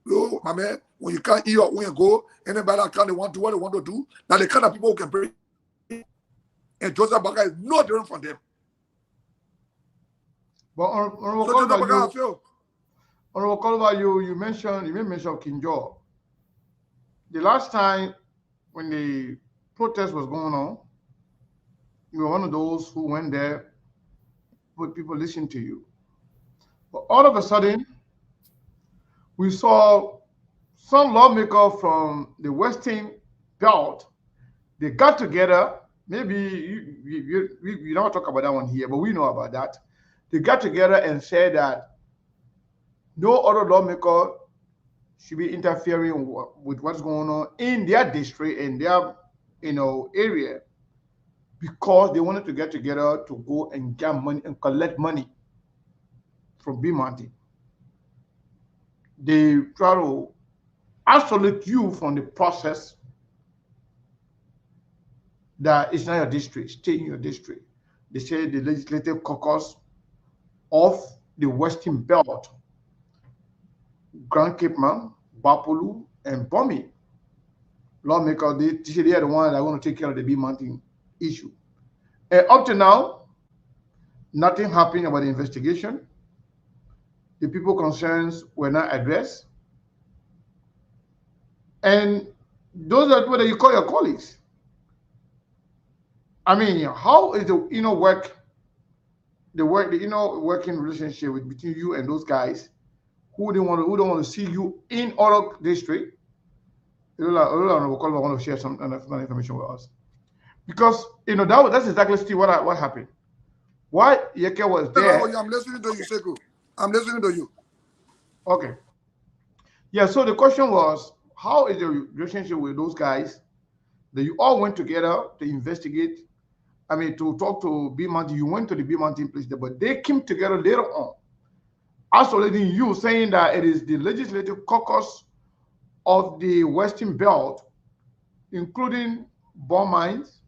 D: Oh, my man, when you can't eat or when you go, anybody that can, they want to do what they want to do. Now the kind of people who can bring. And Joseph Boakai is no different from them.
E: But Honorable Kolba, you mentioned King George. The last time when the protest was going on, you were one of those who went there, but people listened to you. But all of a sudden, we saw some lawmaker from the Western Belt. They got together. Maybe you don't talk about that one here, but we know about that. They got together and said that no other lawmaker should be interfering with what's going on in their district, in their area, because they wanted to get together to go and get money and collect money from B-Monty. They try to isolate you from the process that it's not your district, stay in your district. They say the legislative caucus of the Western Belt, Grand Cape Man, Bapolu, and Bomi lawmaker, they say they are the ones that want to take care of the B-Mountain issue. And up to now, nothing happened about the investigation. The people concerns were not addressed. And those are what you call your colleagues. I mean, how is the working relationship between you and those guys who don't want to see you in other district? Want to share some information with us, because that's exactly still what happened. Why Yeke was there?
D: I'm listening to you, Seku. I'm listening to you.
E: Okay. Yeah. So the question was, how is the relationship with those guys that you all went together to investigate? I mean, to talk to B-Mountain. You went to the B-Mountain place there, but they came together later on, isolating you, saying that it is the legislative caucus of the Western Belt, including bomb mines,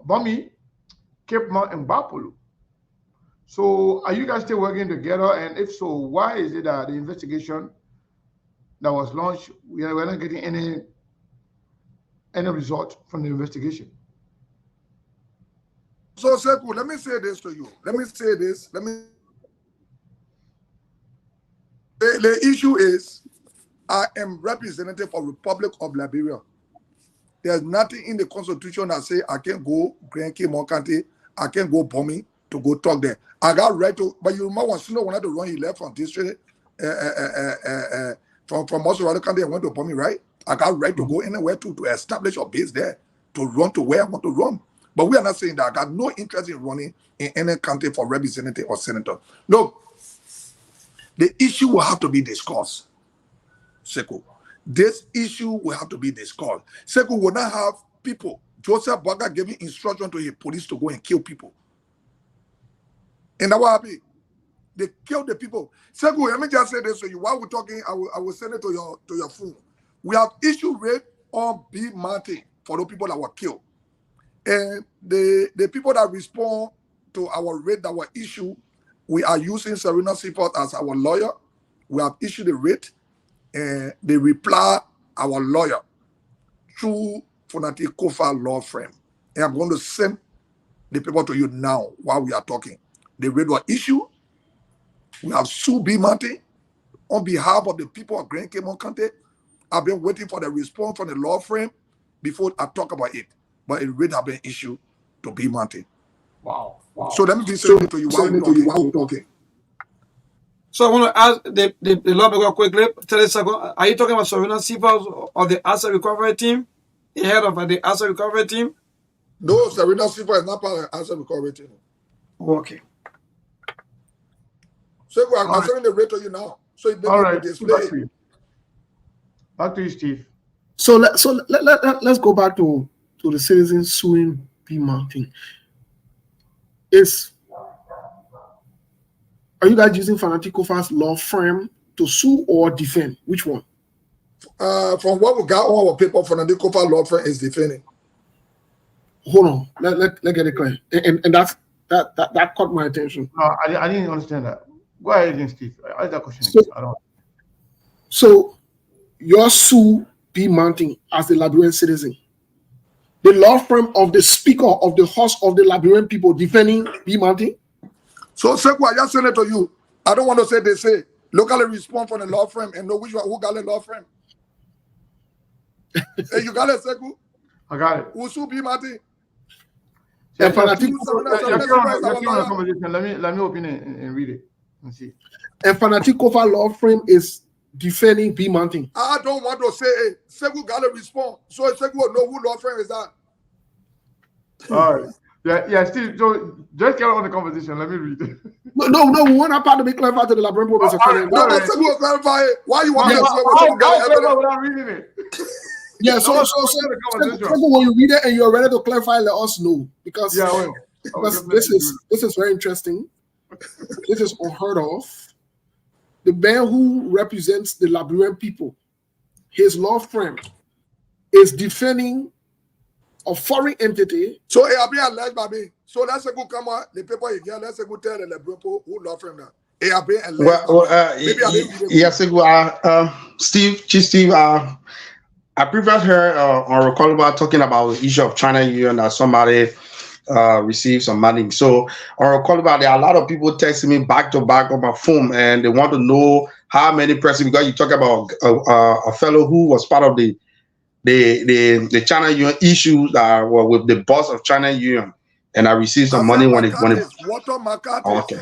E: Bomi, Cape Man, and Bapolu. So are you guys still working together? And if so, why is it that the investigation that was launched, we're not getting any result from the investigation?
D: So, Seku, let me say this to you. The issue is, I am representative of Republic of Liberia. There's nothing in the Constitution that say I can go Grand Cape County, I can go bombing to go talk there. I got right to, but you might want to know when I had to run, he left from district, from Mosurado County and went to bombing, right? I got right to go anywhere to establish a base there, to run to where I want to run. But we are not saying that I got no interest in running in any county for representative or senator. Look, the issue will have to be discussed. Sekou. This issue will have to be discussed. Sekou will not have people. Joseph Boakai giving instruction to his police to go and kill people. And that what happened. They killed the people. Sekou, let me just say this to you. While we're talking, I will send it to your phone. We have issue rate on B Mountain for the people that were killed. And the people that respond to our rate that were issued, we are using Serena Seaford as our lawyer. We have issued the rate, and they reply our lawyer through Fonati Kofa law firm. And I'm going to send the paper to you now while we are talking. The rate was issued. We have sued B Mountain on behalf of the people of Grand Cayman County. I've been waiting for the response from the law firm before I talk about it. But a rate has been issued to B Mountain.
B: Wow.
D: So let me be saying it to you while we're talking.
B: So I want to ask the lawmaker quickly. 30 seconds. Are you talking about Serena Seaford or the asset recovery team? The head of the asset recovery team?
D: No, Serena Seaford is not part of the asset recovery team.
B: Okay.
D: So I'm sending the rate to you now. So it may be displayed.
E: Back to you, Steve.
A: So let's go back to the citizens suing B Mountain. Are you guys using Fonati Kofa's law firm to sue or defend? Which one?
D: From what we got on our paper, Fonati Kofa law firm is defending.
A: Hold on, let get it clear. And that caught my attention.
E: No, I didn't understand that. Go ahead, Steve. I that question.
A: So your sue B Mountain as the Liberian citizen. The law firm of the Speaker of the House of the Liberian people defending B Mountain.
D: So, Sekou, I just send it to you. I don't want to say they say. Locally respond from the law firm and know which one, who got the law firm. Hey, you got it, Sekou?
E: I got it.
D: Who sue B Mountain?
E: Let me open it and read it and see.
A: And Fonati Kofa law firm is defending B Mountain.
D: I don't want to say, hey, Sekou got to respond. So Sekou will know who law firm is that.
E: All right. Yeah, Steve, so just get on the conversation. Let me read it.
A: No, we want that part to be clarified to the Liberian people.
D: No, but Sekou will clarify it. Why you want to
E: Sekou without reading it?
A: Yeah, so when you read it and you're ready to clarify, let us know. Because this is very interesting. This is unheard of. The man who represents the Liberian people, his law firm, is defending a foreign entity.
D: So it have been alleged by me. So let's go come on the paper again. Let's go tell the Liberian people who law firm that. It have been alleged.
C: Chief Steve, I previously heard on recall about talking about the issue of China Union that somebody received some money. So on recall about there are a lot of people texting me back to back on my phone and they want to know how many person, because you talk about a fellow who was part of the China Union issues that were with the boss of China Union, and I received some money when it
D: Walter McCarthy.
C: Okay.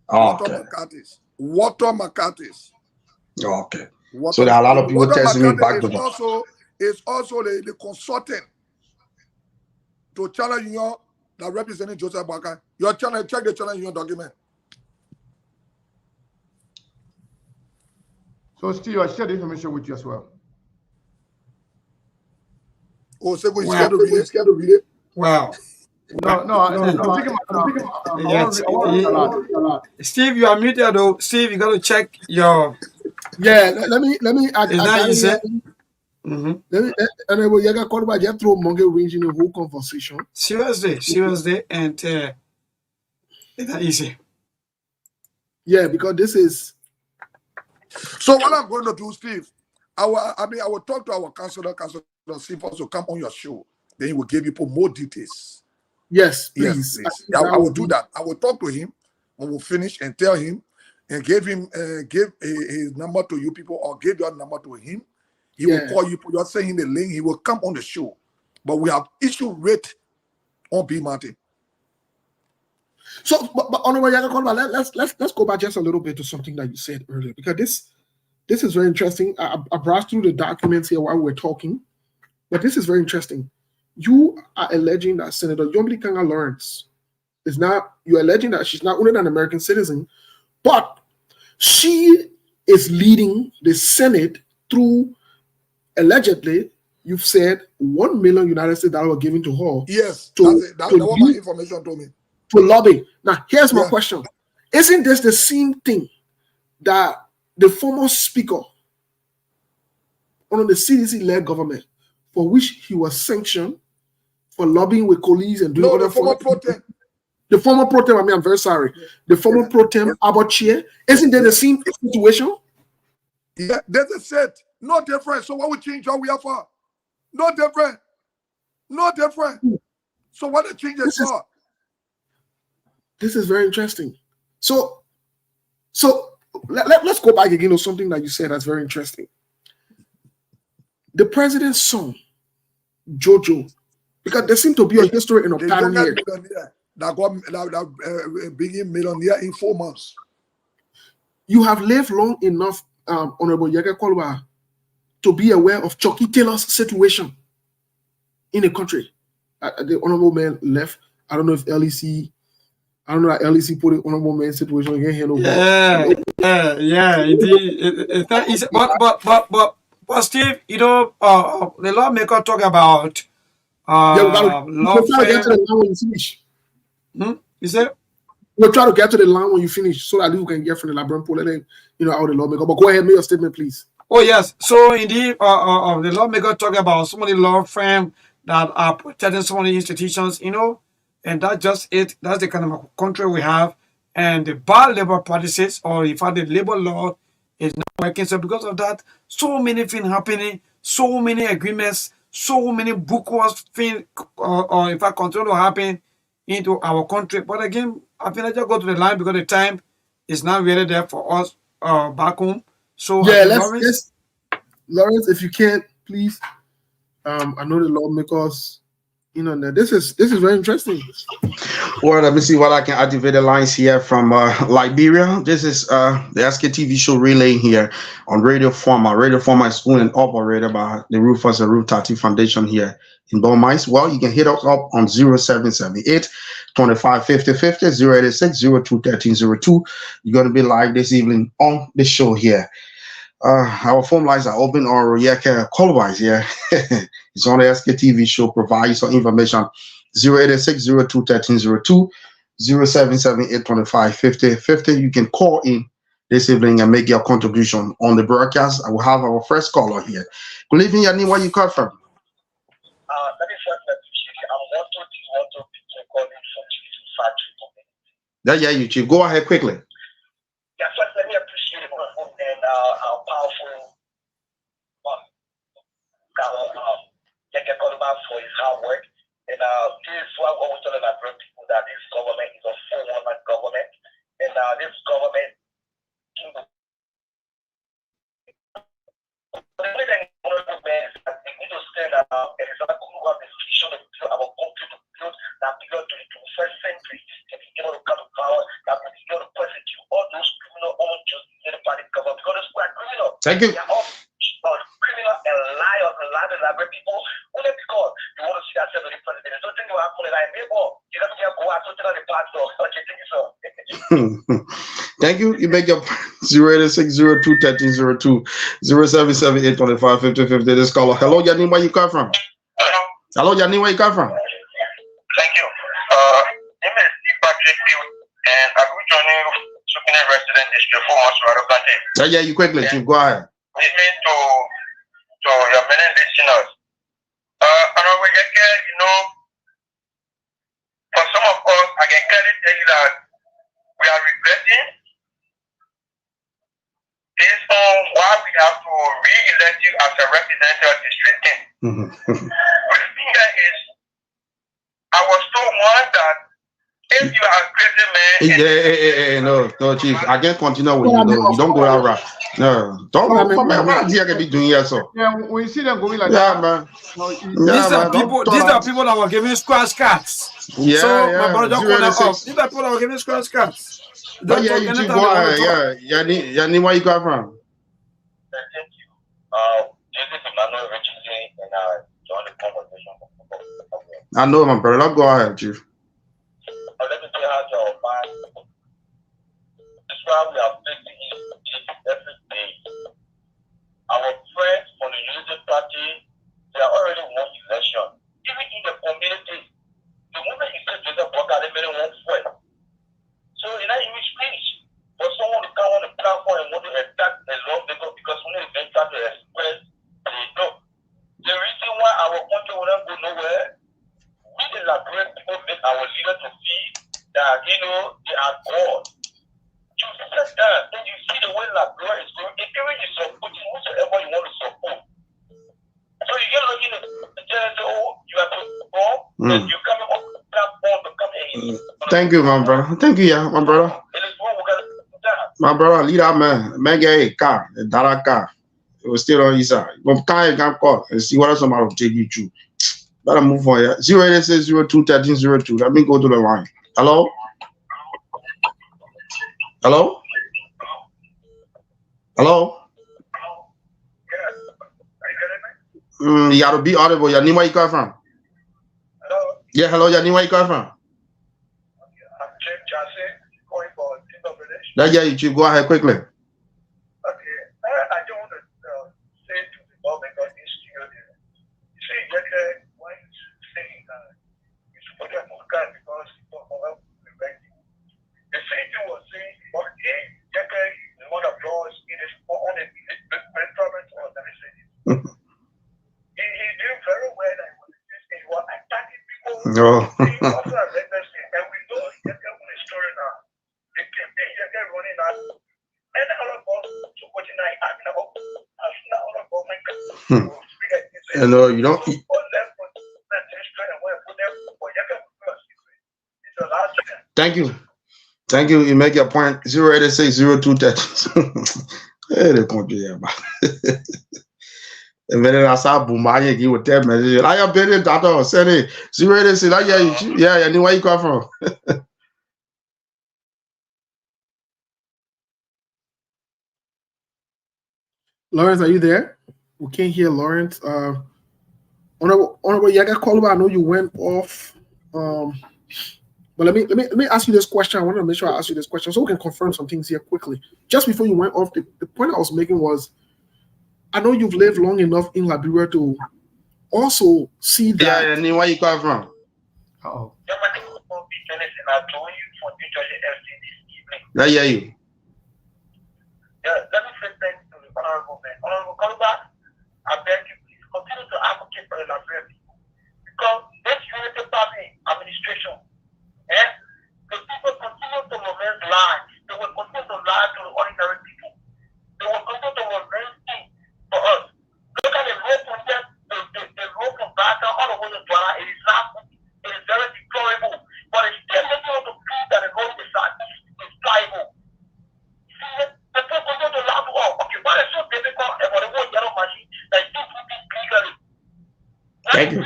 D: Walter McCarthy.
C: Okay. So there are a lot of people texting me back to back.
D: It's also the consultant to China Union that representing Joseph Boakai. Your channel, check the China Union document.
E: So Steve, I shared the information with you as well.
D: Oh, so we scared to read it.
B: Wow.
E: No.
B: Steve, you are muted though. Steve, you got to check your.
A: Yeah, let me.
B: Is that you said?
A: And then we got called by Jethro Monge range in the whole conversation.
B: Seriously, and is that easy?
A: Yeah, because this is.
D: So what I'm going to do, Steve, I will talk to our counselor Seaford to come on your show. Then he will give you more details.
A: Yes, please.
D: Yes, please. I will do that. I will talk to him when we finish and tell him and give his number to you people or give your number to him. He will call you. You're saying the link. He will come on the show. But we have issue rate on B Mountain.
A: So, but Honorable Yaga, let's go back just a little bit to something that you said earlier, because this is very interesting. I browsed through the documents here while we were talking, but this is very interesting. You are alleging that Senator Yombili Kanga Lawrence is not. You're alleging that she's not only an American citizen, but she is leading the Senate through, allegedly, you've said $1 million United States dollars were given to her.
D: Yes,
A: to
D: that's what my information told me.
A: To lobby. Now, here's my
D: Yeah.
A: question. Isn't this the same thing that the former speaker under the CDC-led government, for which he was sanctioned for lobbying with colleagues and doing other
D: the former pro tem.
A: The former pro tem, I mean, I'm very sorry. The former pro tem Abbott chair, isn't there the same situation?
D: Yeah, there's a set. No different. So what would change what we are for? No different. No different. So what the change is for?
A: This is very interesting. So let's go back again to something that you said that's very interesting. The president's son, Jojo, because there seems to be a history in
D: The
A: Ontario
D: youngest
A: here.
D: millionaire that got being millionaire in 4 months.
A: You have lived long enough, Honorable Yege Kolwa, to be aware of Chucky Taylor's situation in the country. The honorable man left. I don't know if LEC. I don't know how LEC put it honorable man situation again here.
B: Yeah. Indeed. But Steve, you know, the lawmaker talk about
A: we'll try to get to the line when you finish.
B: You said?
A: We'll try to get to the line when you finish, so that you can get from the librarian pool and then out the lawmaker. But go ahead, make your statement, please.
B: Oh yes. So indeed, the lawmaker talk about so many law firms that are protecting so many institutions, and that's just it. That's the kind of country we have. And the bad labor practices, or in fact the labor law, is not working. So because of that, so many things happening, so many agreements, so many bookworms things, or in fact continue to happen into our country. But again, I think I just go to the line because the time is not really there for us back home. So
A: yeah, let's Lawrence, if you can, please. I know the lawmakers, this is very interesting.
C: Well, let me see what I can activate the lines here from Liberia. This is the SKTV show relaying here on Radio Forma. Radio Forma is owned and operated by the Rufus and Ruth Tati Foundation here in Beaumont. Well, you can hit us up on 0778 25 50 50 086 02 1302. You're going to be live this evening on the show here. Our phone lines are open, or call-wise, it's on the SKTV show. Provide some information. 086 02 1302 0778 25 50 50. You can call in this evening and make your contribution on the broadcast. I will have our first caller here. Good evening, Yanni. Where you come from?
F: Let me first appreciate you. I'm one to people calling from factory.
C: Yeah, you chief. Go ahead quickly.
F: Yeah, first let me appreciate and our powerful for his hard work. And this is what we're telling our people, that this government is a 4-1 government, and this government. The only thing I want to do is that we need to stand up and it's not going to have the vision to build our country, to build that bigger to the 21st century, to be able to come to power, that will be able to persecute all those criminal unjust party government, because we're criminal.
C: Thank you.
F: They are all criminal and liars and library people. Only because you want to see that the president. Don't think you are calling like me, you got to go out to the party. Okay, thank you, sir.
C: Thank you. You make your 086 02 1302 0778 25 50 50. This caller. Hello, Yanni, where you come from? Hello, Yanni, where you come from?
F: Thank you. Name is Steve Patrick, and I'm joining Superior Resident District 4 months out of country.
C: Yeah, you quickly, Chief. Go ahead.
F: Listening to your many listeners. For some of us, I can clearly tell you that we are regretting based on why we have to re-elect you as a representative of District 10. The thing is, I was told once that if you are a crazy man,
C: no, Chief. I can't continue with you. No, you don't go that route. No, don't go. What are you doing here, so?
E: Yeah, when you see them going like
C: Yeah,
E: that,
C: man.
B: These are people that were giving scratch cards.
C: Yeah,
B: So
C: yeah.
B: my brother don't call them off.
C: 086.
B: These are people that were giving scratch cards.
C: Yeah, you Chief. Go ahead. Yeah, Yanni, where you come from?
F: thank you. This is Emmanuel Richardson, and join the conversation.
C: I know, my brother. Go ahead, Chief.
F: Let me tell you how to mind. This is why we are facing it every day. Our prayer know they are God. You sit there and you see the way that God is going. If you really support whosoever you want to support. So you get looking at the judge, oh, you have to go, and you come up with that phone to come in.
C: Thank you, my brother. Thank you, yeah, my brother.
F: It is what we're going to do that.
C: My brother, lead that man. Man, get a car, a dollar car. It was still on his side. But time you can call and see what else somebody will take you through. Better move on, yeah. 086021302. Let me go to the line. Hello? Hello? Hello? You gotta be audible. Yeah, where you come from?
F: Hello?
C: Yeah, hello, yeah, where you come from?
F: I'm Jim Jassy, calling for Timber Village.
C: Yeah, you should go ahead quickly.
F: Okay. I don't want to say to the Lawmaker in studio there. You see, why you saying you support them for God because you don't want to prevent you. The same thing was saying, but if the one of laws, it is on the government organization. He did very well and he was attacking people.
C: No.
F: He also a legacy, and we know the story now. The campaign running out, and all of us supporting I mean, all of us.
C: No, you don't. Thank you. Thank you. You make your point. 0860213. Hey, they can't be here, man. And then I saw Bumaya, you would tell me, I have been in that or send it. 086, yeah, anywhere you come from.
A: Lawrence, are you there? We can't hear Lawrence. Honorable Yaga Koluba, I know you went off. But let me ask you this question. I want to make sure I ask you this question so we can confirm some things here quickly. Just before you went off, the point I was making was, I know you've lived long enough in Liberia to also see that.
C: Yeah, where you come from?
E: Oh.
C: I hear you.
F: Yeah, let me say thanks to the Honorable Man. Honorable Koluba, I beg you, please continue to advocate for the Liberian people. Because this unity party administration, the people continue to remain lies. They will continue to lie to the ordinary people. They will continue to remain things for us. Look at the road from them, the road from Bata all the way to Douala. It is not, it is very deplorable. But it's still making us to feel that the road is pliable. See, the people continue to lie to us. Okay, what is so difficult about the whole yellow machine that you do this legally?
C: Thank you.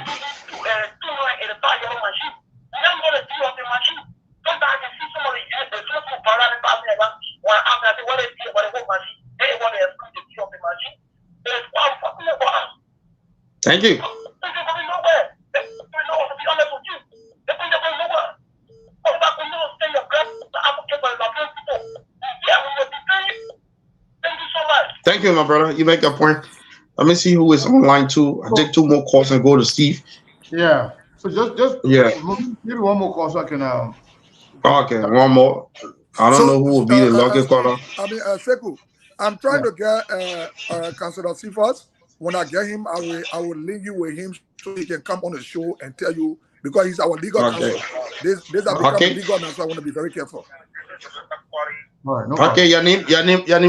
C: Thank you. Thank you, my brother. You make a point. Let me see who is online too. I take 2 more calls and go to Steve.
E: Yeah. So just
C: Yeah.
E: maybe one more call so I can
C: Okay, one more. I don't know who will be the lucky caller.
D: I mean, Sekou, I'm trying to get Councilor Sifas. When I get him, I will link you with him so he can come on the show and tell you, because he's our legal counsel. This have become legal now, so I want to be very careful.
E: All right, no
C: Okay, your name,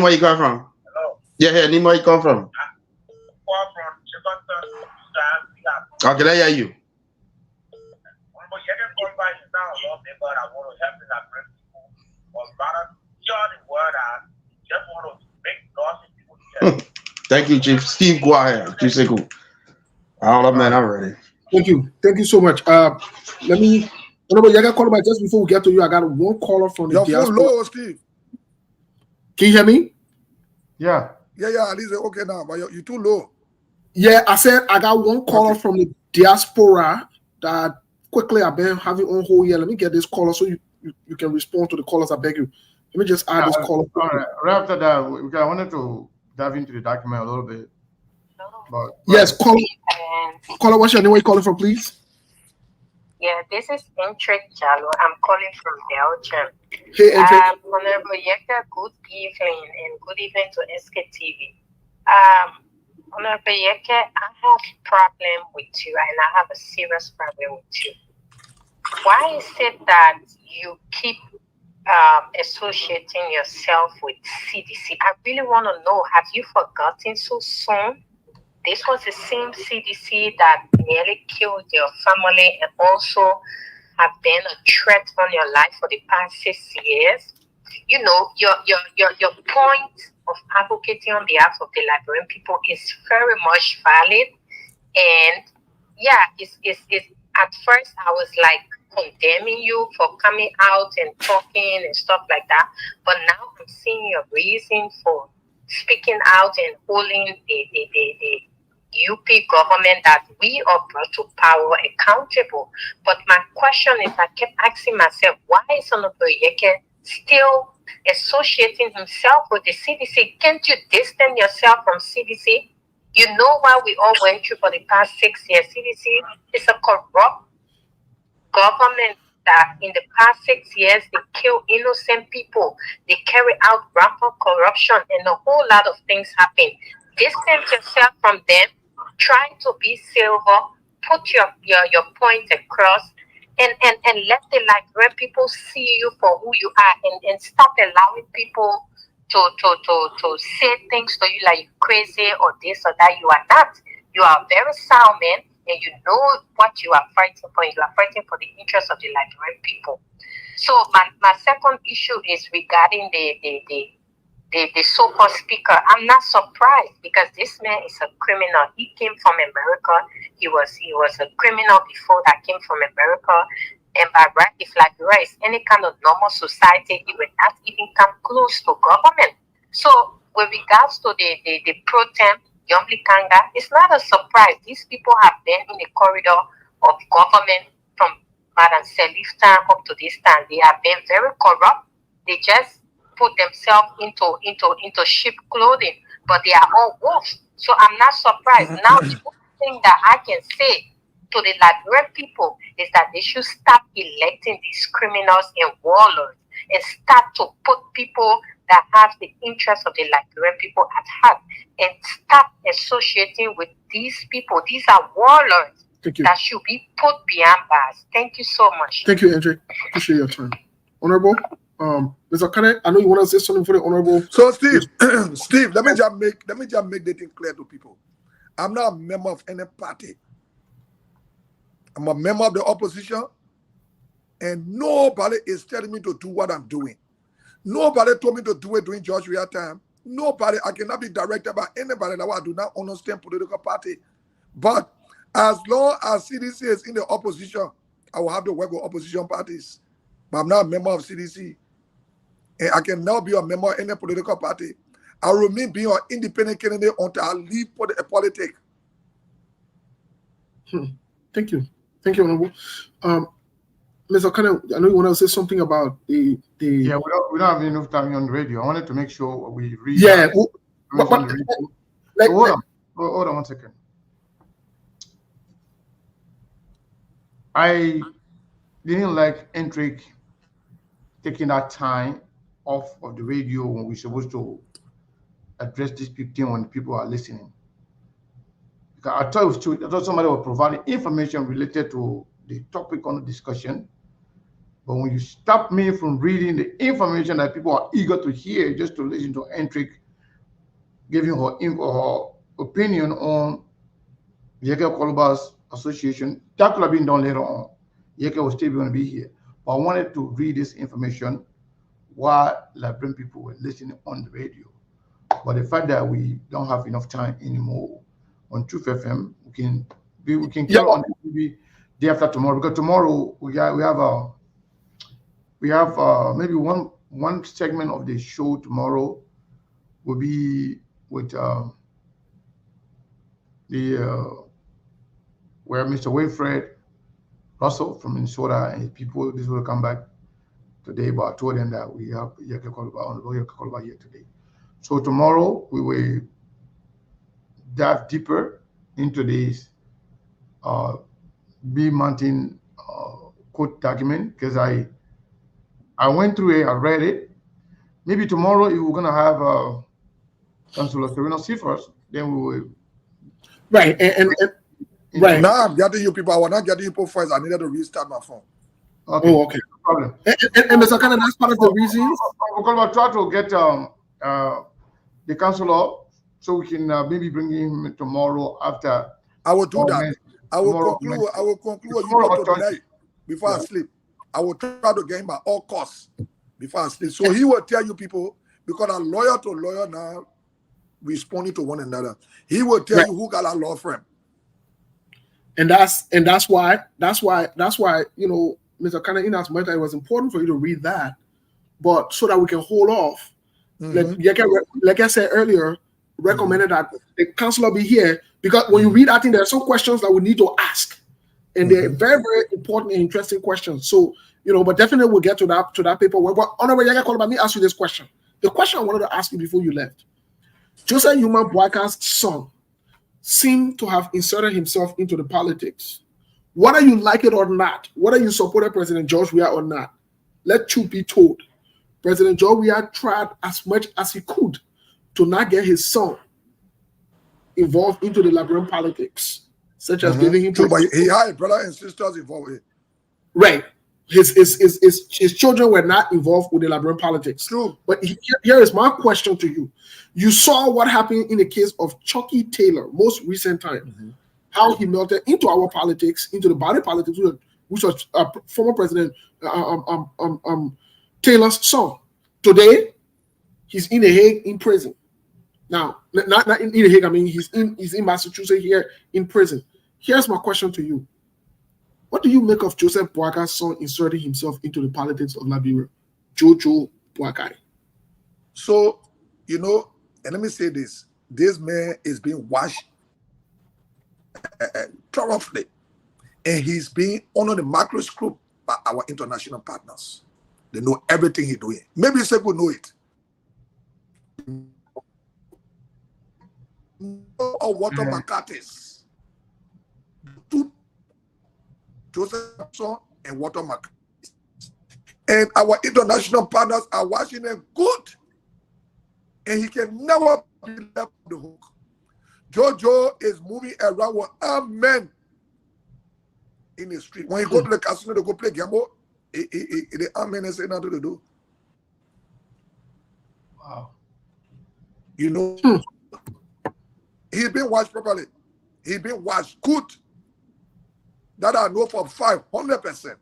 C: where you come from?
F: Hello.
C: Yeah, your name, where you come from? Okay, I hear you. Thank you, Chief. Steve, go ahead. Chief Sekou. All right, man, I'm ready.
A: Thank you so much. Let me. Honorable Yaga Koluba, just before we get to you, I got one caller from the
D: Your
A: diaspora.
D: phone low, Steve.
A: Can you hear me?
E: Yeah.
D: Yeah, at least okay now, but you're too low.
A: Yeah, I said I got one caller from the diaspora that quickly I've been having on hold here. Let me get this caller so you can respond to the callers. I beg you. Let me just add this caller.
E: All right. Right after that, I wanted to dive into the document a little bit. But
A: yes, caller, what's your name? Where you calling from, please?
G: Yeah, this is Intric Jalo. I'm calling from Belgium.
A: Hey, Intric.
G: Honorable Yeka, good evening, and good evening to SKTV. Honorable Yeka, I have a problem with you, and I have a serious problem with you. why is it that you keep associating yourself with CDC? I really want to know, have you forgotten so soon? This was the same CDC that nearly killed your family and also have been a threat on your life for the past 6 years. You know, your point of advocating on behalf of the Liberian people is very much valid. And yeah, it's at first I was like condemning you for coming out and talking and stuff like that. But now I'm seeing your reason for speaking out and holding the UP government that we are brought to power accountable. But my question is, I kept asking myself, why is Honorable Yeke still associating himself with the CDC? Can't you distance yourself from CDC? You know what we all went through for the past 6 years. CDC is a corrupt government that in the past 6 years, they kill innocent people. They carry out rampant corruption and a whole lot of things happen. Distance yourself from them. Try to be silver. Put your point across. And let the Liberian people see you for who you are, and stop allowing people to say things to you like you're crazy or this or that. You are not. You are a very sound man, and you know what you are fighting for. You are fighting for the interests of the Liberian people. So my second issue is regarding the so-called speaker. I'm not surprised because this man is a criminal. He came from America. He was a criminal before that came from America. And by right, if Liberia is any kind of normal society, he will not even come close to government. So with regards to the pro tem, Yomli Kanga, it's not a surprise. These people have been in the corridor of government from Madam Selif's time up to this time. They have been very corrupt. They just put themselves into sheep clothing, but they are all wolves. So I'm not surprised. Now, the only thing that I can say to the Liberian people is that they should stop electing these criminals and warlords and start to put people that have the interests of the Liberian people at heart and stop associating with these people. These are warlords that should be put behind bars. Thank you so much.
A: Thank you, Andre. Appreciate your time. Honorable, Mr. Kane, I know you want to say something for the honorable.
D: So, Steve, Steve, let me just make the thing clear to people. I'm not a member of any party. I'm a member of the opposition, and nobody is telling me to do what I'm doing. Nobody told me to do it during George Weah time. Nobody, I cannot be directed by anybody that I do not understand political party. But as long as CDC is in the opposition, I will have to work with opposition parties. But I'm not a member of CDC. And I can now be a member of any political party. I will remain being an independent candidate until I leave for the politics.
A: Thank you. Thank you, Honorable. Mr. Kane, I know you want to say something about the.
E: Yeah, we don't have enough time on the radio. I wanted to make sure we read.
A: Yeah,
E: hold on 1 second. I didn't like Entric taking that time off of the radio when we're supposed to address this thing when people are listening. Because I thought somebody was providing information related to the topic on the discussion. But when you stop me from reading the information that people are eager to hear, just to listen to Entric giving her opinion on Yeke Koluba's association, that could have been done later on. Yeke was still going to be here. But I wanted to read this information while Liberian people were listening on the radio. But the fact that we don't have enough time anymore on Truth FM, we can carry on the TV day after tomorrow, because tomorrow we have maybe one segment of the show tomorrow will be with where Mr. Wilfred Russell from Minnesota and people. This will come back today, but I told them that we have Yeke Koluba here today. So tomorrow we will dive deeper into this B Mountain court document, because I went through it, I read it. Maybe tomorrow, if we're gonna have Councilor Serena Seafors, then we will.
A: Right, and right.
D: Now I'm getting you people. I was not getting you people first. I needed to restart my phone.
E: Okay.
A: Oh, okay.
E: No problem.
A: And Mr. Cannon, that's part of the reasons.
E: We'll try to get the councillor so we can maybe bring him tomorrow after.
D: I will do that. I will conclude you go to tonight before I sleep. I will try to get him at all costs before I sleep. So he will tell you people, because I'm lawyer to lawyer now, responding to one another. He will tell you who got a law firm. And that's why, you know, Mr. Cannon, in as much as it was important for you to read that, but so that we can hold off. Like I said earlier, recommended that the councillor be here, because when you read that thing, there are some questions that we need to ask, and they're very, very important and interesting questions. So, you know, but definitely we'll get to that paperwork. But Honorable Yaga, let me ask you this question. The question I wanted to ask you before you left: Joseph Yuma Boakar's son seemed to have inserted himself into the politics. Whether you like it or not, whether you supported President George Weah or not, let truth be told, President George Weah tried as much as he could to not get his son involved into the Liberian politics, such as giving him. True, but he had brothers and sisters involved with it.
A: Right. His children were not involved with the Liberian politics.
D: True.
A: But here is my question to you. You saw what happened in the case of Chucky Taylor, most recent time. How he melted into our politics, into the body politics, which was former President Taylor's son. Today, he's in The Hague in prison. Now, not in The Hague. I mean, he's in Massachusetts here in prison. Here's my question to you: what do you make of Joseph Boakar's son inserting himself into the politics of Liberia, Jojo Boakari?
D: So, you know, and let me say this: this man is being watched thoroughly, and he's being under the microscope by our international partners. They know everything he's doing. Maybe some people know it. Or Walter McCarthy's. Two, Josephson and Walter McCarthy. And our international partners are watching him good. And he can never be left on the hook. Jojo is moving around with armed men in the street. When you go to the casino to go play gamble, the armed men say nothing to do.
E: Wow.
D: You know, he's been watched properly. He's been watched good. That I know for 500%.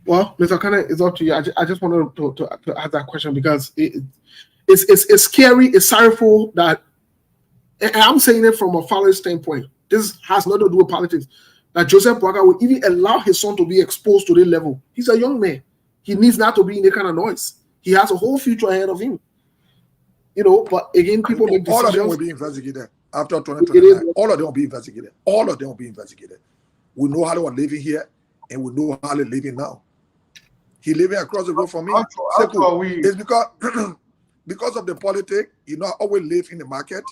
A: Well, Mr. Cannon, it's up to you. I just wanted to ask that question because it's scary, it's sorrowful that, and I'm saying it from a father's standpoint. This has nothing to do with politics. That Joseph Boakar would even allow his son to be exposed to this level. He's a young man. He needs not to be in that kind of noise. He has a whole future ahead of him. You know, but again, people make decisions.
D: All of them will be investigated after 2029. All of them will be investigated. All of them will be investigated. We know how they were living here, and we know how they're living now. He living across the road from me. It's because of the politics. You know, I always live in the market.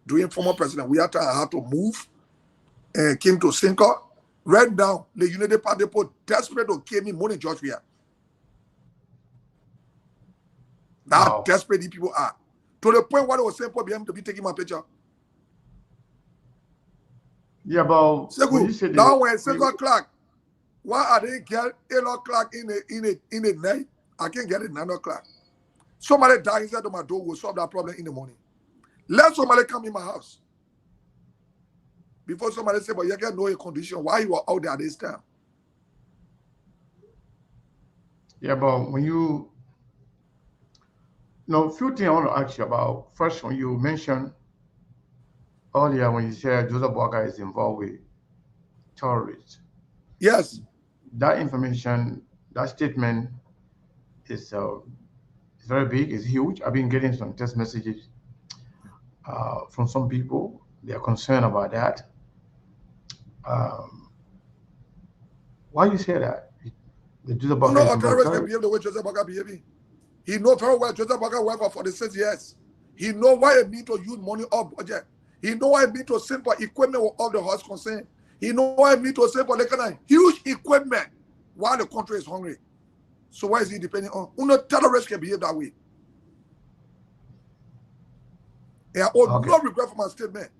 D: During former President Weah, I had to move and came to Sinker. Right now, the Unity Party people desperate to give me money, George Weah. How desperate these people are. To the point where they were saying for them to be taking my picture.
E: Yeah, but
D: now when 6 o'clock, why are they get 8 o'clock in the night? I can't get it 9 o'clock. Somebody died inside of my door will solve that problem in the morning. Let somebody come in my house. Before somebody say, but you can't know a condition why you are out there at this time.
E: Yeah, but when you know, a few things I want to ask you about. First, when you mentioned earlier when you said Joseph Boakar is involved with terrorists.
D: Yes.
E: That information, that statement is very big, it's huge. I've been getting some text messages from some people. They are concerned about that. Why you say that? The Joseph Boakar
D: is terrorists can behave the way Joseph Boakar behaving. He knows very well Joseph Boakar worked for 46 years. He knows why it means to use money off budget. He knows why it means to send for equipment with all the house concerned. He knows why it means to send for the kind of huge equipment while the country is hungry. So why is he depending on? No terrorists can behave that way. And I owe no regret for my statement.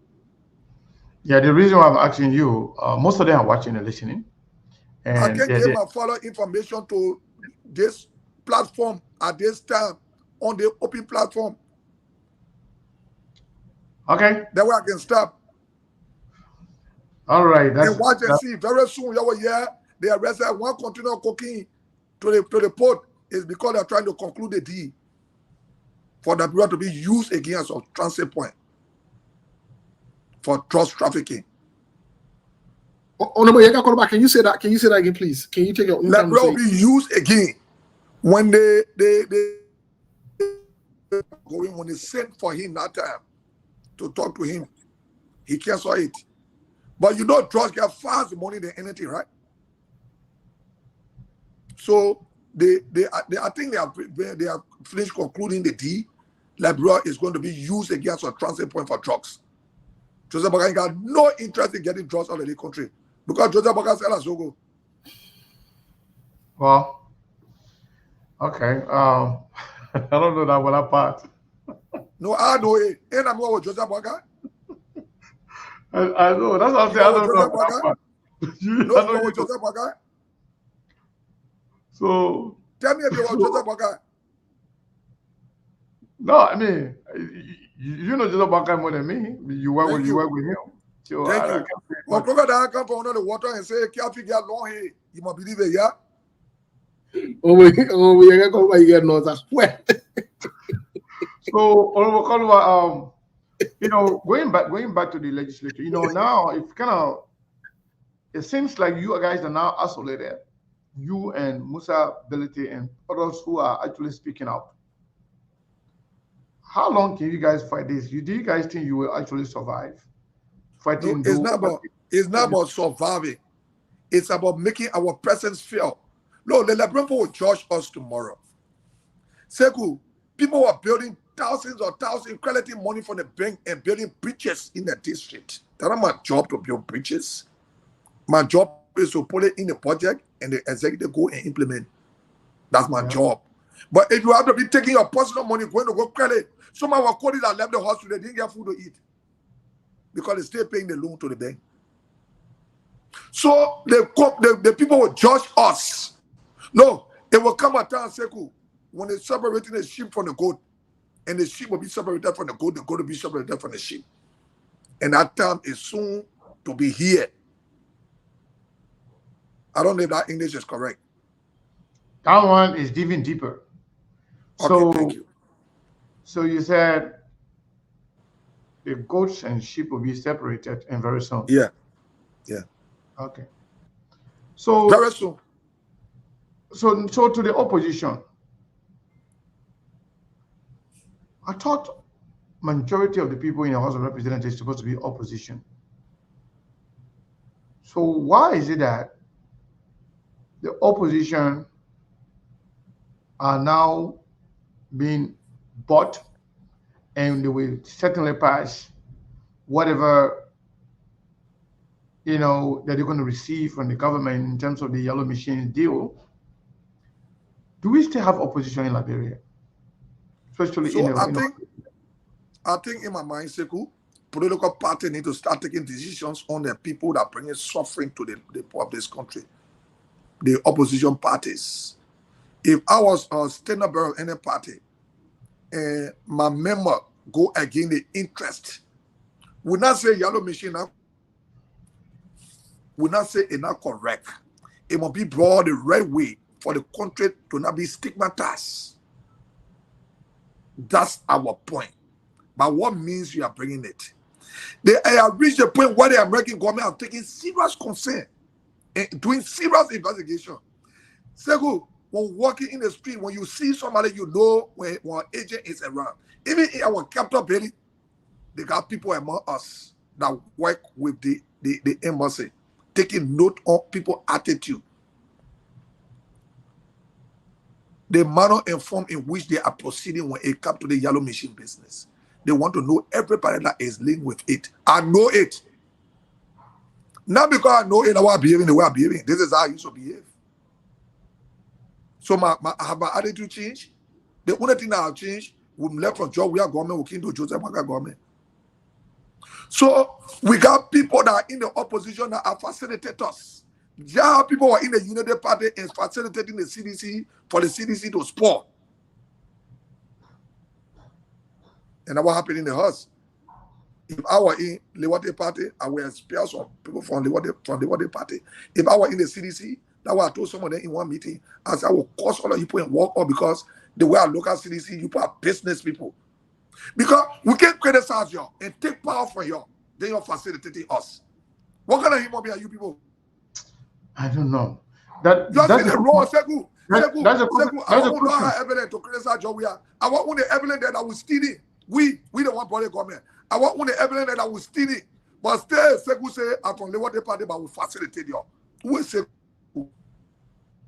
E: Yeah, the reason why I'm asking you, most of them are watching and listening. And
D: I can give my follow information to this platform at this time on the open platform.
E: Okay.
D: That way I can stop.
E: All right.
D: And watch and see. Very soon, they arrested one container of cocaine to the port is because they're trying to conclude the deal for the period to be used again as a transit point for drugs trafficking.
A: Oh no, but call back. Can you say that? Can you say that again, please? Can you take your own time?
D: That will be used again when they going when they sent for him that time to talk to him. He canceled it. But you know, drugs get fast money than anything, right? So I think they are finished concluding the deal. Liberia is going to be used against a transit point for drugs. Joseph Baga got no interest in getting drugs out of the country because Joseph Baga said so go.
E: Well, okay. I don't know that one part.
D: No, I know it. And I'm going with Joseph Baga.
E: I know. That's what I'm saying. I don't know that part.
D: No, I'm going with Joseph Baga.
E: So
D: tell me if you want Joseph Baga.
E: No, I mean, you know Joseph Baga more than me. You work with him. So
D: thank you. Well, crocodile come from under the water and say, "Can't you get long hair?" You must believe it, yeah.
A: We get no that's wet.
E: So, you know, going back to the legislature, you know, now it seems like you guys are now isolated. You and Musa Belete and others who are actually speaking out. How long can you guys fight this? Do you guys think you will actually survive fighting?
D: No, it's not about surviving. It's about making our presence felt. No, the Liberian people will judge us tomorrow. Seku, people are building thousands collecting money from the bank and building bridges in the district. That's not my job to build bridges. My job is to put it in the project and the executive go and implement. That's my job. But if you have to be taking your personal money, going to go credit, some of our colleagues that left the hospital, they didn't get food to eat because they're still paying the loan to the bank. So the people will judge us. No, it will come a time, Seku, when they're separating the sheep from the goat, and the sheep will be separated from the goat will be separated from the sheep. And that time is soon to be here. I don't know if that English is correct.
E: That one is even deeper.
D: Okay, thank you.
E: So you said the goats and sheep will be separated and very soon.
D: Yeah.
E: Okay. So
D: very soon.
E: So to the opposition, I thought majority of the people in the House of Representatives are supposed to be opposition. So why is it that the opposition are now being bought and they will certainly pass whatever, you know, that they're going to receive from the government in terms of the yellow machine deal? Do we still have opposition in Liberia? Especially
D: I think in my mind, Seku, political party need to start taking decisions on the people that bring suffering to the poor of this country. The opposition parties. If I was a standard bearer of any party, and my member go against the interest, we not say yellow machine now. We not say it's not correct. It must be brought the right way for the country to not be stigmatized. That's our point. But what means you are bringing it? They have reached the point where the American government are taking serious concern and doing serious investigation. Segu, when walking in the street, when you see somebody, you know when an agent is around. Even in our capital belly, they got people among us that work with the embassy, taking note of people's attitude. The manner and form in which they are proceeding when it comes to the yellow machine business. They want to know everybody that is linked with it. I know it. Not because I know it, I was behaving the way I'm behaving. This is how I used to behave. So have my attitude changed? The only thing that I've changed, we left from job, we are government, we came to Joseph Baga government. So we got people that are in the opposition that are facilitators. There are people who are in the United Party and facilitating the CDC for the CDC to spoil. And that what happened in the house. If I were in the Liberty Party, I would expel some people from the Liberty Party. If I were in the CDC, that what I told someone in one meeting, I said I will cause all of you people and walk up because the way I look at CDC, you people are business people. Because we can't criticize you and take power from you. Then you're facilitating us. What kind of human being are you people?
E: I don't know. That's
D: the wrong Segu.
E: That's a
D: I don't have evidence to criticize you. I want the evidence that I was stealing. We the one body government. I want the evidence that I was stealing. But still, Segu say I'm from the Liberty Party, but we facilitate you. Who is Segu?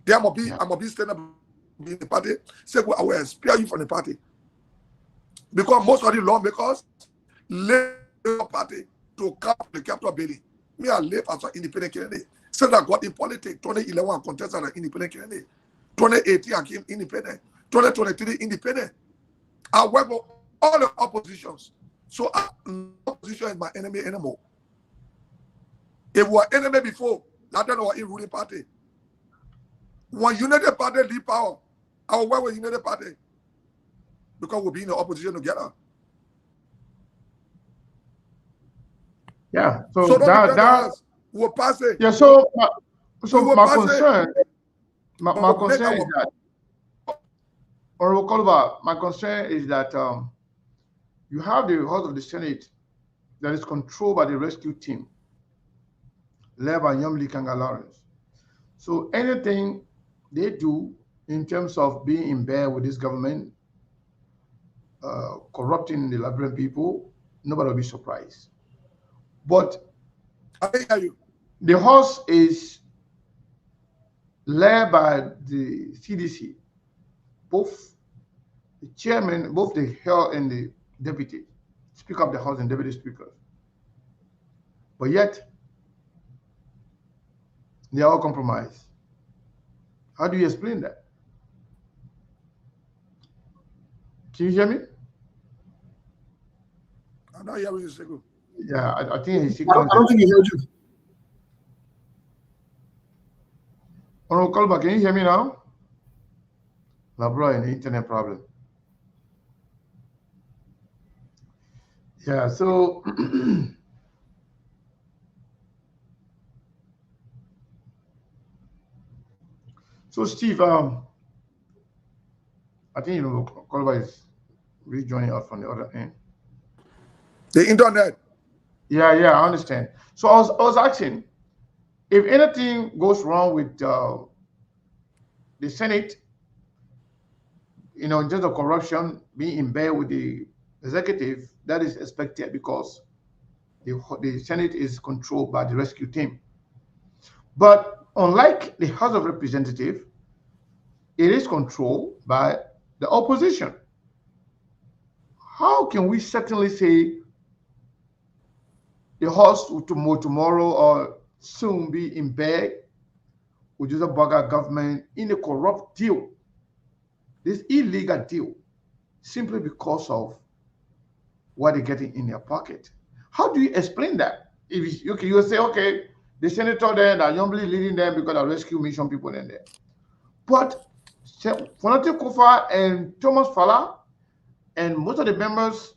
D: They I'm gonna be standing up in the party. Segu, I will expel you from the party. Because most of the lawmakers left the party to come to the capital building. Me, I live as an independent candidate. Since I got in politics, 2011 I contested as an independent candidate. 2018 I came independent. 2023 independent. I work with all the oppositions. So opposition is my enemy anymore. If we were enemy before, that time we were in ruling party. When United Party leave power, I will work with United Party. Because we'll be in the opposition together.
E: Yeah. So,
D: So
E: that
D: we'll pass it.
E: yeah. So my concern is that Honorable Kolba, my concern is that you have the House of the Senate that is controlled by the rescue team led by Yomli Kanga Lawrence. So anything they do in terms of being in bed with this government, corrupting the Liberian people, nobody will be surprised. But
D: I hear you.
E: The House is led by the CDC, both the chairman, both the head and the deputy, Speaker of the House and deputy speaker. But yet, they are all compromised. How do you explain that? Can you hear me?
D: I'm not hearing you, Segu.
E: Yeah, I think he's.
A: I don't think he heard you.
E: Honorable Kolba, can you hear me now? Labra, an internet problem. Yeah, so so Steve, I think Kolba is rejoining us from the other end.
D: The internet.
E: Yeah, I understand. So I was asking, if anything goes wrong with the Senate, in terms of corruption, being in bed with the executive, that is expected because the Senate is controlled by the rescue team. But unlike the House of Representatives, it is controlled by the opposition. How can we certainly say the House tomorrow or soon be in bed with just a bugger government in a corrupt deal, this illegal deal, simply because of what they're getting in their pocket? How do you explain that? If you say, okay, the senator there that humbly leading them because of rescue mission people in there. But Fonate Kofa and Thomas Fala and most of the members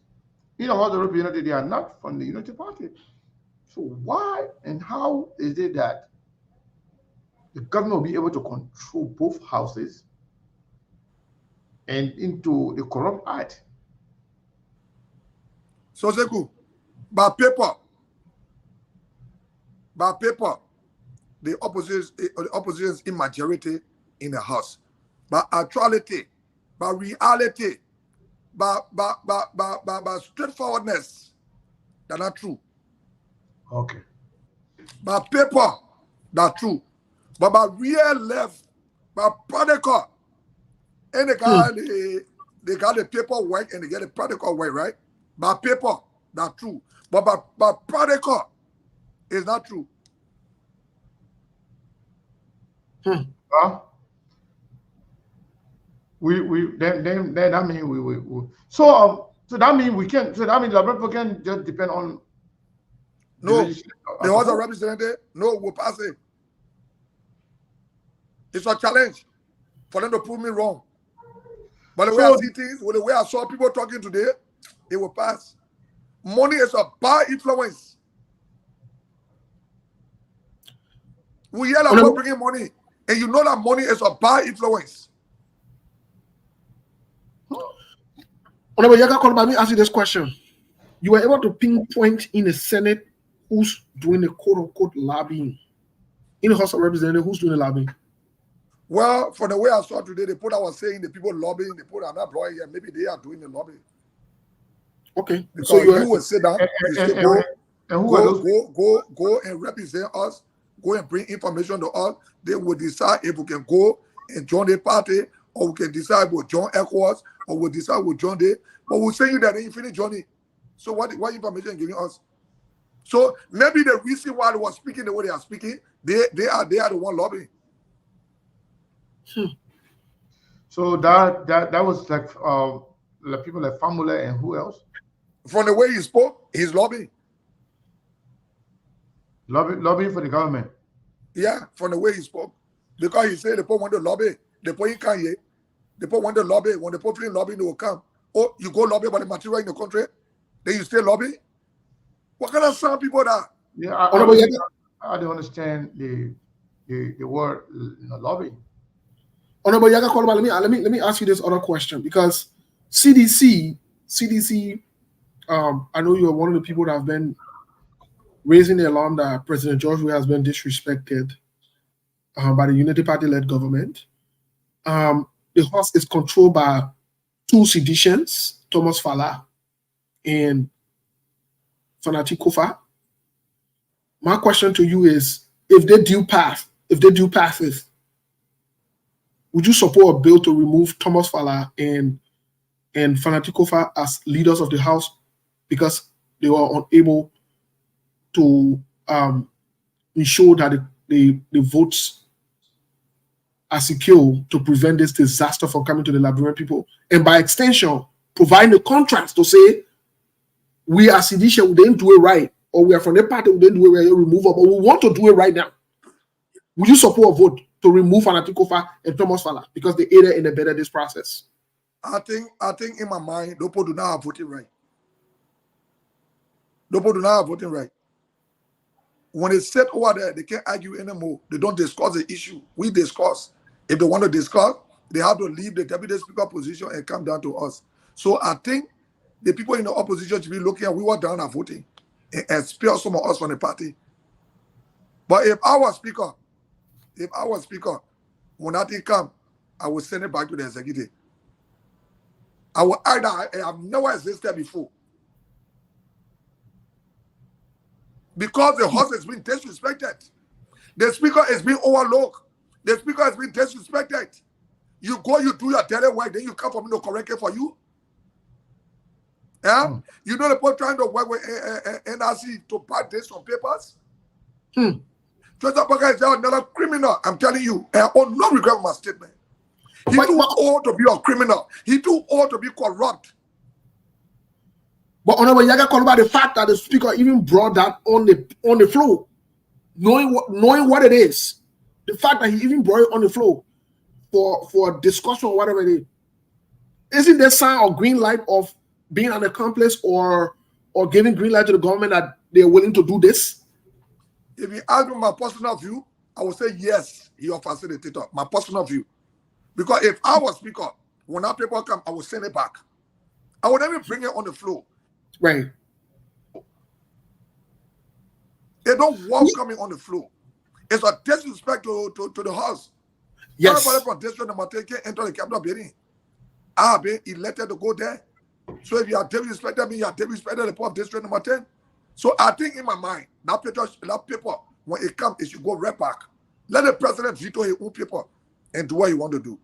E: in the House of Representatives, they are not from the United Party. So why and how is it that the government will be able to control both houses and into the corrupt act?
D: So Segu, by paper, the opposition is in majority in the House. By actuality, by reality, by straightforwardness, that's not true.
E: Okay.
D: By paper, that's true. But by real left, by practical, and they got the paperwork and they get the practical way, right? By paper, that's true. But by practical, it's not true.
E: Huh? Then that means we so that means we can. So that means the people can just depend on
D: No, the House of Representatives, no, will pass it. It's a challenge for them to prove me wrong. But the way I see things, with the way I saw people talking today, it will pass. Money is a bad influence. We hear about bringing money, and you know that money is a bad influence.
A: Honorable Yaga, let me ask you this question. You were able to pinpoint in the Senate who's doing the quote-unquote lobbying. In the House of Representatives, who's doing the lobbying?
D: Well, from the way I saw today, I was saying the people lobbying, they put an employee here, maybe they are doing the lobbying.
A: Okay.
D: Because
A: so
D: you will sit down, you say, go and represent us, go and bring information to us. They will decide if we can go and join the party, or we can decide we'll join ECOWAS, or we'll decide we'll join it. But we'll say you that they ain't finished joining. So what information are you giving us? So maybe the reason why they were speaking the way they are speaking, they are the one lobbying.
E: So that was like people like Famula and who else?
D: From the way he spoke, he's lobbying.
E: Lobbying for the government.
D: Yeah, from the way he spoke. Because he said the people want to lobby. The people in Kanye, the people want to lobby. When the people in lobbying, they will come. Oh, you go lobby about the material in the country, then you stay lobby? What kind of some people that?
E: Yeah, I don't understand the word lobbying.
A: Honorable Yaga Kolba, let me ask you this other question, because CDC, I know you're one of the people that have been raising the alarm that President George Weah has been disrespected by the Unity Party-led government. The House is controlled by two seditionists, Thomas Fala and Fanati Kofa. My question to you is, if they do pass it, would you support a bill to remove Thomas Fala and Fanati Kofa as leaders of the House because they were unable to ensure that the votes are secure to prevent this disaster from coming to the Liberian people, and by extension, providing the contracts to say we are sedition, we didn't do it right, or we are from the party, we didn't do it right, remove them, but we want to do it right now. Would you support a vote to remove Fanati Kofa and Thomas Fala because they aided and abetted this process?
D: I think in my mind, those people do not have voting right. Those people do not have voting right. When they sit over there, they can't argue anymore. They don't discuss the issue. We discuss. If they want to discuss, they have to leave the deputy speaker position and come down to us. So I think the people in the opposition should be looking at, we were down at voting and expel some of us from the party. But if I was speaker, when that thing come, I will send it back to the executive. I will either, I have never existed before. Because the House has been disrespected. The speaker has been overlooked. The speaker has been disrespected. You go, you do your daily work, then you come for me to correct it for you. Yeah? You know the people trying to work with NRC to buy this on papers? Joseph Parker is another criminal, I'm telling you. And I will not regret my statement. He too old to be a criminal. He too old to be corrupt.
A: But Honorable Yaga called about the fact that the speaker even brought that on the floor, knowing what it is. The fact that he even brought it on the floor for discussion or whatever it is. Isn't there sign or green light of being an accomplice or giving green light to the government that they're willing to do this?
D: If you ask me my personal view, I would say yes, you're a facilitator. My personal view. Because if I was speaker, when our people come, I will send it back. I would never bring it on the floor.
A: Right.
D: They don't welcome it on the floor. It's a disrespect to the House.
A: Yes.
D: Everybody from district number 10 can enter the capital building. I have been elected to go there. So if you are disrespected me, you are disrespected the people of district number 10. So I think in my mind, that paper, when it comes, it should go right back. Let the president veto his own paper and do what he want to do.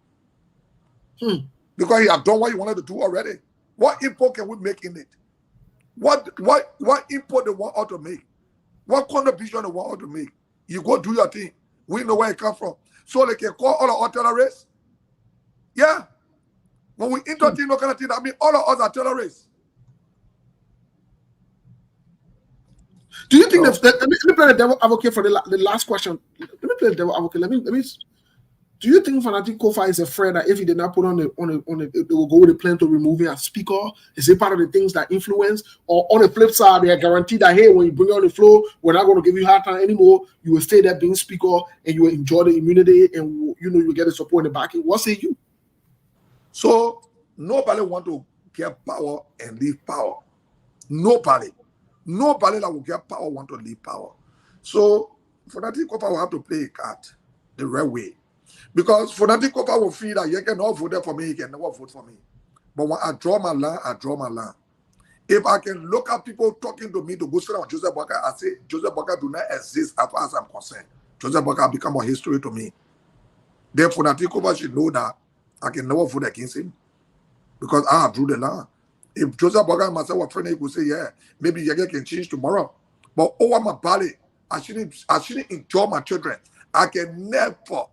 D: Because he has done what he wanted to do already. What input can we make in it? What input they want us to make? What contribution they want us to make? You go do your thing. We know where it comes from. So they can call all of us terrorists. Yeah. When we entertain no kind of thing, I mean all of us are terrorists.
A: Do you think let me play the devil advocate for the last question? Let me play the devil advocate. Let me. Do you think Fanatic Kofa is afraid that if he did not put on it, they will go with a plan to remove him as speaker? Is it part of the things that influence? Or on the flip side, they are guaranteed that hey, when you bring it on the floor, we're not going to give you hard time anymore. You will stay there being speaker, and you will enjoy the immunity, and you will get the support in the backing. What say you?
D: So nobody want to get power and leave power. Nobody that will get power want to leave power. So Fanatic Kofa will have to play a card the right way. Because Fanatic Kofa will feel that you cannot vote for me, you can never vote for me. But when I draw my line, I draw my line. If I can look at people talking to me to go sit down with Joseph Boakai, I say Joseph Boakai do not exist as far as I'm concerned. Joseph Boakai become a history to me. Then Fanatic Kofa should know that I can never vote against him. Because I have drew the line. If Joseph Boakai and myself were friends, he would say, yeah, maybe Yege can change tomorrow. But over my body, I shouldn't enjoy my children. I can never,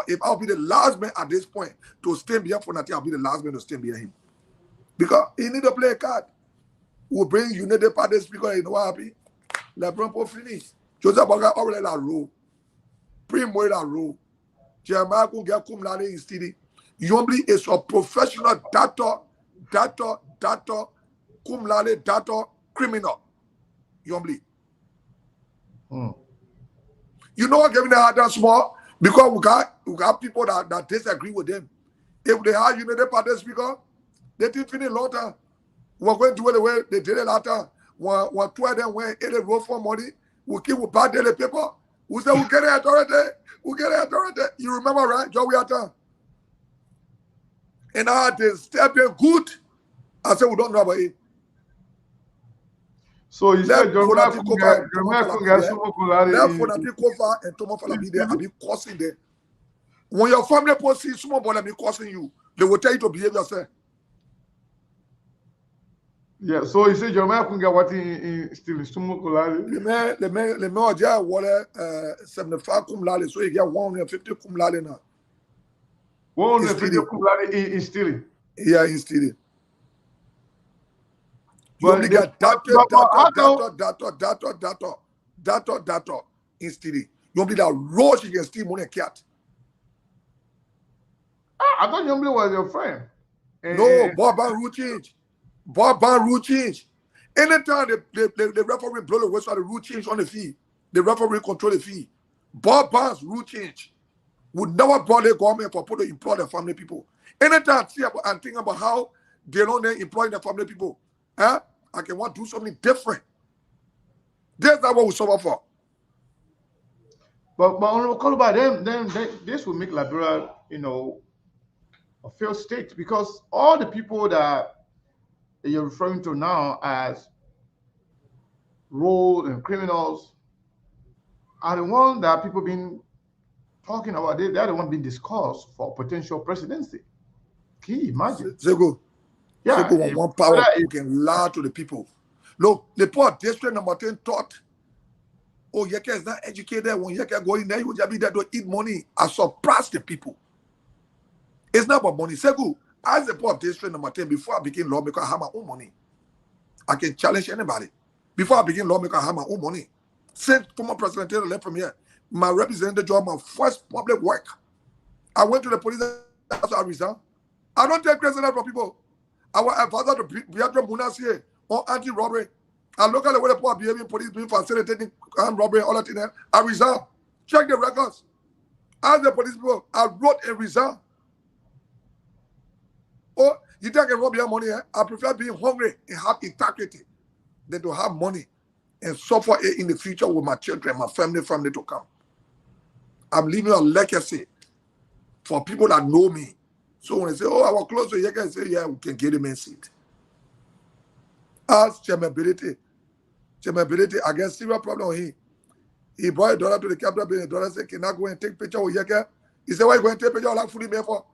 D: if I'll be the last man at this point to stand behind Fanatic, I'll be the last man to stand behind him. Because he need to play a card. We'll bring United Party speaker, you know what happy? LeBron will finish. Joseph Boakai already that role. Primo that role. Jeremiah can get cum laude in city. Yombly is a professional data, cum laude data criminal. Yombly. You know what giving the hard time small? Because we got people that disagree with them. If they have United Party speaker, they didn't finish long time. We're going to do it the way they did it last time. When two of them went in the road for money, we keep with bad daily paper. We say we get the authority. We get the authority. You remember, right? Joe, we are done. And I had to step in good. I said we don't know about it.
E: So you said
D: Fanatic Kofa and Tomo Fala be there. I be cursing them. When your family post see small boy, I be cursing you. They will tell you to behave yourself.
E: Yeah, so you said Jeremiah couldn't get what in still Sumo Kulali.
D: The man Oja water 75 cum laude, so you get 150 cum laude now.
E: 150 cum laude in stealing.
D: Yeah, in stealing. You
E: But
D: only get data in stealing. You only that rush you can steal money and cat.
E: I thought Yombly was your friend.
D: No, Bob rule change. Bob rule change. Anytime the referee blow the whistle, the rule change on the fee. The referee control the fee. Bob Barnes rule change. Would never bother government for people to employ the family people. Anytime I see about and think about how they don't employ the family people. I can want to do something different. That's not what we suffer for.
E: But on the call about them, this will make Liberia, a failed state, because all the people that you're referring to now as rogue and criminals are the ones that people been talking about. They're the ones being discussed for potential presidency. Can you imagine?
D: Zego.
E: Yeah.
D: People want power who can lie to the people. Look, the poor district number 10 thought, oh, Yeke is not educated. When Yeke go in there, he will just be there to eat money. I surprised the people. It's not about money. Segu, as the poor district number 10, before I became lawmaker, I have my own money. I can challenge anybody. Before I became lawmaker, I have my own money. Since former President Taylor left from here, my representative job, my first public work. I went to the police after I resigned. I don't take credit from people. Our advisor to Beatrice Munas here on anti-robbery. I look at the way the poor behaving, police being facilitating robbery, all that thing there. I resign. Check the records. As the police people, I wrote a resign. Oh, you think I can rob your money? I prefer being hungry and have integrity than to have money and suffer in the future with my children, my family to come. I'm leaving a legacy for people that know me. So when they say, oh, I was close to you, can say, yeah, we can get him in seat. As chairmanability, I get serious problem with him. He brought a daughter to the capital building. The daughter said, can I go and take picture with Yeke? He said, why are you going to take picture with fully made for?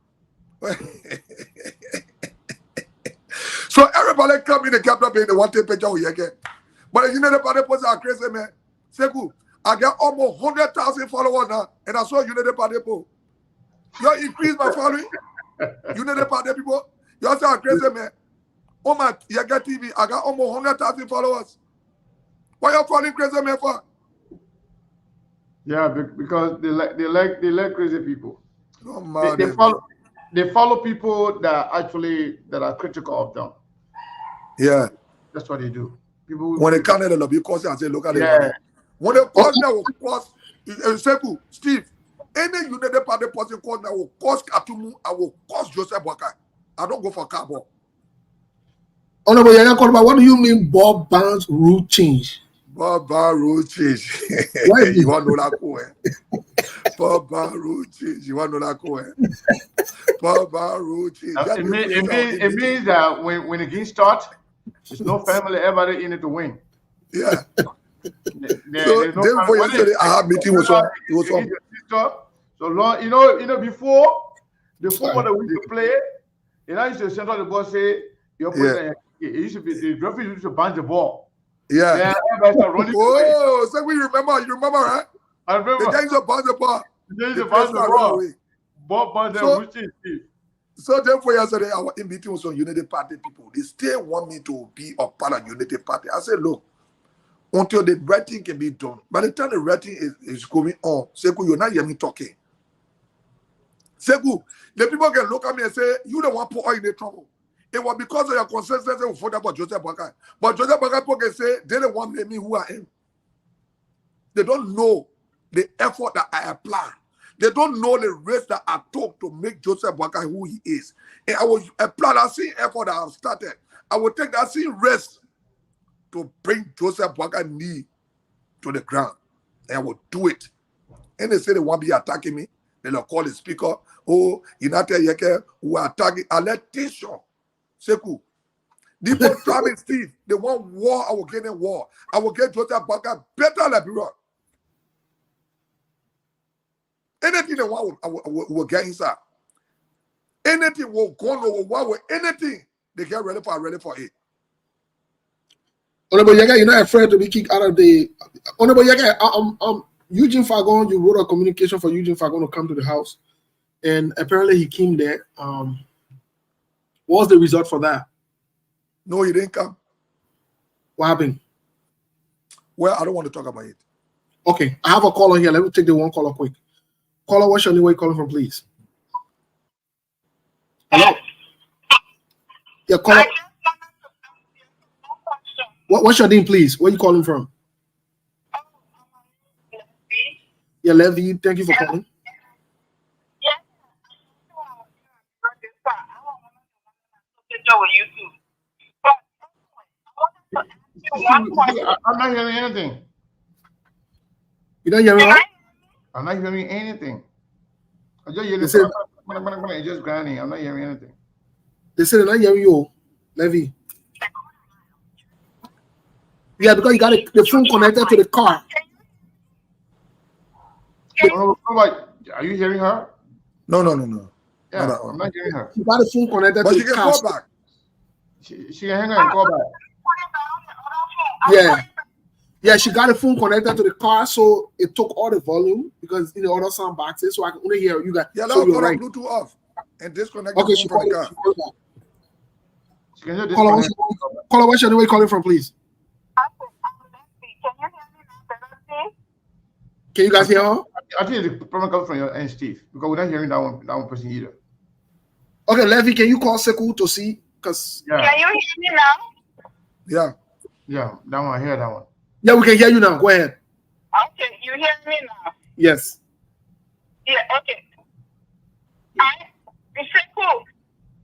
D: So everybody come in the capital building, they want to take picture with Yeke. But the United Party posts are crazy, man. Seku, I got almost 100,000 followers now, and I saw United Party post. You increase my following. United Party people, you also are crazy, man. On my SKTV, I got almost 100,000 followers. Why you calling crazy man for?
E: Yeah, because they like crazy people.
D: No
E: They
D: matter.
E: they follow people that are critical of them.
D: Yeah.
E: That's what they do. People
D: When they can't the lobby cause I say look at
E: yeah.
D: the when they cause now will cause Seku, Steve, any United Party person cause now will cause Katumu, I will cause Joseph Waka. I don't go for carbon.
A: Honorable Yaya Kolba, what do you mean Bob Barnes rule change?
D: Bob rule change.
A: Why
D: You want to know that cool? Bob rule change. You want to know that cool? Bob rule change.
E: It means that when the game starts, there's no family ever in it to win.
D: Yeah.
E: There's no
D: day before yesterday, I had meeting with some. It was some.
E: So long, you know, before what we used to play, I used to send out the ball say, it used to be the referee used to punch the ball.
D: Yeah.
E: Everybody started running away.
D: So we remember, right?
E: I remember.
D: The guys are punch the ball.
E: The punch the ball. Ball punch the
D: So therefore yesterday, I was in meeting with some Unity Party people. They still want me to be a part of Unity Party. I said, look, until the writing can be done, by the time the writing is going on, Seku, you're not hearing me talking. Seku, the people can look at me and say, you don't want to put oil in the trouble. It was because of your consistency with further about Joseph Baka. But Joseph Baka people can say, they don't want me who I am. They don't know the effort that I apply. They don't know the risk that I took to make Joseph Baka who he is. And I will apply that same effort that I've started. I will take that same risk to bring Joseph Baka knee to the ground. And I will do it. And they say they want to be attacking me. They'll call the speaker, United Yeke, who are attacking. I let tension. Seku. The people traveling Steve, they want war, I will get in war. I will get Joseph Baka better Liberia. Anything they want, I will get inside. Anything will go on war with anything, they get ready for it.
A: Honorable Yaga, you're not afraid to be kicked out of the Honorable Yaga, Eugene Fagon, you wrote a communication for Eugene Fagon to come to the house. And apparently he came there. What was the result for that?
D: No, he didn't come.
A: What happened?
D: Well, I don't want to talk about it.
A: Okay, I have a caller here. Let me take the one caller quick. Caller, what's your name? Where you calling from, please? Hello? Yeah, caller. What's your name, please? Where you calling from? Yeah, Levy, thank you for calling.
E: I'm not hearing anything.
A: You don't hear me, right?
E: I'm not hearing anything. I just hear it's just grinding. I'm not hearing anything.
A: They said they're not hearing you, Levy. Yeah, because you got the phone connected to the car.
E: Are you hearing her?
D: No.
E: Yeah, I'm not hearing her.
A: You got the phone connected
D: but
A: to
D: she
A: the
D: can
A: car.
D: call back.
E: She can hang on and call back.
A: Yeah, she got the phone connected to the car, so it took all the volume because in the other sound boxes, so I can only hear you guys.
D: Yeah,
A: so
D: you're right. Bluetooth off and disconnect the phone from the car.
E: She can just disconnect.
A: Caller, what's your name? Where you calling from, please? Can you guys hear her?
E: I think the problem comes from your end, Steve, because we're not hearing that one person either.
A: Okay, Levy, can you call Seku to see? Because
G: Can you hear me now?
E: Yeah, that one. I hear that one.
A: Yeah, we can hear you now. Go ahead.
G: Okay, you hear me now?
A: Yes.
G: Yeah, okay. Seku,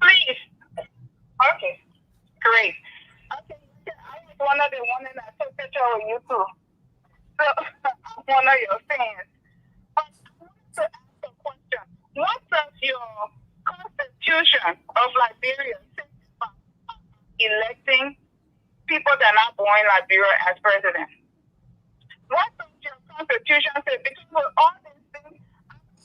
G: please. Okay, great. Okay, I was one of the ones that took a picture of you too. So I'm one of your fans. But I wanted to ask a question. What does your constitution of Liberia say about electing people that are not born in Liberia as president? What does your constitution say? Because with all these things,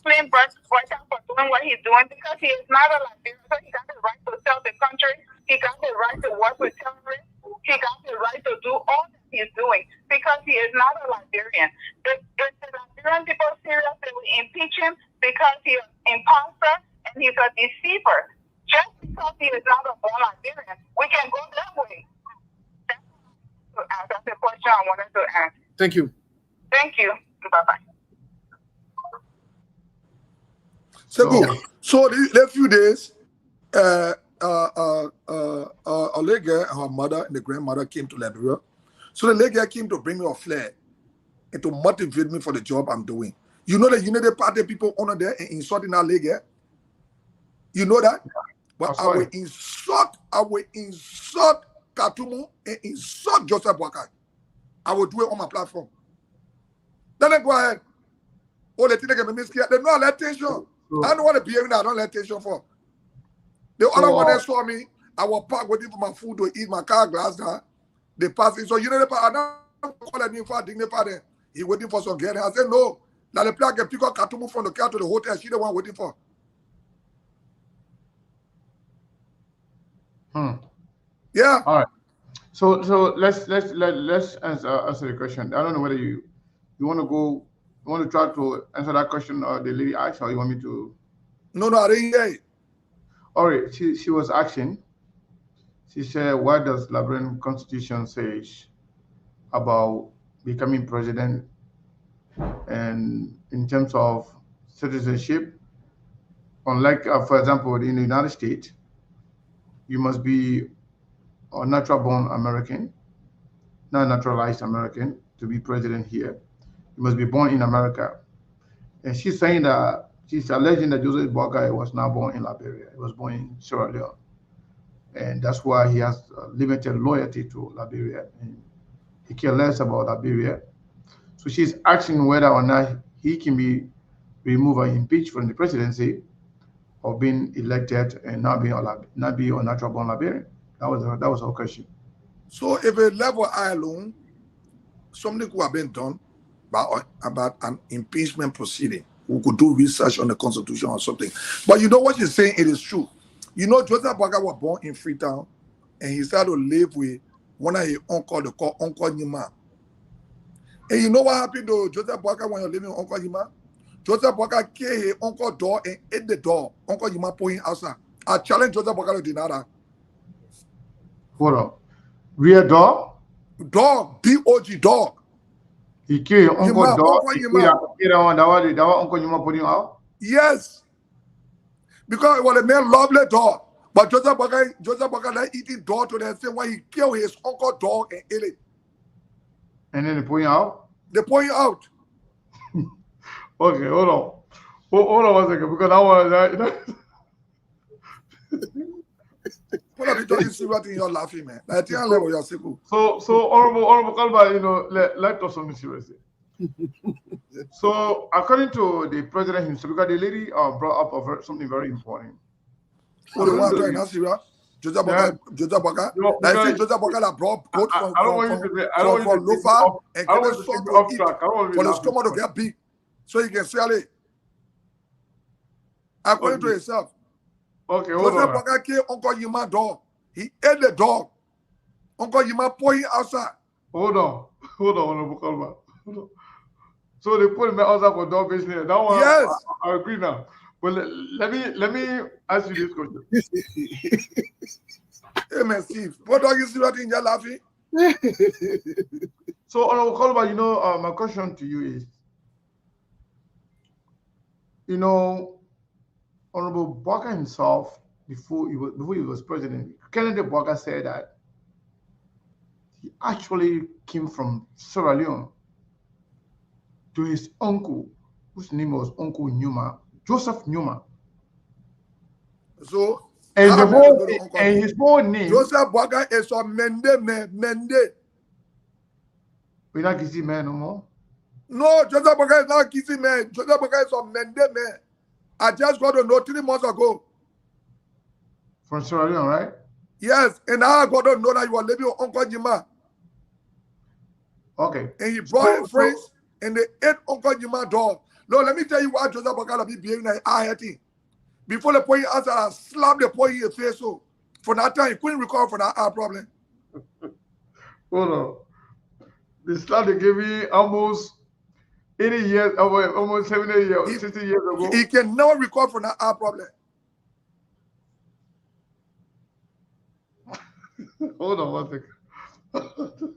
G: I'm Boycott for doing what he's doing because he is not a Liberian. So he got the right to sell the country. He got the right to work with terrorists. He got the right to do all that he's doing because he is not a Liberian. If the Liberian people serious, they will impeach him because he is an imposter and he's a deceiver. Just because he is not a born Liberian, we can go that way. to ask. That's the question I wanted to ask.
A: Thank you.
G: Thank you. Bye-bye.
D: So good. So the few days, a lady girl and her mother and the grandmother came to Liberia. So the lady girl came to bring me a flag and to motivate me for the job I'm doing. You know the Unity Party people on there and insulting that lady girl? You know that? But I will insult Katumu and insult Joseph Boakai. I will do it on my platform. Then I go ahead. Oh, they think they can be scared. They don't let attention. I don't want to be here. I don't let attention for. The other one that saw me, I was parked waiting for my food to eat, my car glass down. They passed it. So you know the part, I don't call him for dignify. He waiting for some girl. I said no. Now the player can pick up Katumu from the car to the hotel. She the one waiting for. Yeah.
E: All right. So let's answer the question. I don't know whether you want to try to answer that question or the lady asked, or you want me to?
D: No, I didn't hear it.
E: All right. She was asking. She said, "What does Liberian Constitution say about becoming president, and in terms of citizenship? Unlike, for example, in the United States, you must be a natural-born American, not naturalized American, to be president here. You must be born in America." And she's saying that she's alleging that Joseph Boakai was not born in Liberia. He was born in Sierra Leone. And that's why he has limited loyalty to Liberia. And he cares less about Liberia. So she's asking whether or not he can be removed or impeached from the presidency or being elected and not be a natural-born Liberian. That was her question.
D: So if a level I alone, something could have been done about an impeachment proceeding, we could do research on the Constitution or something. But you know what you're saying, it is true. You know, Joseph Boakai was born in Freetown, and he started to live with one of his uncle, they call Uncle Nima. And you know what happened to Joseph Boakai when you're living with Uncle Nima? Joseph Boakai killed his uncle door and ate the door. Uncle Nima put him outside. I challenge Joseph Boakai to deny that.
E: Hold on. Real dog?
D: Dog, D-O-G, dog.
E: He killed Uncle
D: Yima,
E: Dog.
D: Uncle
E: He
D: Yima.
E: killed that was Uncle Yima putting out?
D: Yes. Because it was a man lovely dog. But Joseph Boakai like eating dog to the same way he killed his uncle dog and ate it.
E: And then they point out?
D: They point out.
E: Okay, hold on. Hold on 1 second, because I was
D: What are you talking serious in your laughing, man? Like, level you're simple.
E: So honorable Kalba, you know, let us something serious. So according to the president himself, because the lady brought up something very important.
D: Who the one talking not serious? Joseph Boakai. Like say Joseph Boakai that brought goat from Lofa and get a salt to eat for the stomach to get big, so he can sell it. According to himself.
E: Okay, hold
D: Joseph
E: on.
D: Boakai killed Uncle Yima dog. He ate the dog. Uncle Yima put him outside.
E: Hold on, honorable Kalba. So they put him outside for dog business. That one,
D: yes.
E: I agree now. But let me ask you this question.
D: Hey, man, Steve, what dog you see that in your laughing?
E: So, honorable Kalba, you know, my question to you is, you know, Honorable Boakai himself, before he was president, Kennedy Boakai said that he actually came from Sierra Leone to his uncle, whose name was Uncle Numa, Joseph Numa.
D: So,
E: and his whole name.
D: Joseph Boakai is a Mende.
E: We're not kissing man no more.
D: No, Joseph Boakai is not kissing man. Joseph Boakai is a Mende man. I just got to know 3 months ago.
E: From Sierra Leone, right?
D: Yes, and now I got to know that you are living with Uncle Jima.
E: Okay.
D: And he brought his friends, and they ate Uncle Jima dog. No, let me tell you why Joseph Boakai be behaving like I had him. Before the point answer, I slapped the point in his face. So for that time, he couldn't recover from that eye problem.
E: Hold on. The slap they gave me almost 80 years, almost 70 years, 60 years ago.
D: He can never recover from that eye problem.
E: Hold on 1 second.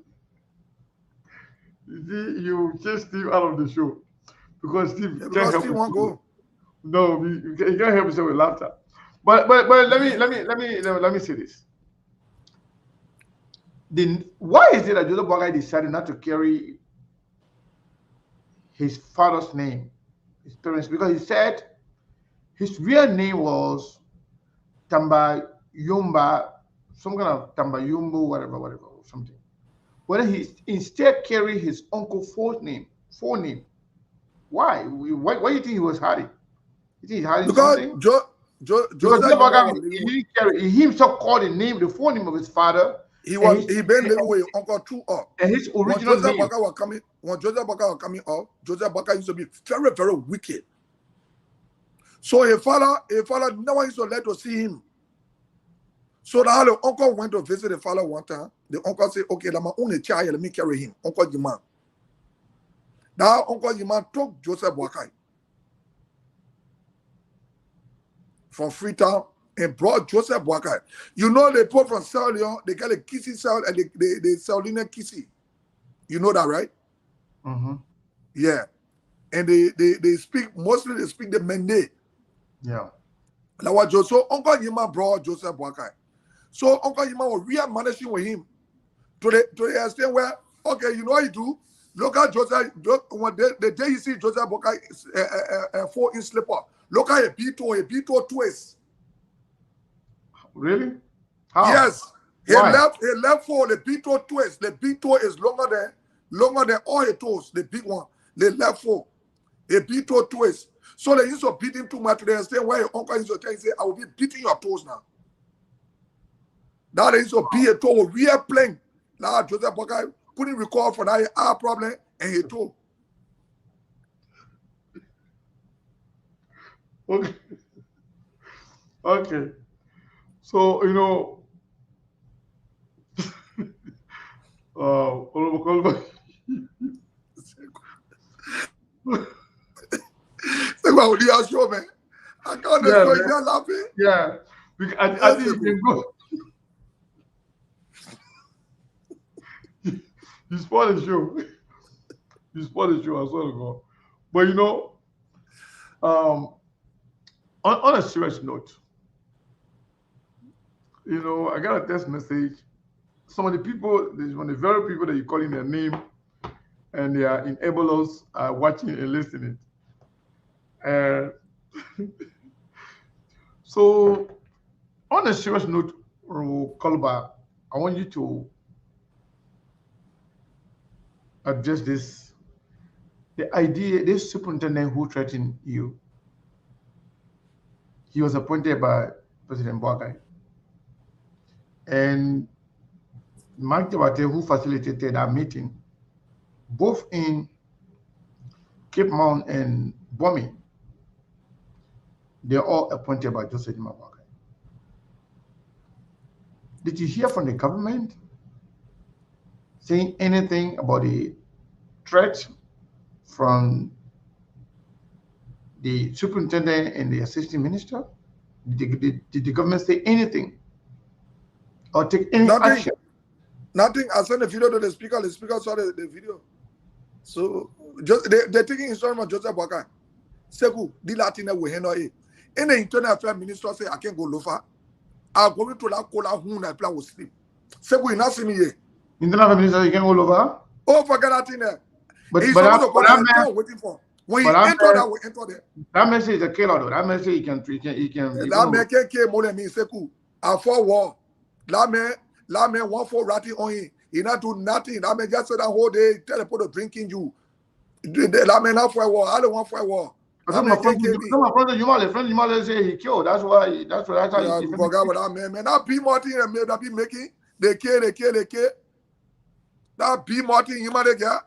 E: you chase Steve out of the show because Steve can't
D: Because
E: help
D: Steve won't go.
E: No, you can't help himself with laughter. But let me say this. Why is it that Joseph Boakai decided not to carry his father's name, his parents? Because he said his real name was Tamba Yumba, some kind of Tamba Yumbo, whatever, or something. But he instead carried his uncle's full name. Why? Why do you think he was hiding? You think he's hiding something?
D: Because
E: he himself called the full name of his father.
D: He been living with his uncle too up.
E: And his original name.
D: When Joseph Boakai was coming up, Joseph Boakai used to be very, very wicked. So his father no one used to let to see him. So the uncle went to visit the father one time. The uncle said, okay, I'm only child, let me carry him. Uncle Jiman. That Uncle Jiman took Joseph Boakai from Freetown and brought Joseph Boakai. You know they put from Sierra Leone, they get a Kissy cell and they sell in a Kissy. You know that, right?
E: Mm-hmm.
D: Yeah. And they speak the Mende.
E: Yeah.
D: So Uncle Jiman brought Joseph Boakai. So Uncle Jiman was real managing with him to the extent where, okay, you know what you do? Look at Joseph, the day you see Joseph Boakai 4-inch slipper, look at a B2 twist.
E: Really? How?
D: Yes.
E: Why?
D: He left for the B2 twist. The B2 is longer than all his toes, the big one. They left for a B2 twist. So they used to beat him too much to the extent where your uncle used to tell him, say, I will be beating your toes now. Now they used to beat a toe with real playing. Now Joseph Boakai couldn't recall for that eye problem and he toe.
E: Okay. Okay. So, you know,
D: Show, man. I can't destroy you laughing.
E: Yeah. I think you can go. You spoil the show. You spoil the show, I swear to God. But you know, on a serious note, you know, I got a text message. Some of the people, the very people that you're calling their name and they are enablers are watching and listening. So, on a serious note, Kolba, I want you to address this. The idea, this superintendent who threatened you, he was appointed by President Boakai. And Mark Tewate, who facilitated that meeting, both in Cape Mount and Bomi, they're all appointed by Joseph Boakai. Did you hear from the government saying anything about the threat from the superintendent and the assistant minister? Did the government say anything or take any action?
D: Nothing. I sent a video to the speaker. The speaker saw the video. So just they're taking instruction from Joseph Boakai. Seku, the Latina will handle it. And the internal affairs minister say I can't go lofa. I'm going to la cola who I plan will sleep. Seku, you not see me here.
E: Internal affairs minister, you can go over.
D: Oh, forget that in there.
E: But
D: he's
E: I'm
D: waiting for. When he enter that, we enter there.
E: That message is a killer though. That message he can.
D: That man can't kill more than me. Seku, I for war. That man one for ratting on him. He not do nothing. That man just said that whole day, tell the people to drinking you. That man not for a war. I don't want for a war.
E: My friend, you might say he killed. That's how you
D: forgot what that man. That B Martin and me that be making. They kill. That B Martin, you might get.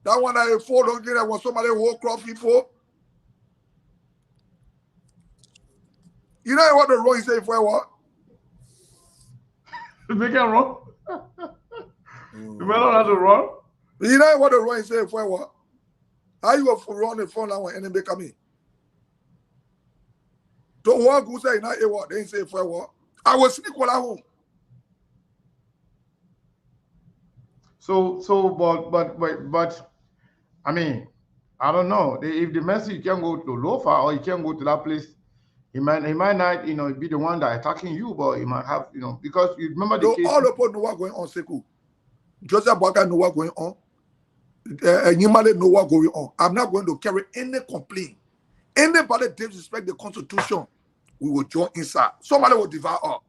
D: That one I four looking that was somebody who crop before. You know what the wrong say for what?
E: Make it wrong. You might not have to run.
D: You know what the wrong say for what? How you go for run the phone now when enemy come in? Don't walk who say not a what? They say for what? I was sneak while at home.
E: But I mean, I don't know. If the message can go to Lofa or he can go to that place, he might not, be the one that attacking you, but he might have, because you remember the case.
D: All the people know what's going on, Sekou. Joseph Boakai know what's going on. Yimale know what's going on. I'm not going to carry any complaint. Anybody disrespect the Constitution, we will join inside. Somebody will devour up.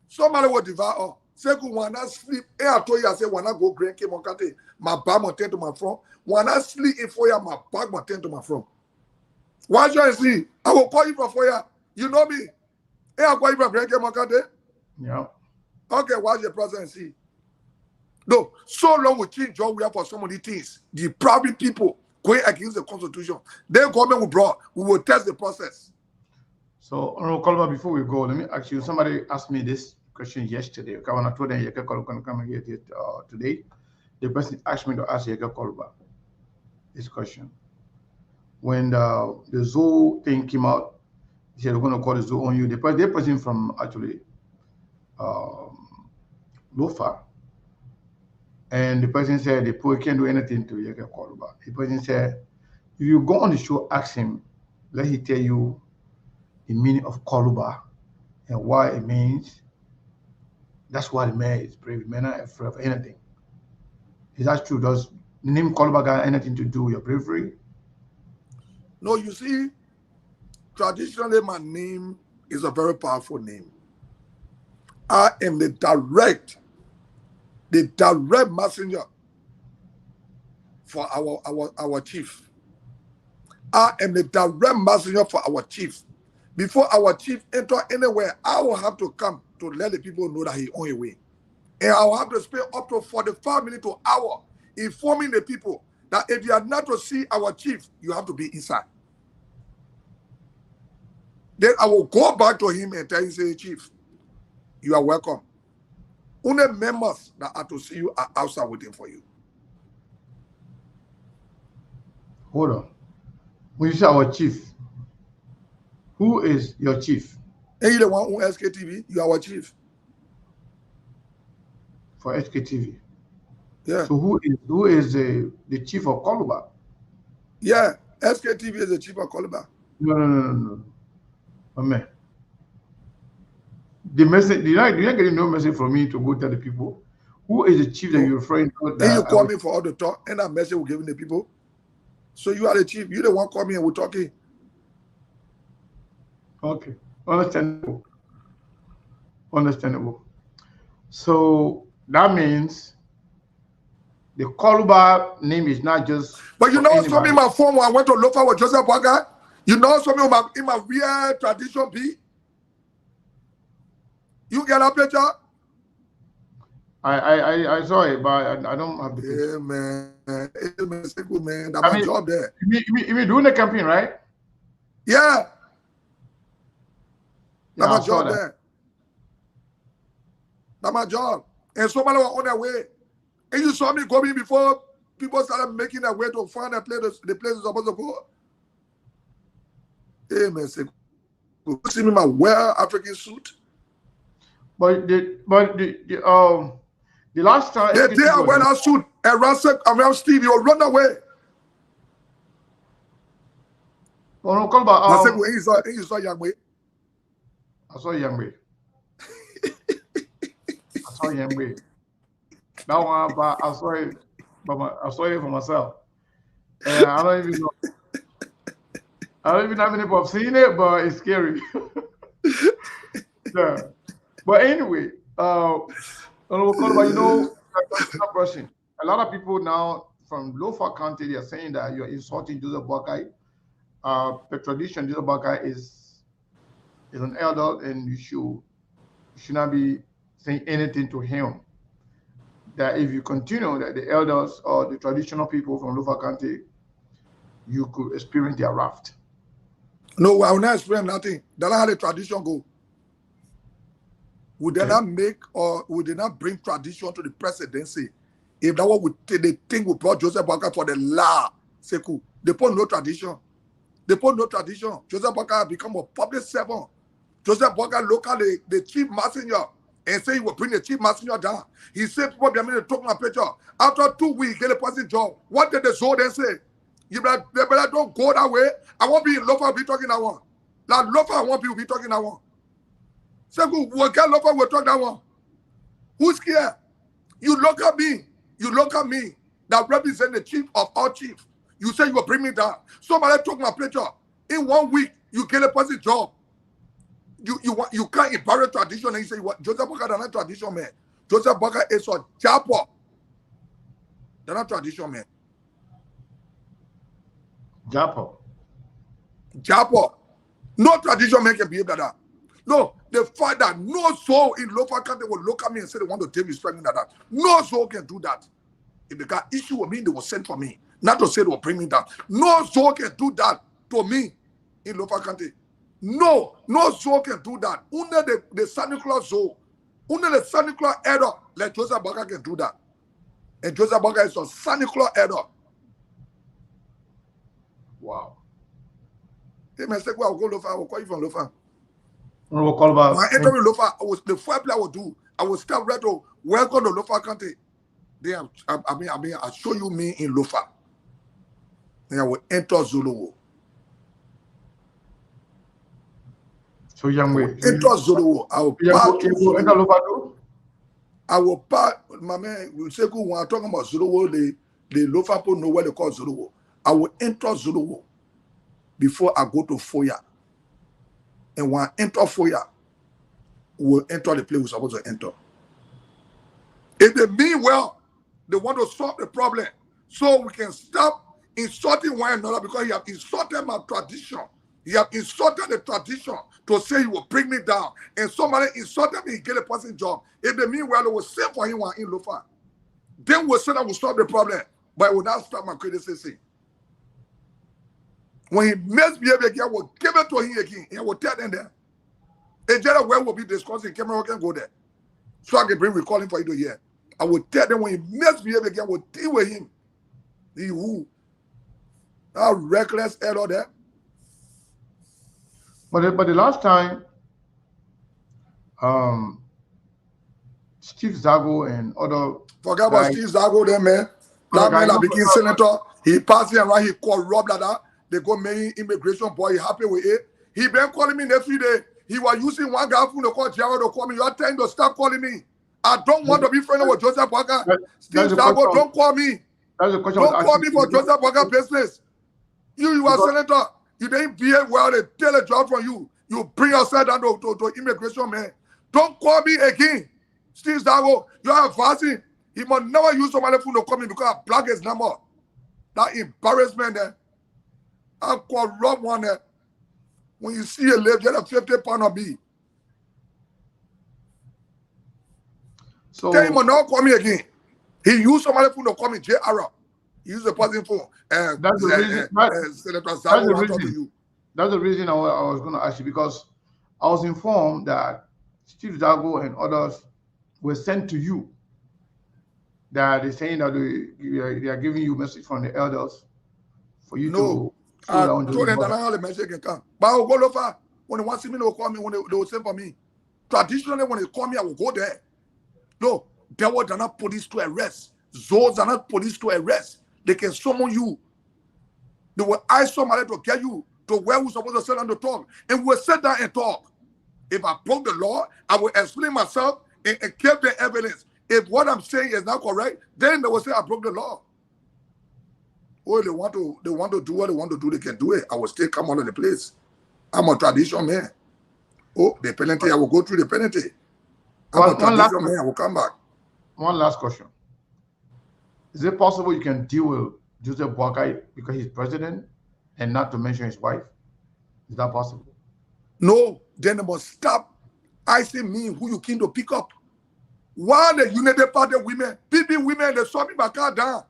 D: Somebody will devour up. Sekou wanna sleep. I told you I say wanna go grand came on kate. My back my tent to my front. Wanna sleep in for you, my back my tent to my front. Why should I see? I will call you for fire. You know me. I'll call you from grand came on kate.
E: Yeah.
D: Okay, what's your presence see? No, so long we change job we have for so many things. The private people going against the Constitution. Then government will brought. We will test the process.
E: So, Kolba, before we go, let me ask you. Somebody asked me this question yesterday. When I told them you can come and get it today, the person asked me to ask Yeka Kolba this question. When the zoo thing came out, he said we're going to call the zoo on you. The person from actually Lofa, and the person said the poor can't do anything to Yeka Kolba. The person said, if you go on the show, ask him, let him tell you the meaning of Koluba and why it means. That's what it means. Brave men are afraid of anything. Is that true? Does the name Koluba got anything to do with your bravery?
D: No, you see, traditionally my name is a very powerful name. I am the direct messenger for our chief. I am the direct messenger for our chief. Before our chief enter anywhere, I will have to come to let the people know that he on his way. And I will have to spend up to 45 minutes to an hour informing the people that if you are not to see our chief, you have to be inside. Then I will go back to him and tell him, say, Chief, you are welcome. Only members that are to see you are outside waiting for you.
E: Hold on. When you say our chief, who is your chief?
D: And you the one who SKTV, you are our chief.
E: For SKTV.
D: Yeah.
E: So who is the chief of Koluba?
D: Yeah, SKTV is the chief of Koluba.
E: No. Amen. The message, did I get no message from me to go tell the people? Who is the chief that you're referring to?
D: Then you call me for all the talk, and that message we're giving the people. So you are the chief. You the one call me and we're talking.
E: Okay. Understandable. So that means the Koluba name is not just.
D: But you know, some in my phone when I went to Lofa with Joseph Boakai, you know, some in my weird tradition be. You get a picture?
E: I saw it, but I don't have the picture.
D: Yeah, man. It's a good man. That's my job there.
E: You mean doing the campaign, right?
D: Yeah. That's my job there. That's my job. And somebody was on their way. And you saw me coming before people started making their way to find the place is supposed to go. Hey, man. You see me in my well African suit?
E: But the last time
D: the day I wear that suit around Steve, he'll run away.
E: Oh no, Koluba.
D: You saw Young Way.
E: I saw Young Way. That one, but I saw it for myself. And I don't even know. I don't even know how many people have seen it, but it's scary. Yeah. But anyway, you know, brushing. A lot of people now from Lofa County, they are saying that you're insulting Joseph Boakai. The tradition, Joseph Boakai is an elder, and you should not be saying anything to him. That if you continue, that the elders or the traditional people from Lofa County, you could experience their wrath.
D: No, I will not experience nothing. That's how the tradition go. Would they not make or would they not bring tradition to the presidency? If that what they think we brought Joseph Boakai for the law, Sekou. They put no tradition. Joseph Boakai become a public servant. Joseph Boakai local the chief messenger and say he will bring the chief messenger down. He said people be able to talk my picture. After 2 weeks, get a person job. What did the soul then say? They better don't go that way. I won't be in Lofa be talking that one. Like Lofa, I want people be talking that one. Say we'll get Lofa, we'll talk that one. Who's scared? You look at me. You look at me that represent the chief of all chiefs. You say you will bring me down. Somebody took my picture. In 1 week, you get a person job. You can't embarrass tradition and you say what Joseph Boga is not tradition man. Joseph Boga is a japo. They're not tradition man.
E: Japo.
D: Japo. No tradition man can behave like that. No, the fact that no soul in local country will look at me and say they want to take me strength like that. No soul can do that. If they got issue with me, they will send for me. Not to say they will bring me down. No soul can do that to me in local country. No soul can do that. Under the Santa Claus soul, under the Santa Claus error, like Joseph Boga can do that. And Joseph Boga is a Santa Claus error.
E: Wow.
D: Hey, man, say, well, I'll go Lofa, I will call you from Lofa.
E: We'll call about.
D: When I enter Lofa, the first play I will do, I will start right to welcome to Lofa country. Then I show you me in Lofa. Then I will enter Zulu.
E: So young way.
D: Enter Zulu. I will
E: enter Lofa.
D: I will part. My man will say, when I'm talking about Zulu, the Lofa people know where they call Zulu. I will enter Zulu before I go to Foya. And when I enter Foya, we'll enter the place we're supposed to enter. If they mean well, they want to solve the problem so we can stop insulting one another because you have insulted my tradition. You have insulted the tradition to say you will bring me down. And somebody insulted me, get a person job. If they mean well, they will say for him one in Lofa. Then we'll say that we'll solve the problem. But it will not stop my criticism. When he misbehaves again, we'll give it to him again. And we'll tell them there. A general where we'll be discussing, camera can go there. So I can bring recording for you to hear. I will tell them when he misbehaves again, we'll deal with him. The who? How reckless error there.
E: But the last time, Steve Zago and other
D: forget about Steve Zago there, man. That man that became senator, he passed it around, he corrupt like that. They go make immigration boy, he happy with it. He been calling me every day. He was using one guy from the call Jared to call me. You are telling to stop calling me. I don't want to be friendly with Joseph Boga. Steve Zago, don't call me. Don't call me for Joseph Boga business. You are senator. You didn't behave well. They tell a job from you. You bring yourself down to immigration, man. Don't call me again. Steve Zago, you are advancing. He must never use somebody phone to call me because I block his number. That embarrassment there. I corrupt one there. When you see a left, you have 50 pounds of me. So tell him to not call me again. He used somebody phone to call me J. Arab. He used a person phone. That's the reason.
E: That's the reason I was going to ask you, because I was informed that Steve Zago and others were sent to you. That they're saying that they are giving you a message from the elders for you to.
D: I told them that how the message can come. But I will go over. When they want to see me, they will call me. When they will send for me. Traditionally, when they call me, I will go there. No, there were not police to arrest. Those are not police to arrest. They can summon you. They will ask somebody to get you to where we're supposed to sit down to talk. And we'll sit down and talk. If I broke the law, I will explain myself and keep the evidence. If what I'm saying is not correct, then they will say I broke the law. Oh, they want to do what they want to do, they can do it. I will still come out of the place. I'm a tradition man. Oh, the penalty, I will go through the penalty. I'm a tradition man, I will come back.
E: One last question. Is it possible you can deal with Joseph Boakai because he's president and not to mention his wife? Is that possible?
D: No, then they must stop asking me who you came to pick up. Why the United Party women, PP women, they saw me back down.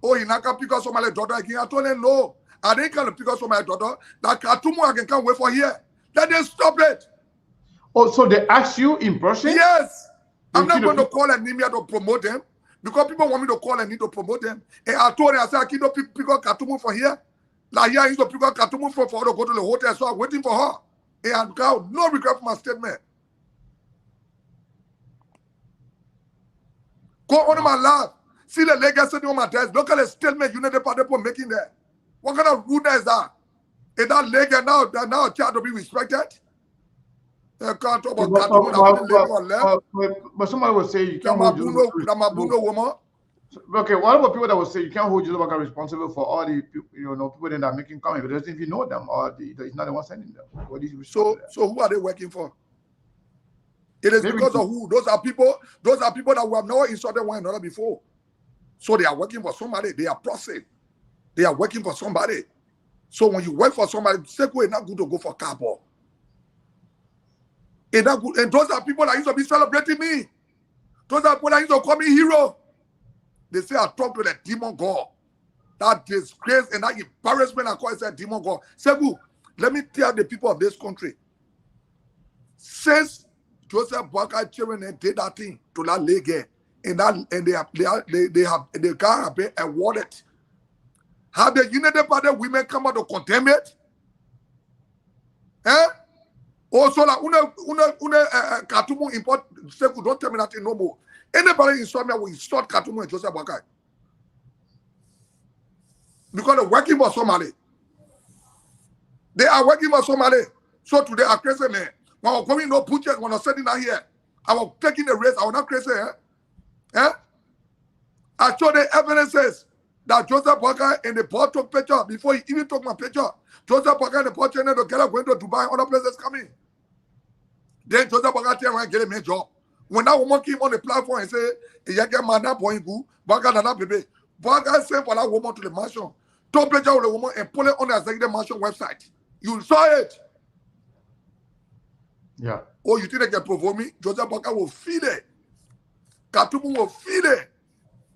D: Oh, he not can pick up somebody's daughter again. I told them no. I didn't come to pick up somebody's daughter. That Katumu I can come wait for here. Let them stop it.
E: Oh, so they asked you in person?
D: Yes. I'm not going to call and name here to promote them because people want me to call and need to promote them. And I told them, I said, I can't pick up Katumu for here. Like here, I used to pick up Katumu for her to go to the hotel. So I'm waiting for her. And I got no regret for my statement. Go on my lap. See the legacy on my desk. Look at the statement Unity Party for making there. What kind of rudeness is that? Is that leg now a child to be respected? They can't talk about cartoon on left.
E: But somebody will say you can't hold Joseph
D: woman.
E: Okay, what about people that will say you can't hold Joseph responsible for all the people that are making comments, but doesn't even know them or he's not the one sending them?
D: So who are they working for? It is because of who? Those are people that we have never insulted one another before. So they are working for somebody. They are processing. They are working for somebody. So when you work for somebody, it's not good to go for carbon. It's not good. And those are people that used to be celebrating me. Those are people that used to call me hero. They say I talk to the demon god. That disgrace and that embarrassment I call it a demon god. Sebu, let me tell the people of this country. Since Joseph Boakai children did that thing to that lady, and they can't be awarded. Have the Unity Party women come out to condemn it? Eh? Also, like Katumu import. Don't tell me nothing no more. Anybody in Somalia will insult Katumu and Joseph Boakai because they're working for somebody. They are working for somebody. So today, I'm crazy man. When I'm coming no butchers, when I'm sitting down here, I was taking the race. I was not crazy. Eh? I showed the evidences that Joseph Boakai and the board took picture before he even took my picture. Joseph Boakai and the board channel together going to Dubai, other places coming. Then Joseph Boakai tell me get a main job. When that woman came on the platform and said, "You get my name point good, Boakai na baby." Boakai sent for that woman to the mansion, took picture of the woman and put it on the executive mansion website. You saw it.
E: Yeah.
D: Oh, you think they can provoke me? Joseph Boakai will feel it. Katumu will feel it.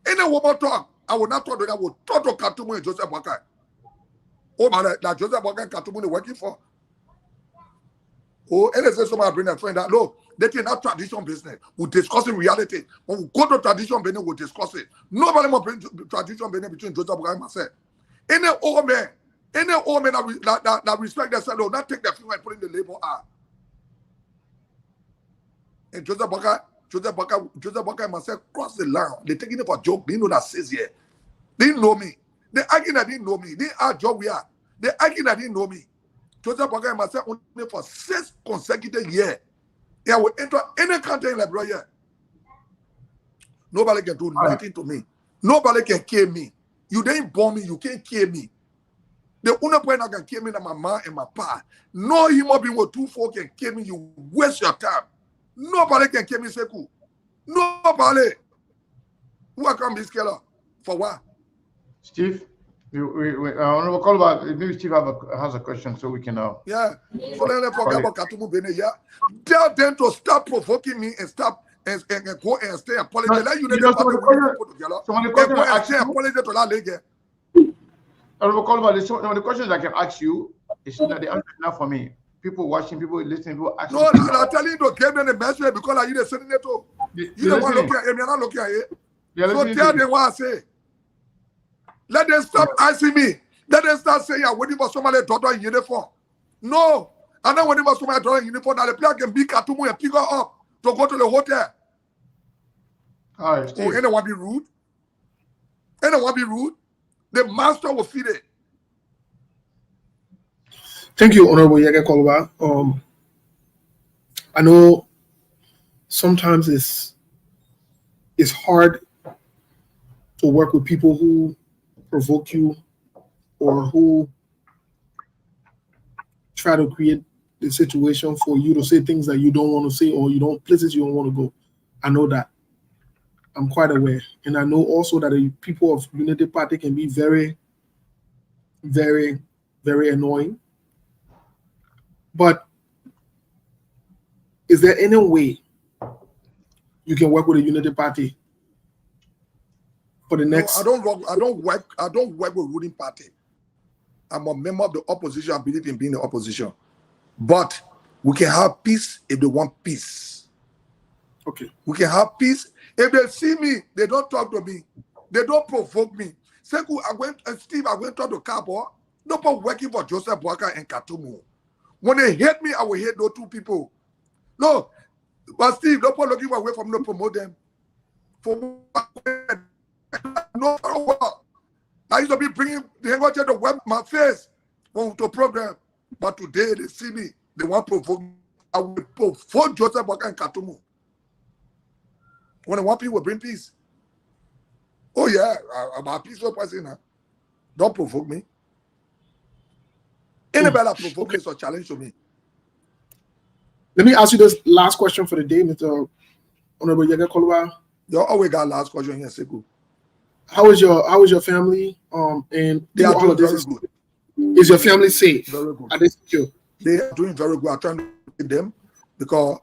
D: Any woman talk, I will not talk to them. I will talk to Katumu and Joseph Boakai. Oh, man, that Joseph Boakai and Katumu are working for. Oh, and they say somebody bring a friend that, look, they can have tradition business. We're discussing reality. When we go to tradition business, we'll discuss it. Nobody will bring tradition business between Joseph Boakai and myself. Any old man that respect themselves, will not take their finger and put in the label R. And Joseph Boakai and myself cross the line. They're taking it for a joke. They know that says here. They didn't know me. They arguing that didn't know me. They are job we are. They arguing that didn't know me. Joseph Boakai and myself only for 6 consecutive years. Yeah, we enter any country in Liberia. Nobody can do nothing to me. Nobody can kill me. You didn't born me, you can't kill me. The only point that can kill me is my mom and my pa. No human being with 2 folk can kill me. You waste your time. Nobody can kill me, Seku. Nobody. Who are come be scared of? For what?
E: Steve, we'll call about maybe Steve has a question so we can
D: yeah. So let them forget about Katumu Bene. Yeah. Tell them to stop provoking me and stop and go and stay and apologize. Let you know apologize to that lady.
E: We'll call about this. The questions I can ask you is not the answer enough for me. People watching, people listening, people asking.
D: No, I'm telling you to give them the message because I you sending it to. You don't want to look at him, you're not looking at it. So tell them what I say. Let them stop asking me. Let them start saying I'm waiting for somebody daughter in uniform. No, I'm not waiting for somebody daughter in uniform. Now the player can be Katumu and pick her up to go to the hotel.
E: All right, Steve.
D: Oh, anyone be rude? Anyone be rude? The master will feed it.
A: Thank you, Honorable Yege Kolba. I know sometimes it's hard to work with people who provoke you or who try to create the situation for you to say things that you don't want to say or places you don't want to go. I know that. I'm quite aware. And I know also that the people of Unity Party can be very, very, very annoying. But is there any way you can work with a Unity Party for the next?
D: No, I don't work with ruling party. I'm a member of the opposition. I believe in being the opposition. But we can have peace if they want peace.
A: Okay.
D: We can have peace. If they see me, they don't talk to me. They don't provoke me. Seku, Steve, I went to the Cabo. Nobody working for Joseph Boakai and Katumu. When they hate me, I will hate those 2 people. No, but Steve, nobody looking away from me to promote them. for no well. I used to be bringing the English to web my face to program, but today they see me. They want to provoke. I will provoke Joseph Boakai and Katumu. When I want people to bring peace. Oh yeah, I'm a peaceful person now. Don't provoke me. Anybody that provoke me is a challenge to me.
A: Let me ask you this last question for the day, Mr. Honorable Yega Kolwa.
D: You always got last question here, Sekou.
A: How is your family? And
D: they are doing very good.
A: Is your family safe?
D: Very good.
A: Are they secure?
D: They are doing very good. I'm trying to get them because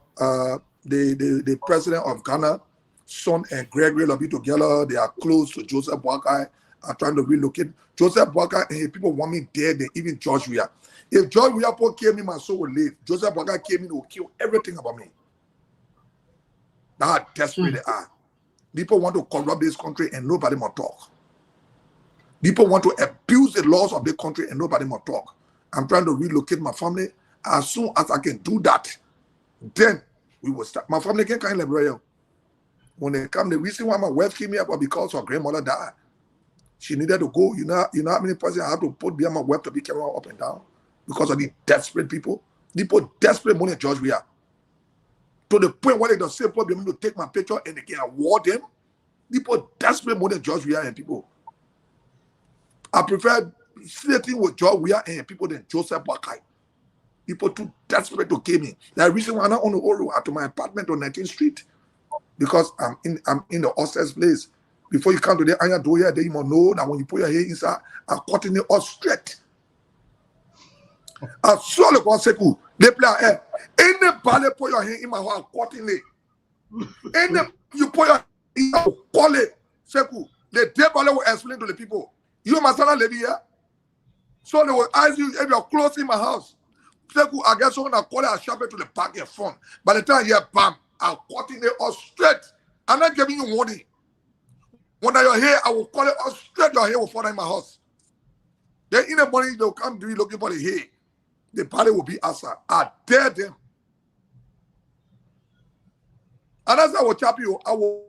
D: the president of Ghana, son and Gregory will be together. They are close to Joseph Boakai. I'm trying to relocate. Joseph Boakai, and people want me dead, and even George Weah. If George Weah came in, my soul will live. Joseph Boakai came in, he will kill everything about me. That's how desperate they are. People want to corrupt this country and nobody more talk. People want to abuse the laws of the country and nobody more talk. I'm trying to relocate my family. As soon as I can do that, then we will start. My family can't come in. When they come, the reason why my wife came here was because her grandmother died. She needed to go. You know how many persons I have to put behind my wife to be carried up and down because of the desperate people. People desperate money, George Weah. To the point where they don't say for them to take my picture and they can award them. People desperate more than George Weah and people. I prefer sitting with George Weah and people than Joseph Boakai. People too desperate to kill me. The reason why I'm not on the Oro at my apartment on 19th Street. Because I'm in the upstairs place. Before you come to the iron door here, then you must know that when you put your hair inside, I'm cutting it all straight. I saw the Sekou. They play air. Anybody put your hand in my house, cutting it. Any you put your hand in my call it. Sekou. The devil will explain to the people. You must not live here. So they will ask you if you're close in my house. Sekou, I guess someone call it, I shove it to the back and front. By the time you hear bam, I'm cutting it all straight. I'm not giving you warning. When you're here, I will call it all straight. Your hair will fall in my house. Then in the morning, they'll come to me looking for the hair. The party will be outside. I dare them. And as I will tap you, I will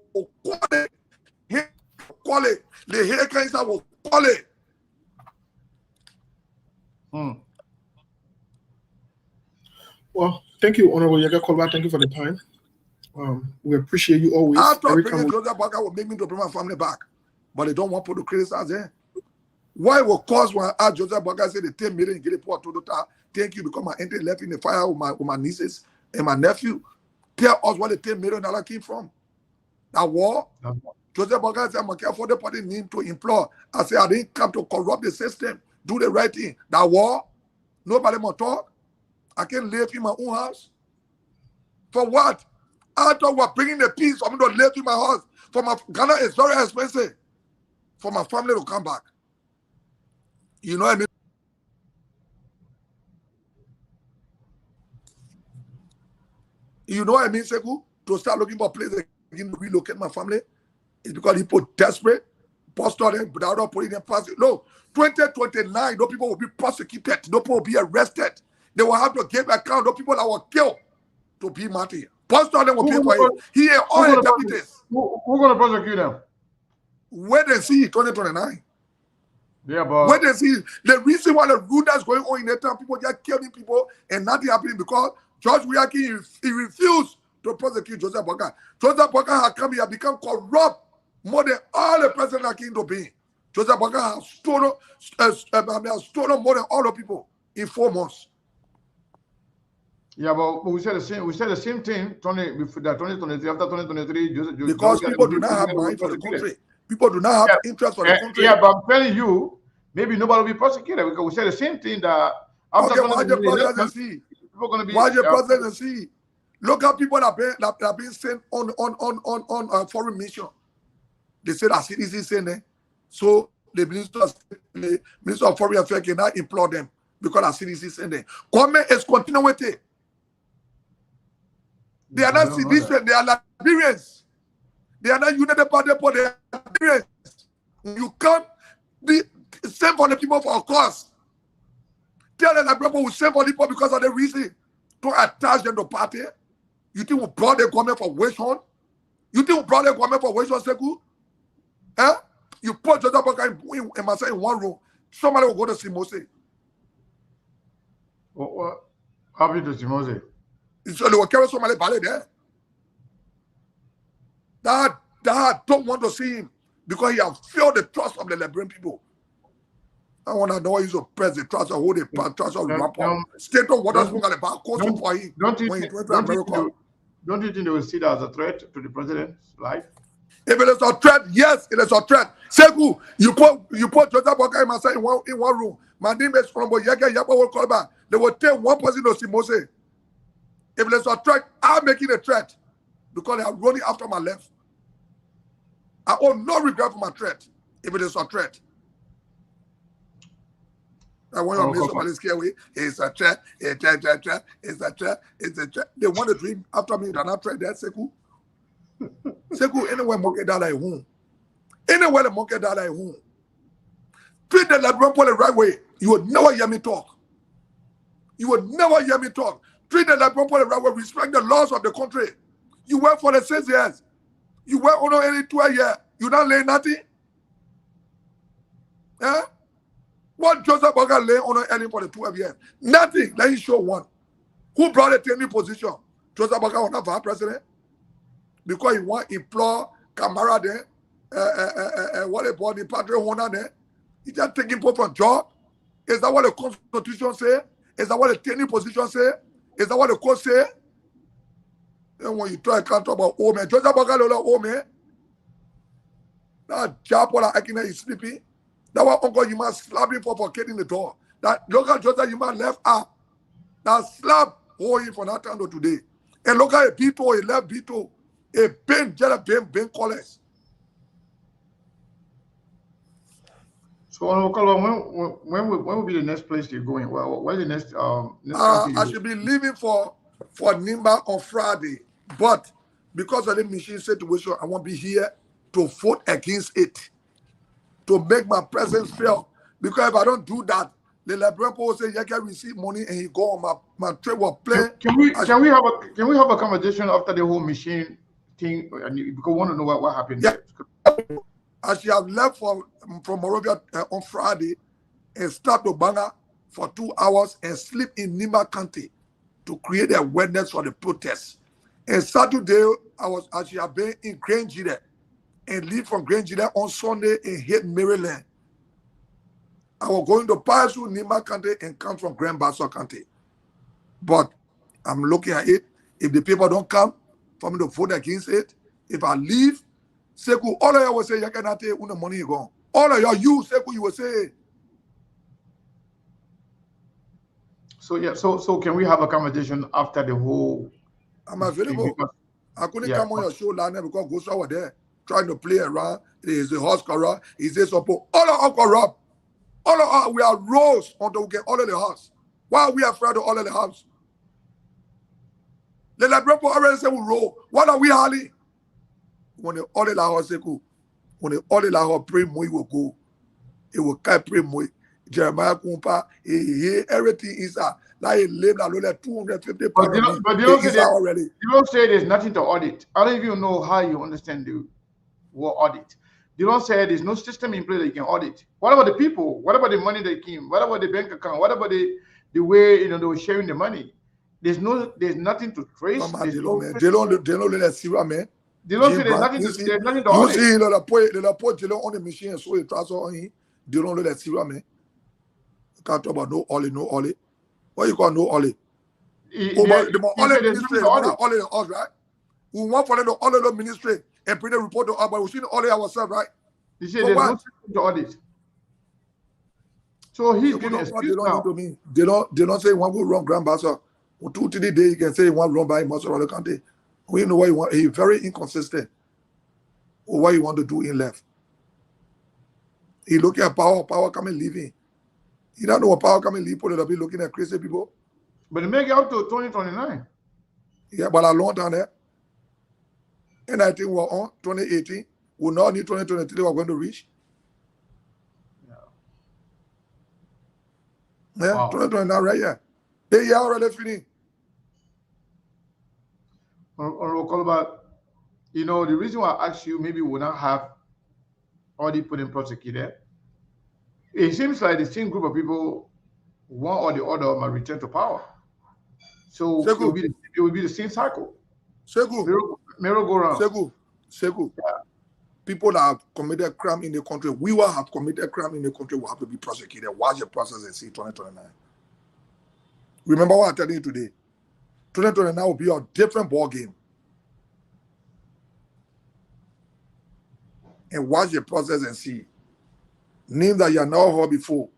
D: call it. Call it. The hair kinds I will call it.
A: Well, thank you, Honorable Yega Kolwa. Thank you for the time. We appreciate you always.
D: I thought bringing Joseph Boakai will make me to bring my family back. But they don't want people to criticize them. Why will cause when I ask Joseph Boakai say the 10 million get it put to the thank you because my entry left in the fire with my nieces and my nephew. Tell us where the $10 million came from. That war. Joseph Boakai said, I'm going to afford the party need to implore. I said, I didn't come to corrupt the system. Do the right thing. That war. Nobody more talk. I can live in my own house. For what? I thought we're bringing the peace for me to live in my house. For my Ghana is very expensive. For my family to come back. You know what I mean? You know what I mean, Sekou? To start looking for a place again to relocate my family. It's because people desperate. Pastor them without putting them past. No, 2029, no people will be prosecuted. No people will be arrested. They will have to give account. No people that were killed to be martyred. Pastor them will pay for it. He and all the deputies.
E: Who's going to prosecute them?
D: Where they see 2029.
E: Yeah, but
D: when they see the reason why the root that's going on in that time, people just killing people and nothing happening because George Weah he refused to prosecute Joseph Boakai. Joseph Boakai has come here, become corrupt more than all the presidents that came to be. Joseph Boakai has stolen more than all the people in 4 months.
E: Yeah, but we said the same thing. 2023 after 2023,
D: because people do not have mind for the country. People do not have interest for the country.
E: Yeah, but I'm telling you, maybe nobody will be prosecuted because we said the same thing that after
D: why the presidency?
E: People going to be
D: why the presidency? Look at people that have been sent on foreign mission. They said that CDC sent them. So the minister of Foreign Affairs cannot implore them because the CDC sent them. Government is continuity. They are not sedition, they are Liberians. They are not united party, but they are Liberians. You can't send for the people for a cause. Tell them that people will send for the people because of the reason to attach them to party. You think we brought the government for wage hunt? You think probably government for Western Seku? Eh? You put Joseph Boka in myself in one room. Somebody will go to Simose.
E: What happened to Simose?
D: So they will carry somebody ballet there. That don't want to see him because he has failed the trust of the Liberian people. I want to know he's a president, trust of who they trust of rapper. State of what else going about coaching for him when he went to America.
E: Don't you think they will see that as a threat to the president's life?
D: If it is a threat, yes, it is a threat. Seku, you put Joseph Boka in one room. My name is from Boyaga Yapa will call back. They will take one person to Simose. If it is a threat, I'm making a threat because they are running after my left. I owe no regret for my threat if it is a threat. I want to make somebody scare away. It's a threat, it's a threat, it's a threat, it's a threat. They want to dream after me that I threat that Seku. Seku, anywhere monkey that I won. Anywhere the monkey that I won. Treat the Liberian people the right way. You would never hear me talk. You would never hear me talk. Treat the Liberian people the right way. Respect the laws of the country. You work for the 6 years. You work on any 12 years. You don't lay nothing. Eh? What Joseph Boka lay on any for the 12 years? Nothing. Let me show one. Who brought it to any position? Joseph Boka was not vice president. Because he want to implore Camara there. What they bought the Padre Hona there. He just taking people from job. Is that what the Constitution say? Is that what the training position say? Is that what the court say? And when you try to talk about oh man, Joseph Boka lola oh man. That job while I can hear you sleeping. That one uncle you must slap him for getting the door. That local Joseph you must left up. That slap hold him for that time to today. And look at a Bito, he left Bito. A Ben, just a Ben college.
E: So, when will be the next place you're going? Well, where's the next?
D: I should be leaving for Nimba on Friday, but because of the machine situation, I won't be here to vote against it, to make my presence felt. Because if I don't do that, the Liberian people will say, "You can receive money," and he go on my trade will play.
E: Can we have a conversation after the whole machine thing? And because we want to know what happened.
D: Yeah. I should have left from Morovia on Friday and start to Banga for 2 hours and sleep in Nimba County to create awareness for the protest. And Saturday, I should have been in Grange and leave from Grange on Sunday and hit Maryland. I was going to pass through Nimba County and come from Grand Bassa County. But I'm looking at it. If the people don't come for me to vote against it, if I leave, Seku, all of y'all will say, you cannot take when the money is gone. All of y'all, you, Seku, you will say.
E: So, yeah, so can we have a conversation after the whole?
D: I'm available. I couldn't come on your show last night because Gosa was there trying to play around. He's a horse corrupt. He says, all of us corrupt. All of us, we are rose until we get all of the house. Why are we afraid of all of the house? The Liberian people already say we roll. What are we, Harley? When the all the house go, when the all the house pray more will go, it will carry pray more. Jeremiah Kumpa, everything is like a label like 250
E: but you don't say there's nothing to audit. I don't even know how you understand the word audit. You don't say there's no system in place that you can audit. What about the people? What about the money that came? What about the bank account? What about the way they were sharing the money? There's nothing to trace.
D: They don't let us see what man.
E: They don't say there's nothing to audit.
D: You see, they put Jelo on the machine and so it transfer on him. They don't let us see what man. You can't talk about no Ollie. What you call no Ollie? The Ollie ministry, Ollie the us, right? We want for them to Ollie the ministry and bring the report to us, but we shouldn't Ollie ourselves, right?
E: You say there's no system to audit. So he's getting excuse now.
D: They don't say one go wrong, Grand Bassa. 2-3 days you can say one wrong by most of the country. We know what you want. He's very inconsistent. Or what you want to do in left. He looking at power coming leaving. You don't know what power coming leave. People will be looking at crazy people.
E: But it may get up to 2029.
D: Yeah, but a long time there. And I think we're on 2018. We'll not need 2023. We're going to reach. Yeah, wow. 2029 right here. They are already finished.
E: Or about You know, the reason why I asked you, maybe we'll not have already put in prosecutor. It seems like the same group of people, one or the other, might return to power. So it will be the same cycle. Merry-go-round.
D: Segu. Yeah. People that have committed crime in the country, we will have committed crime in the country, will have to be prosecuted. Watch the process and see 2029. Remember what I'm telling you today. 2029 will be a different ball game. And watch the process and see. Names that you have not heard before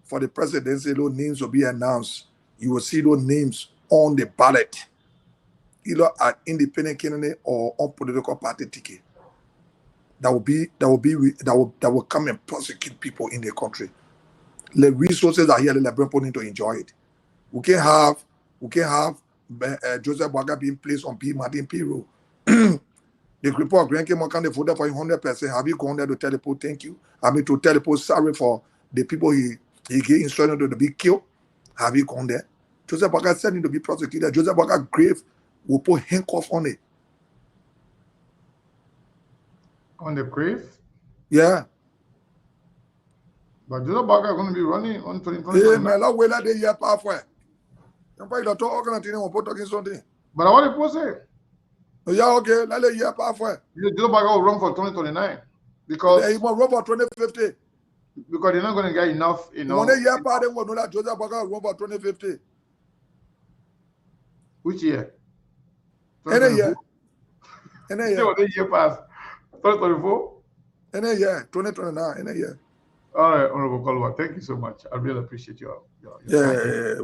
D: for the presidency, those names will be announced. You will see those names on the ballot, either an independent candidate or on political party ticket. That will come and prosecute people in the country. The resources are here. The Liberian people need to enjoy it. We can have Joseph Boakai being placed on P. Martin payroll. The group of grandkids can vote for 100%. Have you gone there to tell the people thank you? I mean, to tell the people sorry for the people he gave instruction to be killed? Have you gone there? Joseph Boakai said him to be prosecuted. Joseph Boakai's grave will put handcuffs on it.
E: On the grave?
D: Yeah.
E: But Joseph Boakai is going to be running on 2020.
D: Yeah, man, that way that they hear halfway. Somebody that talk talking something.
E: But what did people say?
D: Yeah, okay, let the year halfway.
E: Joseph Boakai will run for 2029 because
D: he will run for 2050.
E: Because they're not going to get enough, you know.
D: When they hear part, they will know that Joseph Boakai will run for 2050.
E: Which year?
D: Any year. Any year.
E: What year pass? 2024?
D: Any year. 2029. Any year.
E: All right, Honorable Kolwa, thank you so much. I really appreciate your time.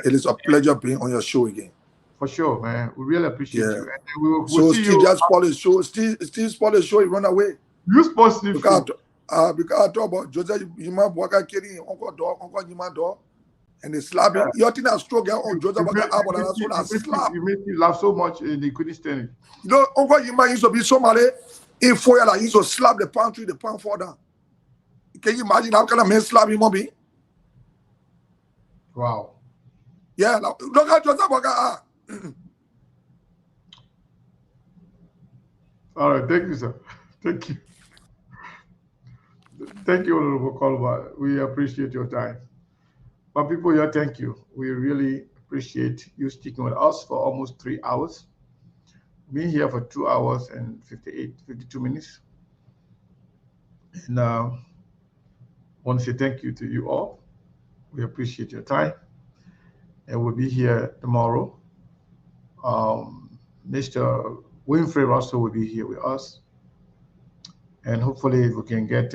D: It is a pleasure being on your show again.
E: For sure, man. We really appreciate you. And we'll
D: so
E: see
D: Steve
E: you.
D: Just spoiled his show. Steve spoiled his show. He run away.
E: You spoiled Steve's show.
D: Because I talk about Joseph Yima Boakai killing Uncle Yima door, and they slap him. You think that stroke on Joseph Boakai album and that's what I slap.
E: You made me laugh so much they couldn't stand it.
D: You know, Uncle Yima used to be Somali. In 4 years, he used to slap the pantry, the pan fall down. Can you imagine how kind of man slap him be?
E: Wow.
D: Yeah, look at Joseph Boakai.
E: All right, thank you, sir. Thank you. Thank you, Honorable Kolwa. We appreciate your time. But people here, thank you. We really appreciate you sticking with us for almost 3 hours. Being here for 2 hours and 52 minutes. And I want to say thank you to you all. We appreciate your time. And we'll be here tomorrow. Mr. Winfrey Russell will be here with us. And hopefully we can get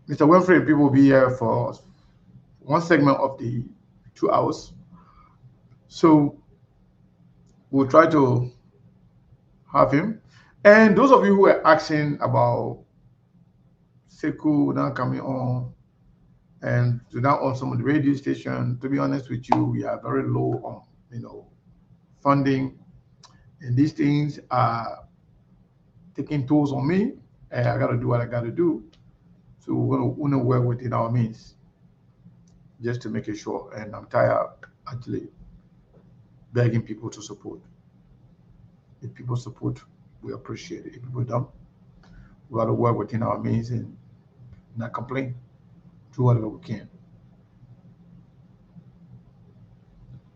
E: Mr. Winfrey, people will be here for one segment of the 2 hours. So we'll try to have him. And those of you who are asking about Seku now coming on and to now on some of the radio station, to be honest with you, we are very low on, funding. And these things are taking tolls on me, and I got to do what I got to do. So we're going to work within our means just to make it sure. And I'm tired actually begging people to support. If people support, we appreciate it. If people don't, we got to work within our means and not complain. Do whatever we can.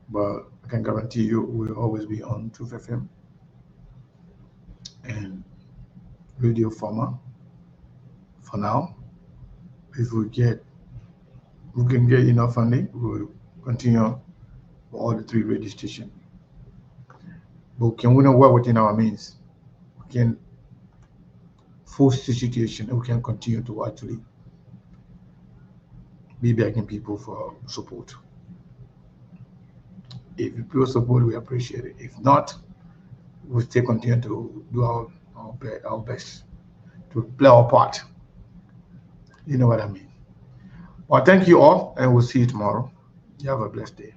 E: But I can guarantee you we'll always be on Truth FM and Radio Former for now. If we can get enough funding, we'll continue for all the 3 radio stations. But can we not work within our means? We can force the situation and we can continue to actually be begging people for support. If people support, we appreciate it. If not, we'll still continue to do our best to play our part. You know what I mean? Well, thank you all, and we'll see you tomorrow. You have a blessed day.